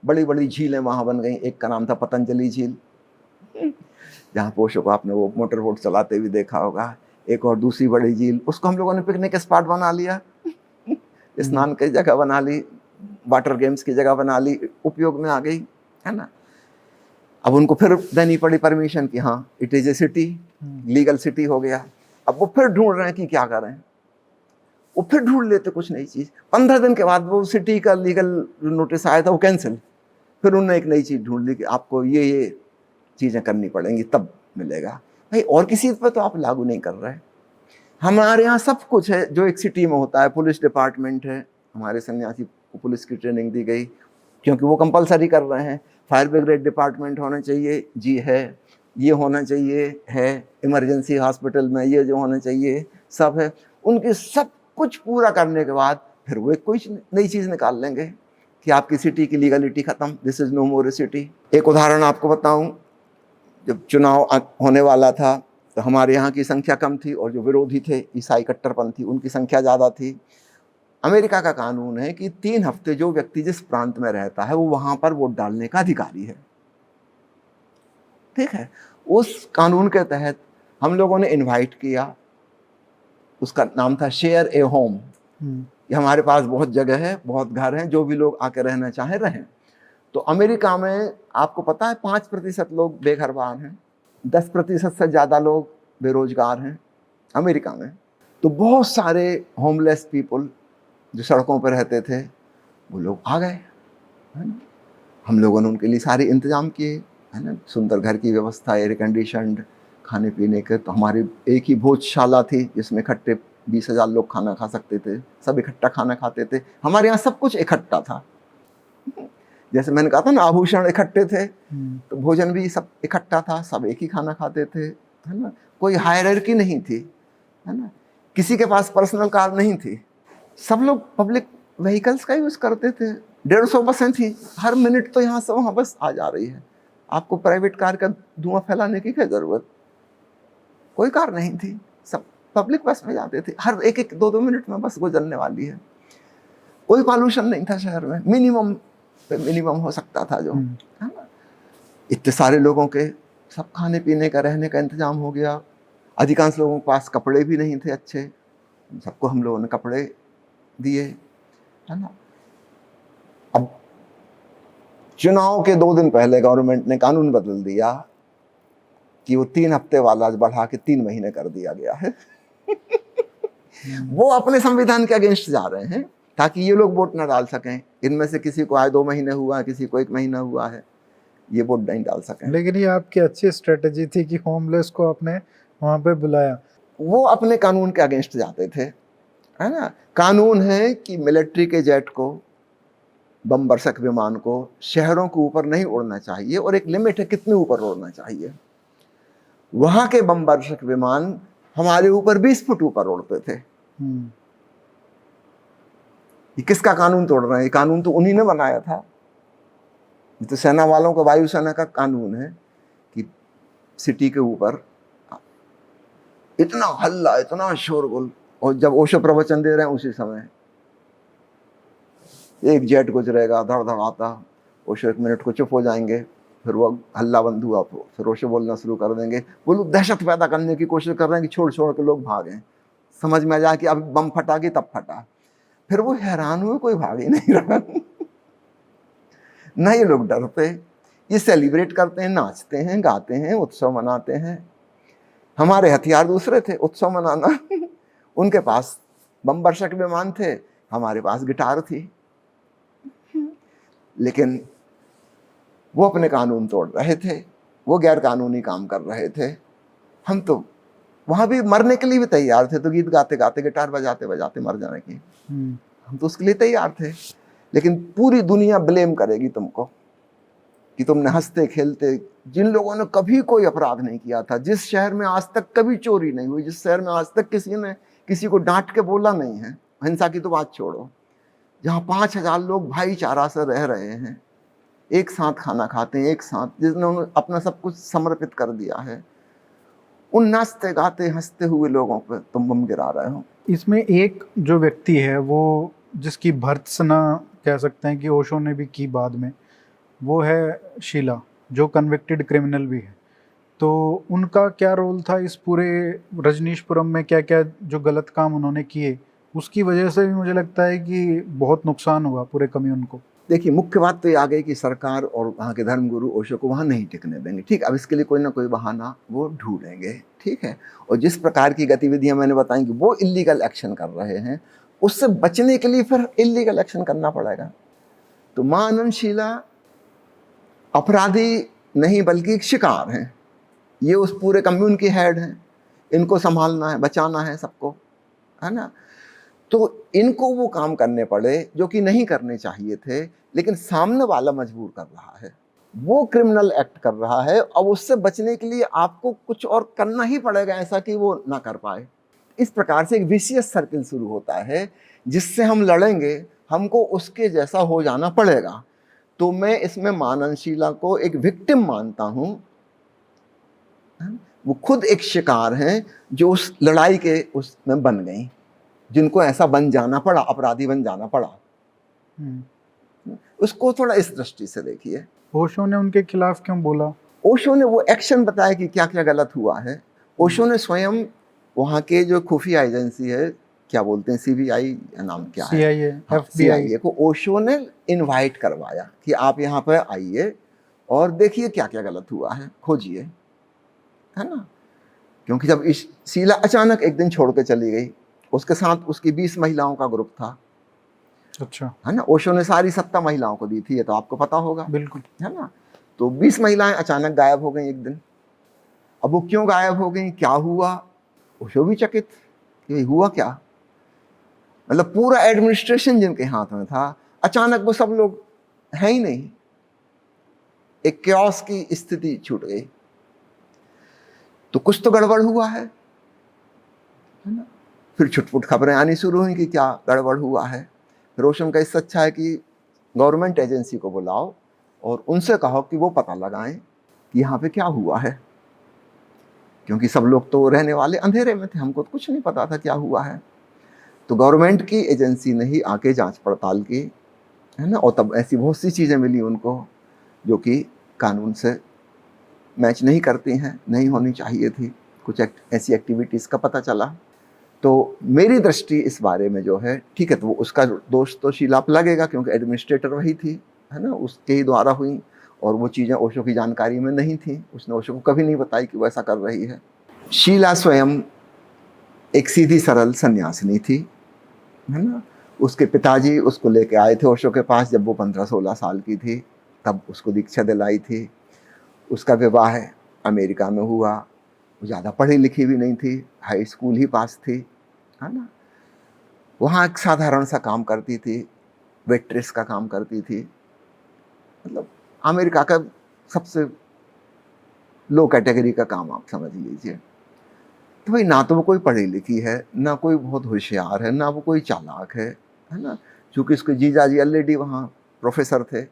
B: बड़ी बड़ी झीलें वहां बन गई, एक का नाम था पतंजलि झील, जहाँ पोषो को आपने वो मोटर बोट चलाते हुए देखा होगा, एक और दूसरी बड़ी झील, उसको हम लोगों ने पिकनिक स्पॉट बना लिया, स्नान की जगह बना ली, वाटर गेम्स की जगह बना ली, उपयोग में आ गई, है ना। अब उनको फिर देनी पड़ी परमिशन कि हाँ it is a city, legal city हो गया। अब वो फिर ढूंढ रहे हैं कि क्या करें, वो फिर ढूंढ लेते कुछ नई चीज। 15 दिन के बाद वो सिटी का लीगल नोटिस आया था वो कैंसिल, फिर उन्होंने एक नई चीज ढूंढ ली कि आपको ये चीजें करनी पड़ेंगी तब मिलेगा। भाई और किसी पर तो आप लागू नहीं कर रहे। हमारे यहाँ सब कुछ है जो एक सिटी में होता है, पुलिस डिपार्टमेंट है, हमारे सन्यासी को पुलिस की ट्रेनिंग दी गई क्योंकि वो कंपलसरी कर रहे हैं। फायर ब्रिगेड डिपार्टमेंट होना चाहिए, जी है, ये होना चाहिए है, इमरजेंसी हॉस्पिटल में ये जो होना चाहिए सब है। उनके सब कुछ पूरा करने के बाद फिर वो एक कोई नई चीज़ निकाल लेंगे कि आपकी सिटी की लीगलिटी खत्म, this is no more a city. एक उदाहरण आपको बताऊं, जब चुनाव होने वाला था तो हमारे यहाँ की संख्या कम थी और जो विरोधी थे ईसाई कट्टरपंथी उनकी संख्या ज़्यादा थी। अमेरिका का कानून है कि 3 हफ्ते जो व्यक्ति जिस प्रांत में रहता है वो वहां पर वोट डालने का अधिकारी है, ठीक है। उस कानून के तहत हम लोगों ने इनवाइट किया, उसका नाम था शेयर ए होम। ये हमारे पास बहुत जगह है, बहुत घर हैं, जो भी लोग आके रहना चाहें रहें। तो अमेरिका में आपको पता है 5% लोग बेघरबार हैं, 10% से ज़्यादा लोग बेरोजगार हैं अमेरिका में। तो बहुत सारे होमलेस पीपल जो सड़कों पर रहते थे वो लोग आ गए, है ना। हम लोगों ने उनके लिए सारे इंतजाम किए, है ना, सुंदर घर की व्यवस्था, एयर कंडीशनड, खाने पीने के। तो हमारी एक ही भोजशाला थी जिसमें इकट्ठे 20,000 लोग खाना खा सकते थे, सब इकट्ठा खाना खाते थे। हमारे यहाँ सब कुछ इकट्ठा था, जैसे मैंने कहा था ना आभूषण इकट्ठे थे, तो भोजन भी सब इकट्ठा था, सब एक ही खाना खाते थे, है ना। कोई हायरार्की नहीं थी। है ना। किसी के पास पर्सनल कार नहीं थी, सब लोग पब्लिक व्हीकल्स का यूज करते थे। 150 बसें थी, हर मिनट तो यहाँ से वहाँ बस आ जा रही है। आपको प्राइवेट कार का धुआं फैलाने की क्या जरूरत, कोई कार नहीं थी, सब पब्लिक बस में जाते थे। हर एक एक 2-2 मिनट में बस गुजरने वाली है। कोई पॉल्यूशन नहीं था शहर में, मिनिमम पे मिनिमम हो सकता था जो, है ना। इतने सारे लोगों के सब खाने पीने का, रहने का इंतजाम हो गया। अधिकांश लोगों के पास कपड़े भी नहीं थे अच्छे, सबको हम लोगों ने कपड़े दिए, है ना। अब चुनाव के 2 दिन पहले गवर्नमेंट ने कानून बदल दिया कि वो 3 हफ्ते वाला बढ़ा के 3 महीने कर दिया गया है। वो अपने संविधान के अगेंस्ट जा रहे हैं ताकि ये लोग वोट ना डाल सकें। इनमें से किसी को आए 2 महीने हुआ है, किसी को 1 महीना हुआ है, ये वोट नहीं डाल सकें।
A: लेकिन ये आपकी अच्छी स्ट्रेटेजी थी कि होमलेस को आपने वहां पे बुलाया।
B: वो अपने कानून के अगेंस्ट जाते थे, है ना। कानून है कि मिलिट्री के जेट को, बम वर्षक विमान को शहरों के ऊपर नहीं उड़ना चाहिए, और एक लिमिट है कितने ऊपर उड़ना चाहिए। वहां के बम वर्षक विमान हमारे ऊपर 20 फुट ऊपर उड़ते थे। ये किसका कानून तोड़ रहे हैं? ये कानून तो उन्हीं ने बनाया था। ये तो सेना वालों का, वायुसेना का कानून है कि सिटी के ऊपर इतना हल्ला, इतना शोरगुल, और जब ओशो प्रवचन दे रहे हैं उसी समय एक जेट गुजरेगा धड़ धड़ आता, ओशो 1 मिनट को चुप हो जाएंगे, फिर वो हल्ला बंद हुआ, फिर ओशो बोलना शुरू कर देंगे। वो लोग दहशत पैदा करने की कोशिश कर रहे हैं कि छोड़ छोड़ के लोग भागें, समझ में आ जाए कि अब बम फटा कि तब फटा। फिर वो हैरान हुए, कोई भाग ही नहीं रहा। ना ये लोग डरते, ये सेलिब्रेट करते हैं, नाचते हैं, गाते हैं, उत्सव मनाते हैं। हमारे हथियार दूसरे थे, उत्सव मनाना। उनके पास बम वर्षक विमान थे, हमारे पास गिटार थी। लेकिन वो अपने कानून तोड़ रहे थे, वो गैर कानूनी काम कर रहे थे। हम तो वहां भी मरने के लिए भी तैयार थे, तो गीत गाते गाते, गिटार बजाते बजाते मर जाने की, हम तो उसके लिए तैयार थे। लेकिन पूरी दुनिया ब्लेम करेगी तुमको कि तुमने हंसते खेलते, जिन लोगों ने कभी कोई अपराध नहीं किया था, जिस शहर में आज तक कभी चोरी नहीं हुई, जिस शहर में आज तक किसी ने किसी को डांट के बोला नहीं है, हिंसा की तो बात छोड़ो, जहाँ 5000 लोग भाईचारा से रह रहे हैं, एक साथ खाना खाते हैं, एक साथ, जिन्होंने अपना सब कुछ समर्पित कर दिया है, उन नाचते गाते हंसते हुए लोगों पर तुम बम गिरा रहे हो।
A: इसमें एक जो व्यक्ति है, वो जिसकी भर्त्सना कह सकते हैं कि ओशो ने भी की बाद में, वो है शीला, जो कन्विक्टेड क्रिमिनल भी है। तो उनका क्या रोल था इस पूरे रजनीशपुरम में? क्या क्या जो गलत काम उन्होंने किए, उसकी वजह से भी मुझे लगता है कि बहुत नुकसान हुआ पूरे कम्यून को।
B: देखिए, मुख्य बात तो ये आ गई कि सरकार और वहाँ के धर्मगुरु ओशो को वहाँ नहीं टिकने देंगे। ठीक, अब इसके लिए कोई ना कोई बहाना वो ढूंढेंगे, ठीक है। और जिस प्रकार की गतिविधियां मैंने बताई कि वो इलीगल एक्शन कर रहे हैं, उससे बचने के लिए फिर इलीगल एक्शन करना पड़ेगा। तो माँ आनंदशीला अपराधी नहीं बल्कि एक शिकार हैं। ये उस पूरे कम्यून की हेड हैं, इनको संभालना है, बचाना है सबको, है ना। तो इनको वो काम करने पड़े जो कि नहीं करने चाहिए थे, लेकिन सामने वाला मजबूर कर रहा है, वो क्रिमिनल एक्ट कर रहा है। अब उससे बचने के लिए आपको कुछ और करना ही पड़ेगा ऐसा कि वो ना कर पाए। इस प्रकार से एक विशियस सर्किल शुरू होता है, जिससे हम लड़ेंगे, हमको उसके जैसा हो जाना पड़ेगा। तो मैं इसमें माननशीला को एक विक्टिम मानता हूं। वो खुद एक शिकार हैं जो उस लड़ाई के उसमें बन गई, जिनको ऐसा बन जाना पड़ा, अपराधी बन जाना पड़ा। उसको थोड़ा इस दृष्टि से देखिए।
A: ओशो ने उनके खिलाफ क्यों बोला?
B: ओशो ने वो एक्शन बताया कि क्या क्या गलत हुआ है। ओशो ने स्वयं वहाँ के जो खुफिया एजेंसी है, क्या बोलते हैं, सीबीआई नाम क्या है,
A: CIA,
B: FBI को ओशो ने इनवाइट करवाया कि आप यहाँ पर आइए और देखिए क्या क्या गलत हुआ है, खोजिए, है ना। क्योंकि जब इस शीला अचानक एक दिन छोड़ के चली गई, उसके साथ उसकी 20 महिलाओं का ग्रुप था।
A: अच्छा,
B: है ना। ओशो ने सारी सत्ता महिलाओं को दी थी, ये तो आपको पता होगा,
A: बिल्कुल,
B: है ना। तो 20 महिलाएं अचानक गायब हो गई एक दिन। अब वो क्यों गायब हो गई, क्या हुआ, ओशो भी चकित कि हुआ क्या। मतलब पूरा एडमिनिस्ट्रेशन जिनके हाथ में था, अचानक वो सब लोग हैं ही नहीं, एक क्योस की स्थिति छूट गई। तो कुछ तो गड़बड़ हुआ है। है ना। फिर छुटपुट खबरें आनी शुरू हुई कि क्या गड़बड़ हुआ है। फिर ओशो का इससे अच्छा है कि गवर्नमेंट एजेंसी को बुलाओ और उनसे कहो कि वो पता लगाएं कि यहाँ पे क्या हुआ है, क्योंकि सब लोग तो रहने वाले अंधेरे में थे, हमको तो कुछ नहीं पता था क्या हुआ है। तो गवर्नमेंट की एजेंसी ने ही आके जांच पड़ताल की, है ना, और तब ऐसी बहुत सी चीज़ें मिली उनको जो कि कानून से मैच नहीं करती हैं, नहीं होनी चाहिए थी। कुछ ऐसी एक्टिविटीज़ का पता चला। तो मेरी दृष्टि इस बारे में जो है, ठीक है, तो उसका दोष तो शीला पे लगेगा क्योंकि एडमिनिस्ट्रेटर वही थी, है ना, उसके ही द्वारा हुई और वो चीज़ें ओशो की जानकारी में नहीं थी। उसने ओशो को कभी नहीं बताई कि वो ऐसा कर रही है। शीला स्वयं एक सीधी सरल सन्यासिनी थी, है ना। उसके पिताजी उसको लेके आए थे ओशो के पास जब वो 15-16 साल की थी, तब उसको दीक्षा दिलाई थी। उसका विवाह अमेरिका में हुआ। वो ज़्यादा पढ़ी लिखी भी नहीं थी, हाई स्कूल ही पास थी, है ना। वहाँ एक साधारण सा काम करती थी, वेट्रेस का काम करती थी, मतलब अमेरिका का सबसे लो कैटेगरी का काम आप समझ लीजिए। तो भाई ना तो वो कोई पढ़ी लिखी है, ना कोई बहुत होशियार है, ना वो कोई चालाक है ना। चूँकि उसके जीजाजी ऑलरेडी वहाँ प्रोफेसर थे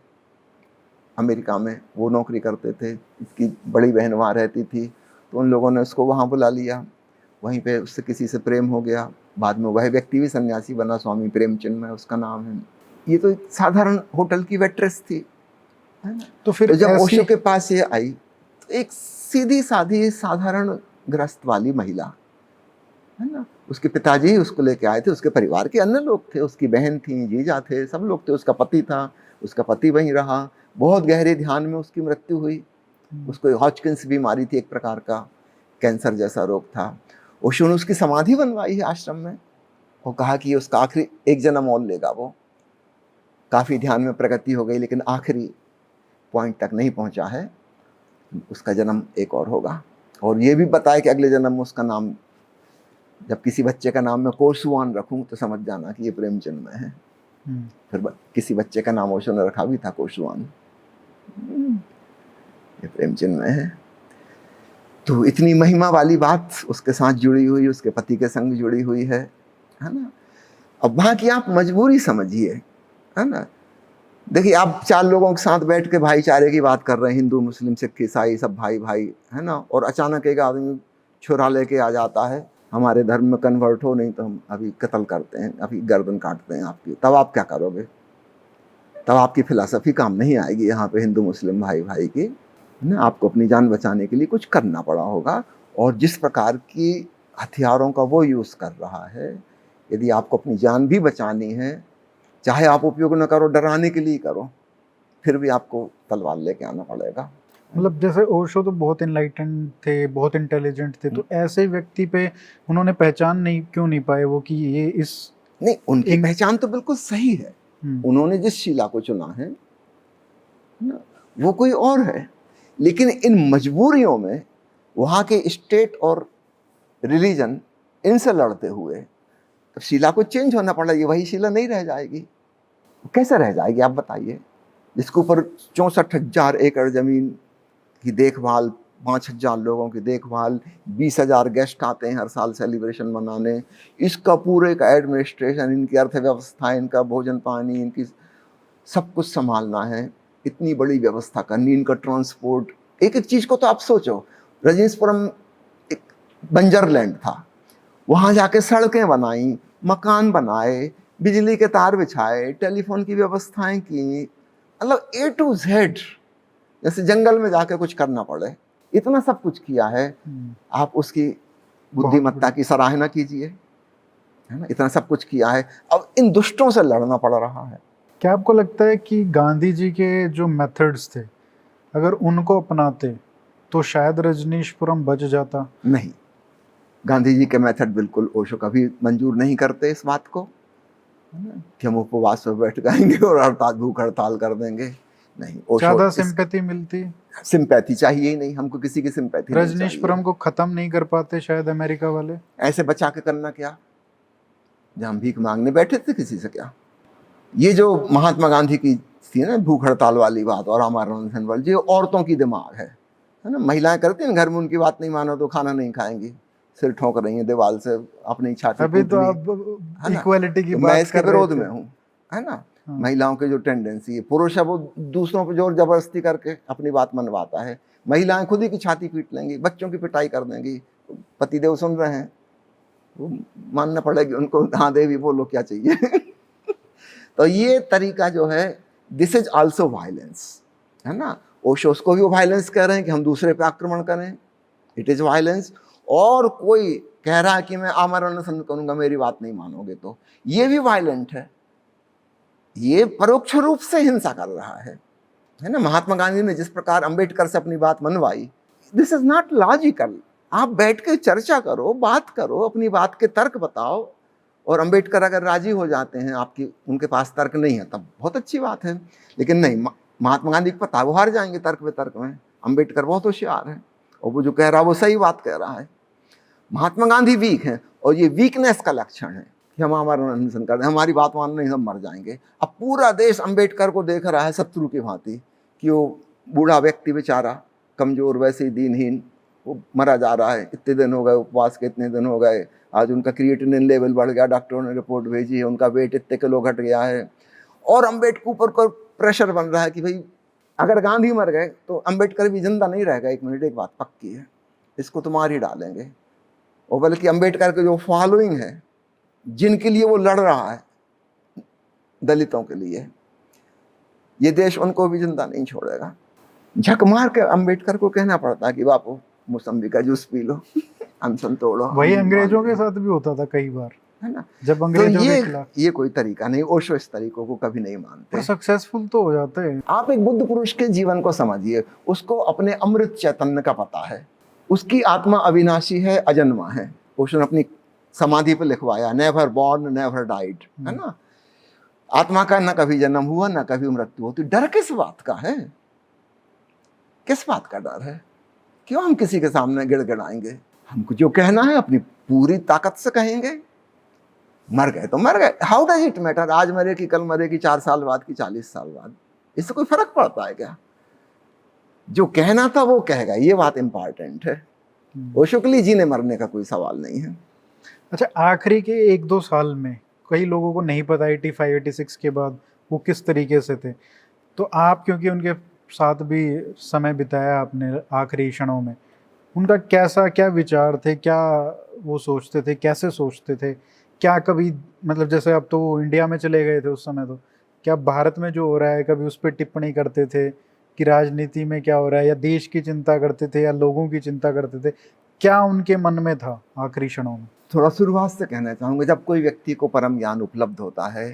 B: अमेरिका में, वो नौकरी करते थे। इसकी बड़ी बहन वहाँ रहती थी, तो उन लोगों ने उसको वहाँ बुला लिया। वहीं पे उससे किसी से प्रेम हो गया। बाद में वह व्यक्ति भी सन्यासी बना, स्वामी प्रेमचंद उसका नाम है। ये तो एक साधारण होटल की वेट्रेस थी, है ना।
A: तो फिर
B: तो जब
A: ऐसी
B: ओशो के पास ये आई तो एक सीधी साधी साधारण ग्रस्त वाली महिला, है ना। उसके पिताजी ही उसको लेके आए थे, उसके परिवार के अन्य लोग थे, उसकी बहन थी, जीजा थे, सब लोग थे। उसका पति था, उसका पति वहीं रहा। बहुत गहरे ध्यान में उसकी मृत्यु हुई। उसको हॉजकिंस बीमारी थी, एक प्रकार का कैंसर जैसा रोग था। ओशो ने उसकी समाधि बनवाई है आश्रम में और कहा कि उसका आखिरी एक जन्म और लेगा। वो काफ़ी ध्यान में प्रगति हो गई लेकिन आखिरी पॉइंट तक नहीं पहुंचा है, उसका जन्म एक और होगा। और ये भी बताया कि अगले जन्म में उसका नाम, जब किसी बच्चे का नाम मैं कोसुआन रखूं तो समझ जाना कि ये प्रेमचंद में है। फिर किसी बच्चे का नाम ओशो ने रखा भी था कोसुआन, ये प्रेमचंद में है। तो इतनी महिमा वाली बात उसके साथ जुड़ी हुई, उसके पति के संग जुड़ी हुई है ना। अब वहाँ की आप मजबूरी समझिए, है ना। देखिए आप 4 लोगों के साथ बैठ के भाईचारे की बात कर रहे हैं, हिंदू मुस्लिम सिख ईसाई सब भाई भाई, है ना। और अचानक एक आदमी छुरा लेके आ जाता है, हमारे धर्म में कन्वर्ट हो, नहीं तो हम अभी कत्ल करते हैं, अभी गर्दन काटते हैं आपकी। तब आप क्या करोगे? तब आपकी फिलॉसफी काम नहीं आएगी यहाँ पे हिंदू मुस्लिम भाई भाई की, है ना। आपको अपनी जान बचाने के लिए कुछ करना पड़ा होगा। और जिस प्रकार की हथियारों का वो यूज़ कर रहा है, यदि आपको अपनी जान भी बचानी है, चाहे आप उपयोग न करो, डराने के लिए करो, फिर भी आपको तलवार लेके आना पड़ेगा।
A: मतलब जैसे ओशो तो बहुत इनलाइटेंड थे, बहुत इंटेलिजेंट थे, तो ऐसे व्यक्ति पे उन्होंने पहचान नहीं क्यों नहीं पाए वो कि ये इस
B: नहीं, उनकी पहचान तो बिल्कुल सही है। उन्होंने जिस शीला को चुना है ना, वो कोई और है। लेकिन इन मजबूरियों में वहाँ के स्टेट और रिलीजन इनसे लड़ते हुए तो शीला को चेंज होना पड़ा। ये वही शीला नहीं रह जाएगी। कैसे रह जाएगी आप बताइए, जिसके ऊपर 64,000 एकड़ जमीन की देखभाल, 5,000 लोगों की देखभाल, 20,000 गेस्ट आते हैं हर साल सेलिब्रेशन मनाने, इसका पूरे का एडमिनिस्ट्रेशन, इनकी अर्थव्यवस्था, इनका भोजन पानी, इनकी सब कुछ संभालना है। इतनी बड़ी व्यवस्था करनी, इनका ट्रांसपोर्ट, एक एक चीज़ को तो आप सोचो। रजनीशपुरम एक बंजर लैंड था, वहाँ जाके सड़कें बनाई, मकान बनाए, बिजली के तार बिछाए, टेलीफोन की व्यवस्थाएं की, मतलब A to Z, जैसे जंगल में जाके कुछ करना पड़े, इतना सब कुछ किया है। आप उसकी बुद्धिमत्ता की सराहना कीजिए, है ना। इतना सब कुछ किया है, अब इन दुष्टों से लड़ना पड़ रहा है।
A: क्या आपको लगता है कि गांधी जी के जो मेथड्स थे, अगर उनको अपनाते तो शायद रजनीशपुरम बच जाता?
B: नहीं, गांधी जी के मेथड बिल्कुल ओशो कभी मंजूर नहीं करते इस बात को, है ना, कि हम उपवास पर बैठ जाएंगे और हड़ताल, भूख हड़ताल कर देंगे। नहीं,
A: ज्यादा सिंपैथी मिलती,
B: सिंपैथी चाहिए ही नहीं हमको, किसी की सिंपैथी नहीं चाहिए।
A: रजनीशपुरम को खत्म नहीं कर पाते शायद अमेरिका वाले?
B: ऐसे बचा के करना क्या, जब हम भीख मांगने बैठे थे किसी से क्या? ये जो महात्मा गांधी की थी ना भूख हड़ताल वाली बात और आमरण अनशन वाली, ये औरतों की दिमाग है ना। महिलाएं करती हैं घर में, उनकी बात नहीं मानो तो खाना नहीं खाएंगी, सिर ठोक रही हैं दीवार से, अपनी छाती
A: अभी
B: पीट
A: तो
B: ली,
A: आप
B: है ना?
A: इक्वालिटी की
B: तो मैं
A: बात
B: इसके
A: कर रहे
B: विरोध
A: थे।
B: में हूँ, है ना?
A: हाँ।
B: महिलाओं की जो टेंडेंसी है, पुरुष है वो दूसरों पर जोर जबरदस्ती करके अपनी बात मनवाता है, महिलाएं खुद ही की छाती पीट लेंगी, बच्चों की पिटाई कर देंगी। पतिदेव सुन रहे हैं, वो मानना पड़ेगी उनको, हाँ देवी बोलो क्या चाहिए। तो ये तरीका जो है, दिस इज ऑल्सो वायलेंस, है ना? ओशो उसको भी वो वायलेंस कह रहे हैं कि हम दूसरे पे आक्रमण करें, इट इज वायलेंस। और कोई कह रहा है कि मैं आमरण अनशन करूंगा, मेरी बात नहीं मानोगे तो, ये भी वायलेंट है, ये परोक्ष रूप से हिंसा कर रहा है ना? महात्मा गांधी ने जिस प्रकार अंबेडकर से अपनी बात मनवाई, दिस इज नॉट लॉजिकल। आप बैठ के चर्चा करो, बात करो, अपनी बात के तर्क बताओ, और अंबेडकर अगर राजी हो जाते हैं, आपकी उनके पास तर्क नहीं है, तब बहुत अच्छी बात है। लेकिन नहीं, महात्मा गांधी को पता है वो हार जाएंगे तर्क वितर्क में। अंबेडकर बहुत होशियार है, और वो जो कह रहा है वो सही बात कह रहा है। महात्मा गांधी वीक हैं, और ये वीकनेस का लक्षण है कि हम हमारा अनशन कर रहे हैं, हमारी बात मानना नहीं, हम मर जाएंगे। अब पूरा देश अंबेडकर को देख रहा है शत्रु की भांति, कि वो बूढ़ा व्यक्ति बेचारा, कमजोर, वैसे ही दीनहीन, वो मरा जा रहा है। इतने दिन हो गए उपवास के, इतने दिन हो गए, आज उनका क्रिएटिनिन लेवल बढ़ गया, डॉक्टरों ने रिपोर्ट भेजी है, उनका वेट इतने किलो घट गया है। और अंबेडकर ऊपर को प्रेशर बन रहा है कि भाई अगर गांधी मर गए तो अंबेडकर भी जिंदा नहीं रहेगा। एक मिनट, एक बात पक्की है, इसको तो मार ही डालेंगे। और बल्कि अंबेडकर की जो फॉलोइंग है, जिनके लिए वो लड़ रहा है, दलितों के लिए, ये देश उनको भी जिंदा नहीं छोड़ेगा। झक मार के अंबेडकर को कहना पड़ता है कि बापू मौसम्बी का जूस पी लो, अनशन तोड़ो।
A: वही अंग्रेजों के साथ भी होता था कई बार,
B: है ना?
A: जब
B: तो
A: अंग्रेजों के खिलाफ।
B: ये कोई तरीका नहीं, ओशो इस तरीकों को कभी नहीं मानते।
A: सक्सेसफुल तो हो जाते हैं।
B: आप एक बुद्ध पुरुष के जीवन को समझिए, उसको अपने अमृत चैतन्य का पता है, उसकी आत्मा अविनाशी है, अजन्मा है। ओशो ने अपनी समाधि पर लिखवाया, नेवर बॉर्न नेवर डाइड, है ना? आत्मा का ना कभी जन्म हुआ ना कभी मृत्यु होती। डर किस बात का है? किस बात का डर है? क्यों हम किसी के सामने गिड़गिड़ाएंगे? हमको जो कहना है अपनी पूरी ताकत से कहेंगे। मर गए तो मर गए, हाउ डज इट मैटर? आज मरे कि कल मरे कि 4 साल बाद कि 40 साल बाद, इससे कोई फर्क पड़ता है क्या? जो कहना था वो कहेगा, ये बात इंपॉर्टेंट है। ओशो के लिए जीने मरने का कोई सवाल नहीं है।
A: अच्छा, आखिरी के 1-2 साल में कई लोगों को नहीं पता 85-86 के बाद वो किस तरीके से थे, तो आप क्योंकि उनके साथ भी समय बिताया आपने आखिरी क्षणों में, उनका क्या विचार थे, क्या वो सोचते थे, कैसे सोचते थे? क्या कभी, मतलब जैसे अब तो वो इंडिया में चले गए थे उस समय, तो क्या भारत में जो हो रहा है कभी उस पर टिप्पणी करते थे कि राजनीति में क्या हो रहा है, या देश की चिंता करते थे, या लोगों की चिंता करते थे? क्या उनके मन में था आखिरी क्षणों में?
B: थोड़ा शुरुआत से कहना चाहूँगा, जब कोई व्यक्ति को परम ज्ञान उपलब्ध होता है,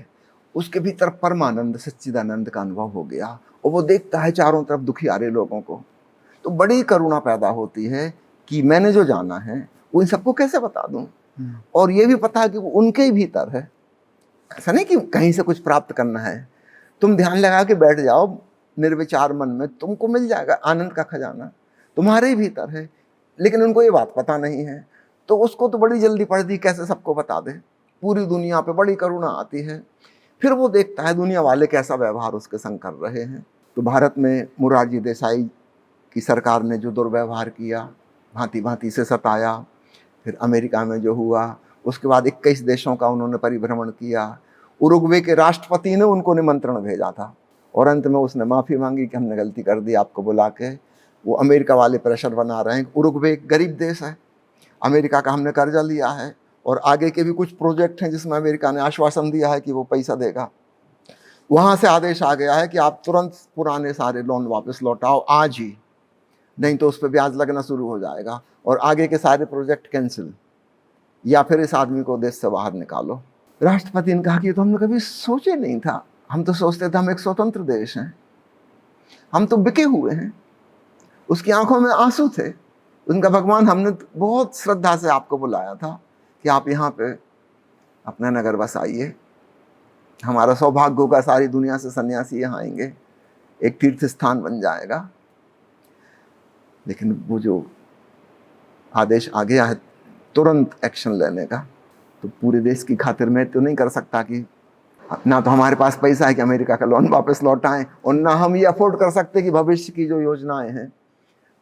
B: उसके भीतर परमानंद, सच्चिदानंद का अनुभव हो गया, और वो देखता है चारों तरफ दुखियारे लोगों को, तो बड़ी करुणा पैदा होती है कि मैंने जो जाना है वो इन सबको कैसे बता दूं। और ये भी पता है कि वो उनके ही भीतर है, ऐसा नहीं कि कहीं से कुछ प्राप्त करना है। तुम ध्यान लगा के बैठ जाओ निर्विचार मन में, तुमको मिल जाएगा आनंद का खजाना, तुम्हारे ही भीतर है। लेकिन उनको ये बात पता नहीं है, तो उसको तो बड़ी जल्दी पड़ दी कैसे सबको बता दे। पूरी दुनिया पे बड़ी करुणा आती है। फिर वो देखता है दुनिया वाले कैसा व्यवहार उसके संग कर रहे हैं। तो भारत में मोरारजी देसाई की सरकार ने जो दुर्व्यवहार किया, भांति भांति से सताया, फिर अमेरिका में जो हुआ, उसके बाद 21 देशों का उन्होंने परिभ्रमण किया। उरुग्वे के राष्ट्रपति ने उनको निमंत्रण भेजा था, और अंत में उसने माफ़ी मांगी कि हमने गलती कर दी आपको बुला के। वो अमेरिका वाले प्रेशर बना रहे हैं। उरुग्वे एक गरीब देश है, अमेरिका का हमने कर्जा लिया है, और आगे के भी कुछ प्रोजेक्ट हैं जिसमें अमेरिका ने आश्वासन दिया है कि वो पैसा देगा। वहाँ से आदेश आ गया है कि आप तुरंत पुराने सारे लोन वापस लौटाओ आज ही, नहीं तो उस पर ब्याज लगना शुरू हो जाएगा, और आगे के सारे प्रोजेक्ट कैंसिल, या फिर इस आदमी को देश से बाहर निकालो। राष्ट्रपति ने कहा कि तो हमने कभी सोचे नहीं था, हम तो सोचते थे हम एक स्वतंत्र देश हैं, हम तो बिके हुए हैं। उसकी आंखों में आंसू थे। उनका भगवान, हमने बहुत श्रद्धा से आपको बुलाया था कि आप यहाँ पे अपना नगर बसाइए, हमारा सौभाग्य होगा सारी दुनिया से सन्यासी यहाँ आएंगे, एक तीर्थ स्थान बन जाएगा। लेकिन वो जो आदेश आ गया है तुरंत एक्शन लेने का, तो पूरे देश की खातिर मैं तो नहीं कर सकता कि ना तो हमारे पास पैसा है कि अमेरिका का लोन वापस लौटाएं, और ना हम ये अफोर्ड कर सकते कि भविष्य की जो योजनाएं हैं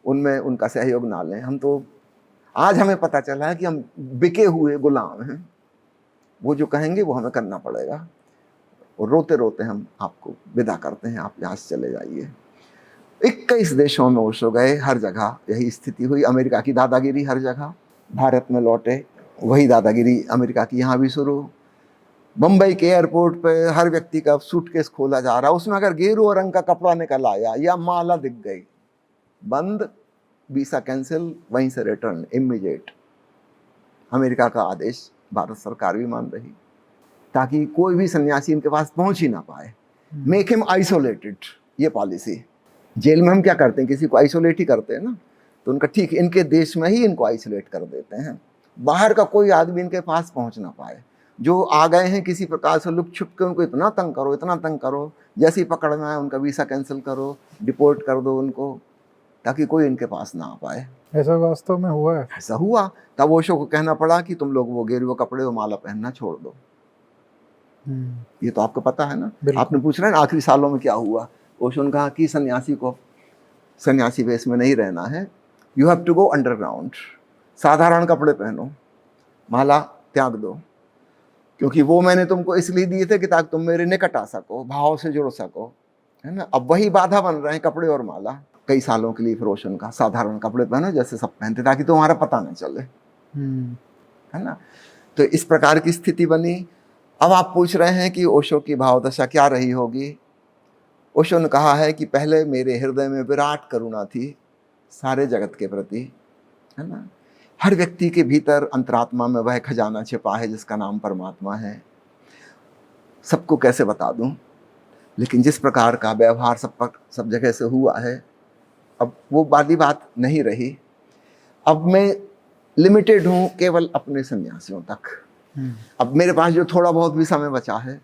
B: उनमें उनका सहयोग ना लें। हम तो आज हमें पता चला है कि हम बिके हुए गुलाम हैं, वो जो कहेंगे वो हमें करना पड़ेगा। और रोते रोते हम आपको विदा करते हैं, आप यहाँ से चले जाइए। 21 देशों में ओशो गए, हर जगह यही स्थिति हुई। अमेरिका की दादागिरी हर जगह, भारत में लौटे वही दादागिरी अमेरिका की यहाँ भी शुरू। बम्बई के एयरपोर्ट पे हर व्यक्ति का सूटकेस खोला जा रहा, उसमें अगर गेरुआ रंग का कपड़ा निकल आया या माला दिख गई, बंद, वीसा कैंसिल, वहीं से रिटर्न इमीडिएट। अमेरिका का आदेश भारत सरकार भी मान रही, ताकि कोई भी सन्यासी इनके पास पहुंच ही ना पाए। मेक हिम आइसोलेटेड, ये पॉलिसी। जेल में हम क्या करते हैं, किसी को आइसोलेट ही करते हैं ना, तो उनका ठीक इनके देश में ही इनको आइसोलेट कर देते हैं, बाहर का कोई आदमी इनके पास पहुंच ना पाए। जो आ गए हैं किसी प्रकार से लुक छुप के, उनको इतना तंग करो, इतना तंग करो, जैसे ही पकड़ना है उनका वीसा कैंसिल करो, डिपोर्ट कर दो उनको, ताकि कोई इनके पास ना आ पाए।
A: ऐसा वास्तव में हुआ है?
B: ऐसा हुआ। तब ओशो को कहना पड़ा कि तुम लोग वो गेरुआ कपड़े और माला पहनना छोड़ दो। ये तो आपको पता है ना, आपने पूछ रहे हैं आखिरी सालों में क्या हुआ। ओशो ने कहा कि सन्यासी को सन्यासी वेश में नहीं रहना है, you have to go underground, साधारण कपड़े पहनो, माला त्याग दो, क्योंकि वो मैंने तुमको इसलिए दिए थे कि ताकि तुम मेरे निकट आ सको, भाव से जुड़ सको, है ना। अब वही बाधा बन रहे हैं कपड़े और माला। कई सालों के लिए फिर ओशो ने कहा साधारण कपड़े पहनो जैसे सब पहनते, ताकि तुम्हारा पता न चले, है ना। तो इस प्रकार की स्थिति बनी। अब आप पूछ रहे हैं कि ओशो की भावदशा क्या रही होगी। ओशो ने कहा है कि पहले मेरे हृदय में विराट करुणा थी सारे जगत के प्रति, है ना। हर व्यक्ति के भीतर अंतरात्मा में वह खजाना छिपा है जिसका नाम परमात्मा है। सबको कैसे बता दूं, लेकिन जिस प्रकार का व्यवहार सब जगह से हुआ है, अब वो वाली बात नहीं रही। अब मैं लिमिटेड हूं केवल अपने सन्यासियों तक। अब मेरे पास जो थोड़ा बहुत भी समय बचा है,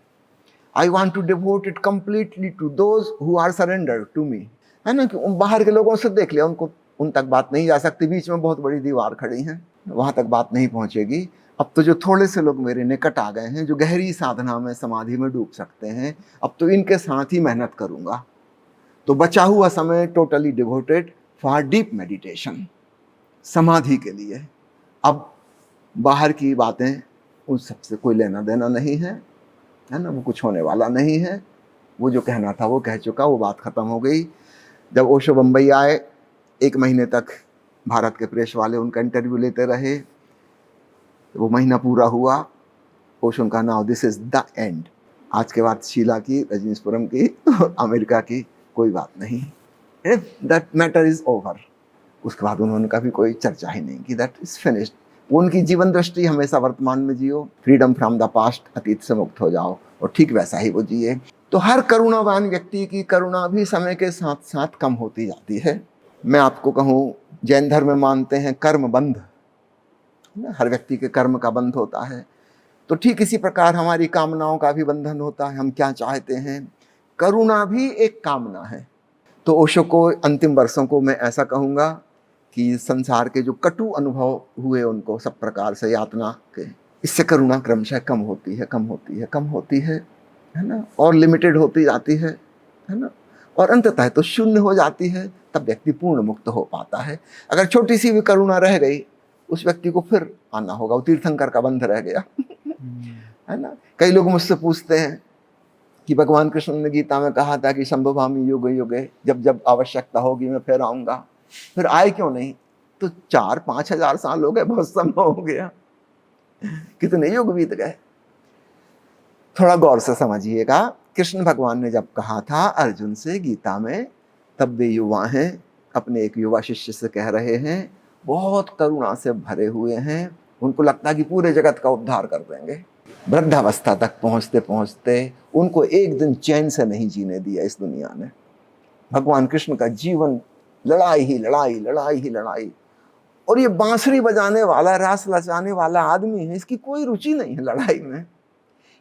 B: I want to devote it completely to those who are surrender to me, है ना। कि बाहर के लोगों से देख लिया, उनको उन तक बात नहीं जा सकती, बीच में बहुत बड़ी दीवार खड़ी है, वहां तक बात नहीं पहुंचेगी। अब तो जो थोड़े से लोग मेरे निकट आ गए हैं, जो गहरी साधना में समाधि में डूब सकते हैं, अब तो इनके साथ ही मेहनत करूंगा। तो बचा हुआ समय totally devoted for deep meditation, समाधि के लिए। अब बाहर की बातें उन सबसे कोई लेना देना नहीं है, है ना। वो कुछ होने वाला नहीं है, वो जो कहना था वो कह चुका, वो बात खत्म हो गई। जब ओशो बम्बई आए, 1 महीने तक भारत के प्रेस वाले उनका इंटरव्यू लेते रहे। वो महीना पूरा हुआ, ओशो का now this is the end, आज के बाद शीला की, रजनीशपुरम की और अमेरिका की कोई बात नहीं, दैट मैटर इज ओवर। उसके बाद उन्होंने कभी कोई चर्चा ही नहीं की, दैट इज फिनिश्ड। उनकी जीवन दृष्टि हमेशा वर्तमान में जियो, फ्रीडम फ्रॉम द पास्ट, अतीत से मुक्त हो जाओ, और ठीक वैसा ही वो जिए। तो हर करुणावान व्यक्ति की करुणा भी समय के साथ साथ कम होती जाती है। मैं आपको कहूँ, जैन धर्म में मानते हैं कर्म बंध, हर व्यक्ति के कर्म का बंध होता है। तो ठीक इसी प्रकार हमारी कामनाओं का भी बंधन होता है, हम क्या चाहते हैं। करुणा भी एक कामना है। तो ओशो को अंतिम वर्षों को मैं ऐसा कहूँगा कि संसार के जो कटु अनुभव हुए उनको सब प्रकार से यातना के, इससे करुणा क्रमशः कम होती है, कम होती है, कम होती है ना, और लिमिटेड होती जाती है ना, और अंततः तो शून्य हो जाती है। तब व्यक्ति पूर्ण मुक्त हो पाता है। अगर छोटी सी भी करुणा रह गई, उस व्यक्ति को फिर आना होगा, वो तीर्थंकर का बंध रह गया है ना। कई लोग मुझसे पूछते हैं कि भगवान कृष्ण ने गीता में कहा था कि संभवामि युगे युगे, जब जब आवश्यकता होगी मैं फिर आऊंगा, फिर आए क्यों नहीं। तो 4-5 हजार साल हो गए, बहुत समय हो गया, कितने युग बीत गए। थोड़ा गौर से समझिएगा, कृष्ण भगवान ने जब कहा था अर्जुन से गीता में, तब वे युवा हैं, अपने एक युवा शिष्य से कह रहे हैं, बहुत करुणा से भरे हुए हैं, उनको लगता है कि पूरे जगत का उद्धार कर देंगे। वृद्धावस्था तक पहुंचते पहुंचते उनको एक दिन चैन से नहीं जीने दिया इस दुनिया ने। भगवान कृष्ण का जीवन लड़ाई ही लड़ाई, लड़ाई ही लड़ाई। और ये बांसुरी बजाने वाला, रास रचाने वाला आदमी है, इसकी कोई रुचि नहीं है लड़ाई में,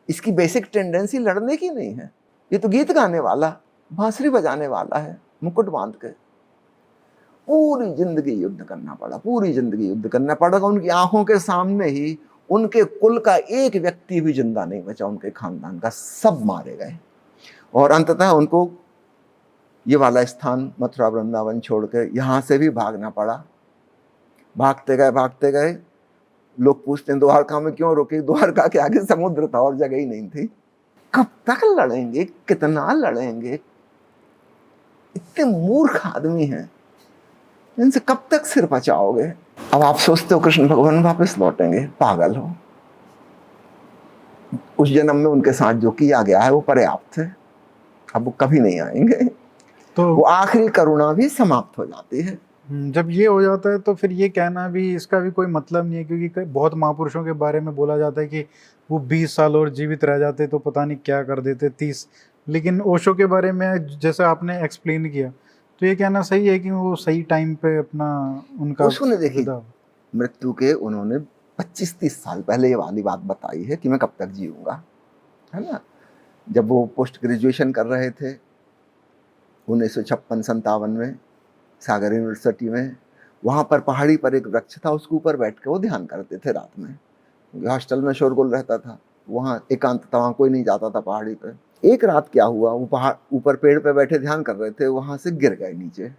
B: इसकी बेसिक टेंडेंसी लड़ने की नहीं है। ये तो गीत गाने वाला, बांसुरी बजाने वाला है, मुकुट बांध के। पूरी जिंदगी युद्ध करना पड़ा, पूरी जिंदगी युद्ध करना पड़ा। उनकी आंखों के सामने ही उनके कुल का एक व्यक्ति भी जिंदा नहीं बचा, उनके खानदान का सब मारे गए। और अंततः उनको ये वाला स्थान मथुरा वृंदावन छोड़कर यहाँ से भी भागना पड़ा। भागते गए। लोग पूछते हैं द्वारका में क्यों रुके, द्वारका के आगे समुद्र था और जगह ही नहीं थी। कब तक लड़ेंगे, कितना लड़ेंगे, इतने मूर्ख आदमी हैं, इनसे कब तक सिर बचाओगे। अब आप सोचते हो कृष्ण भगवान वापस लौटेंगे, पागल हो। उस जन्म में उनके साथ जो किया गया है वो पर्याप्त है, अब वो कभी नहीं आएंगे।
A: तो
B: वो आखिरी करुणा भी समाप्त हो जाती है।
A: जब ये हो जाता है तो फिर ये कहना भी इसका भी कोई मतलब नहीं है, क्योंकि बहुत महापुरुषों के बारे में बोला जाता है कि वो 20 साल और जीवित रह जाते तो पता नहीं क्या कर देते, 30। लेकिन ओशो के बारे में जैसा आपने एक्सप्लेन किया, तो ये कहना सही है कि वो सही टाइम पे अपना उनका
B: ओशो ने देखी
A: विदा।
B: मृत्यु के उन्होंने 25-30 साल पहले ये वाली बात बताई है कि मैं कब तक जीऊंगा, है ना। जब वो पोस्ट ग्रेजुएशन कर रहे थे 1956-57 में सागर यूनिवर्सिटी में, वहाँ पर पहाड़ी पर एक वृक्ष था, उसके ऊपर बैठ के वो ध्यान करते थे रात में, क्योंकि हॉस्टल में शोरगुल रहता था, वहाँ एकांत था, वहाँ कोई नहीं जाता था पहाड़ी पर। एक रात क्या हुआ, वो पहाड़ ऊपर पेड़ पे बैठे ध्यान कर रहे थे, वहाँ से गिर गए नीचे,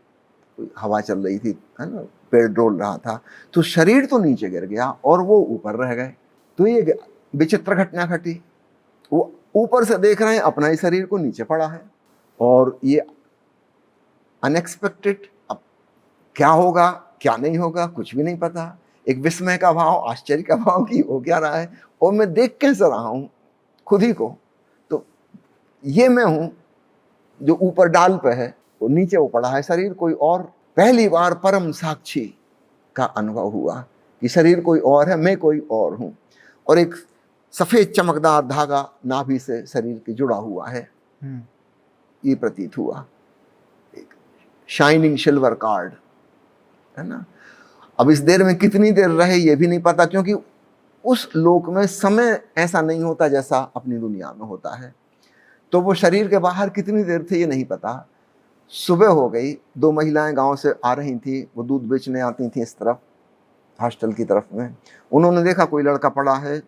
B: हवा चल रही थी, है ना, पेड़ डोल रहा था, तो शरीर तो नीचे गिर गया और वो ऊपर रह गए। तो ये विचित्र घटना घटी, वो ऊपर से देख रहे हैं अपना ही शरीर को नीचे पड़ा है, और ये अनएक्सपेक्टेड। अब क्या होगा क्या नहीं होगा कुछ भी नहीं पता, एक विस्मय का भाव, आश्चर्य का भाव कि हो क्या रहा है, और मैं देख कैसे रहा हूँ खुद ही को। तो ये मैं हूँ जो ऊपर डाल पे है, वो नीचे वो पड़ा है शरीर कोई और। पहली बार परम साक्षी का अनुभव हुआ कि शरीर कोई और है, मैं कोई और हूँ, और एक सफेद चमकदार धागा नाभि से शरीर के जुड़ा हुआ है, ये प्रतीत हुआ, एक शाइनिंग सिल्वर कार्ड, है ना। अब इस देर में कितनी देर रहे ये भी नहीं पता, क्योंकि उस लोक में समय ऐसा नहीं होता जैसा अपनी दुनिया में होता है। तो वो शरीर के बाहर कितनी देर थे ये नहीं पता। सुबह हो गई, 2 महिलाएं गांव से आ रही थी, वो दूध बेचने आती थी इस तरफ हॉस्टल की तरफ में। उन्होंने देखा कोई लड़का पड़ा है,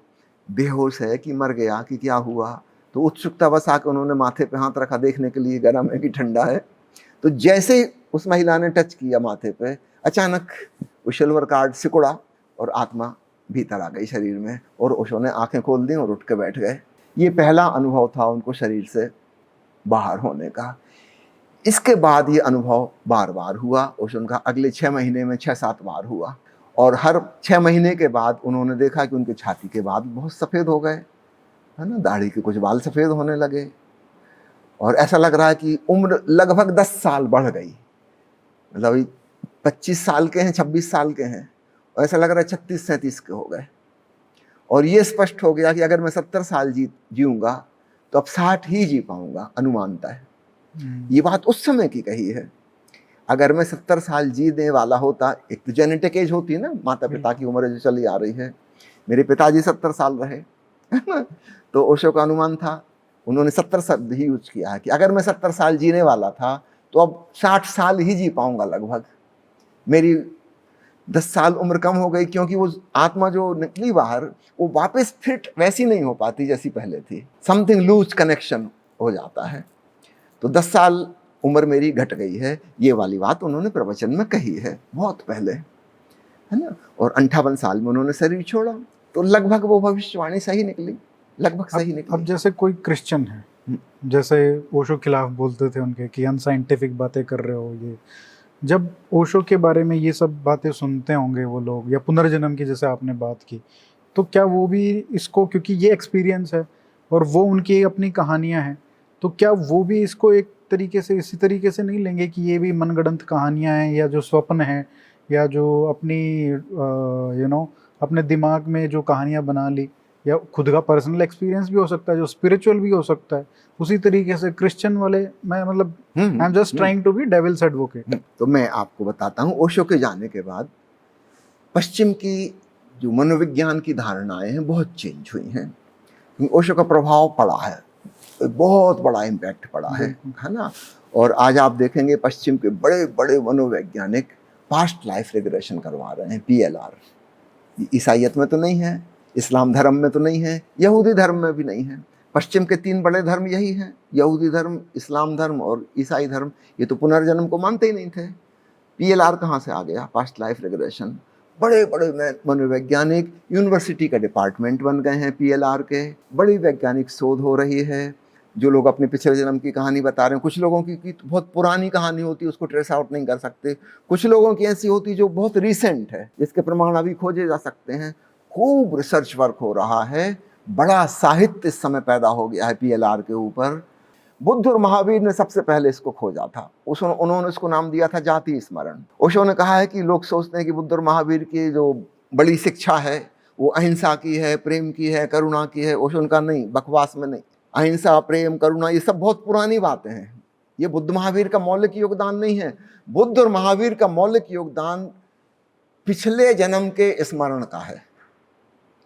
B: बेहोश है कि मर गया कि क्या हुआ, तो उत्सुकता बस आके उन्होंने माथे पे हाथ रखा देखने के लिए गर्म है कि ठंडा है। तो जैसे ही उस महिला ने टच किया माथे पे, अचानक वो सिल्वर कार्ड सिकुड़ा और आत्मा भीतर आ गई शरीर में, और ओशो ने आंखें खोल दी और उठ के बैठ गए। ये पहला अनुभव था उनको शरीर से बाहर होने का। इसके बाद ये अनुभव बार बार हुआ, ओशो का अगले 6 महीने में 6-7 बार हुआ, और हर 6 महीने के बाद उन्होंने देखा कि उनके छाती के बाल बहुत सफ़ेद हो गए, है ना, दाढ़ी के कुछ बाल सफ़ेद होने लगे, और ऐसा लग रहा है कि उम्र लगभग 10 साल बढ़ गई। मतलब 25 साल के हैं, 26 साल के हैं, और ऐसा लग रहा है 36-37 के हो गए। और ये स्पष्ट हो गया कि अगर मैं 70 साल जीऊँगा तो अब 60 ही जी पाऊँगा, अनुमानता है। ये बात उस समय की कही है। अगर मैं 70 साल जीने वाला होता, एक तो जेनेटिक एज होती है ना, माता पिता की उम्र जो चली आ रही है, मेरे पिताजी 70 साल रहे, है ना, तो ओशो का अनुमान था, उन्होंने 70 शब्द ही यूज किया है कि अगर मैं 70 साल जीने वाला था तो अब 60 साल ही जी पाऊंगा लगभग। मेरी 10 साल उम्र कम हो गई, क्योंकि वो आत्मा जो निकली बाहर वो वापस फिट वैसी नहीं हो पाती जैसी पहले थी, समथिंग लूज कनेक्शन हो जाता है। तो 10 साल उम्र मेरी घट गई है, ये वाली बात उन्होंने प्रवचन में कही है बहुत पहले, है ना। और 58 साल में उन्होंने शरीर छोड़ा, तो लगभग वो भविष्यवाणी सही निकली, लगभग सही निकली।
A: अब जैसे कोई क्रिश्चियन है, जैसे ओशो खिलाफ बोलते थे उनके कि अनसाइंटिफिक बातें कर रहे हो, ये जब ओशो के बारे में ये सब बातें सुनते होंगे वो लोग, या पुनर्जन्म की जैसे आपने बात की, तो क्या वो भी इसको, क्योंकि ये एक्सपीरियंस है और वो उनकी अपनी कहानियां हैं, तो क्या वो भी इसको एक तरीके से इसी तरीके से नहीं लेंगे कि ये भी मनगढ़ंत कहानियां हैं, या जो स्वप्न है, या जो अपनी अपने दिमाग में जो कहानियां बना ली, या खुद का पर्सनल एक्सपीरियंस भी हो सकता है जो स्पिरिचुअल भी हो सकता है। उसी तरीके से क्रिश्चियन वाले, मैं मतलब I am just trying to be devil's advocate.
B: तो मैं आपको बताता हूँ, ओशो के जाने के बाद पश्चिम की जो मनोविज्ञान की धारणाएं हैं बहुत चेंज हुई हैं। ओशो का प्रभाव पड़ा है, बहुत बड़ा इम्पैक्ट पड़ा है ना। और आज आप देखेंगे पश्चिम के बड़े बड़े मनोवैज्ञानिक पास्ट लाइफ रिग्रेशन करवा रहे हैं, PLR। ईसाइयत में तो नहीं है, इस्लाम धर्म में तो नहीं है, यहूदी धर्म में भी नहीं है। पश्चिम के 3 बड़े धर्म यही हैं, यहूदी धर्म, इस्लाम धर्म और ईसाई धर्म। ये तो पुनर्जन्म को मानते ही नहीं थे। PLR कहाँ से आ गया, पास्ट लाइफ रिग्रेशन। बड़े बड़े मनोवैज्ञानिक, यूनिवर्सिटी का डिपार्टमेंट बन गए हैं PLR के, बड़ी वैज्ञानिक शोध हो रही है। जो लोग अपने पिछले जन्म की कहानी बता रहे हैं, कुछ लोगों की बहुत पुरानी कहानी होती है, उसको ट्रेस आउट नहीं कर सकते। कुछ लोगों की ऐसी होती है जो बहुत रिसेंट है, जिसके प्रमाण अभी खोजे जा सकते हैं। खूब रिसर्च वर्क हो रहा है, बड़ा साहित्य इस समय पैदा हो गया है PLR के ऊपर। बुद्ध और महावीर ने सबसे पहले इसको खोजा था। उन्होंने इसको नाम दिया था जाति स्मरण। ओशो ने कहा है कि लोग सोचते हैं कि बुद्ध और महावीर की जो बड़ी शिक्षा है वो अहिंसा की है, प्रेम की है, करुणा की है। ओशो ने कहा नहीं, बकवास में नहीं। अहिंसा, प्रेम, करुणा ये सब बहुत पुरानी बातें हैं, ये बुद्ध महावीर का मौलिक योगदान नहीं है। बुद्ध और महावीर का मौलिक योगदान पिछले जन्म के स्मरण का है।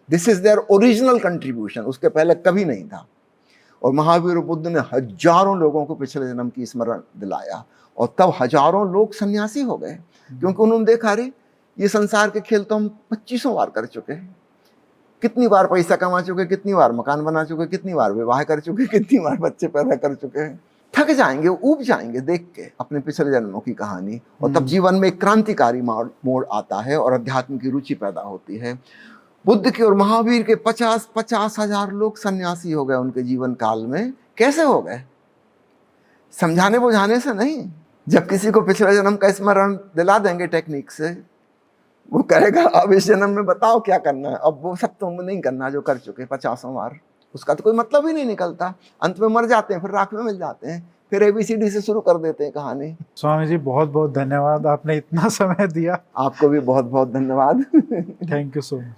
B: This is their original contribution, उसके पहले कभी नहीं था। और महावीर और बुद्ध ने हजारों लोगों को पिछले जन्म की स्मरण दिलाया, और तब हजारों लोग सन्यासी हो गए, क्योंकि उन्होंने देखा अरे ये संसार के खेल तो हम 2500 बार कर चुके हैं, कितनी बार पैसा कमा चुके, कितनी बार मकान बना चुके, कितनी बार विवाह कर चुके, कितनी बार बच्चे पैदा कर चुके हैं। थक जाएंगे, ऊब जाएंगे देख के अपने पिछले जन्मों की कहानी, और तब जीवन में एक क्रांतिकारी मोड़ आता है और अध्यात्म की रुचि पैदा होती है। बुद्ध के और महावीर के 50 हजार लोग सन्यासी हो गए उनके जीवन काल में। कैसे हो गए? समझाने बुझाने से नहीं। जब किसी को पिछले जन्म का स्मरण दिला देंगे टेक्निक से, वो कहेगा अब इस जन्म में बताओ क्या करना है। अब वो सब तो नहीं करना जो कर चुके 50 बार, उसका तो कोई मतलब ही नहीं निकलता। अंत में मर जाते हैं, फिर राख में मिल जाते हैं, फिर ABCD से शुरू कर देते हैं कहानी।
A: स्वामी जी बहुत बहुत धन्यवाद, आपने इतना समय दिया।
B: आपको भी बहुत बहुत धन्यवाद।
A: Thank you so much.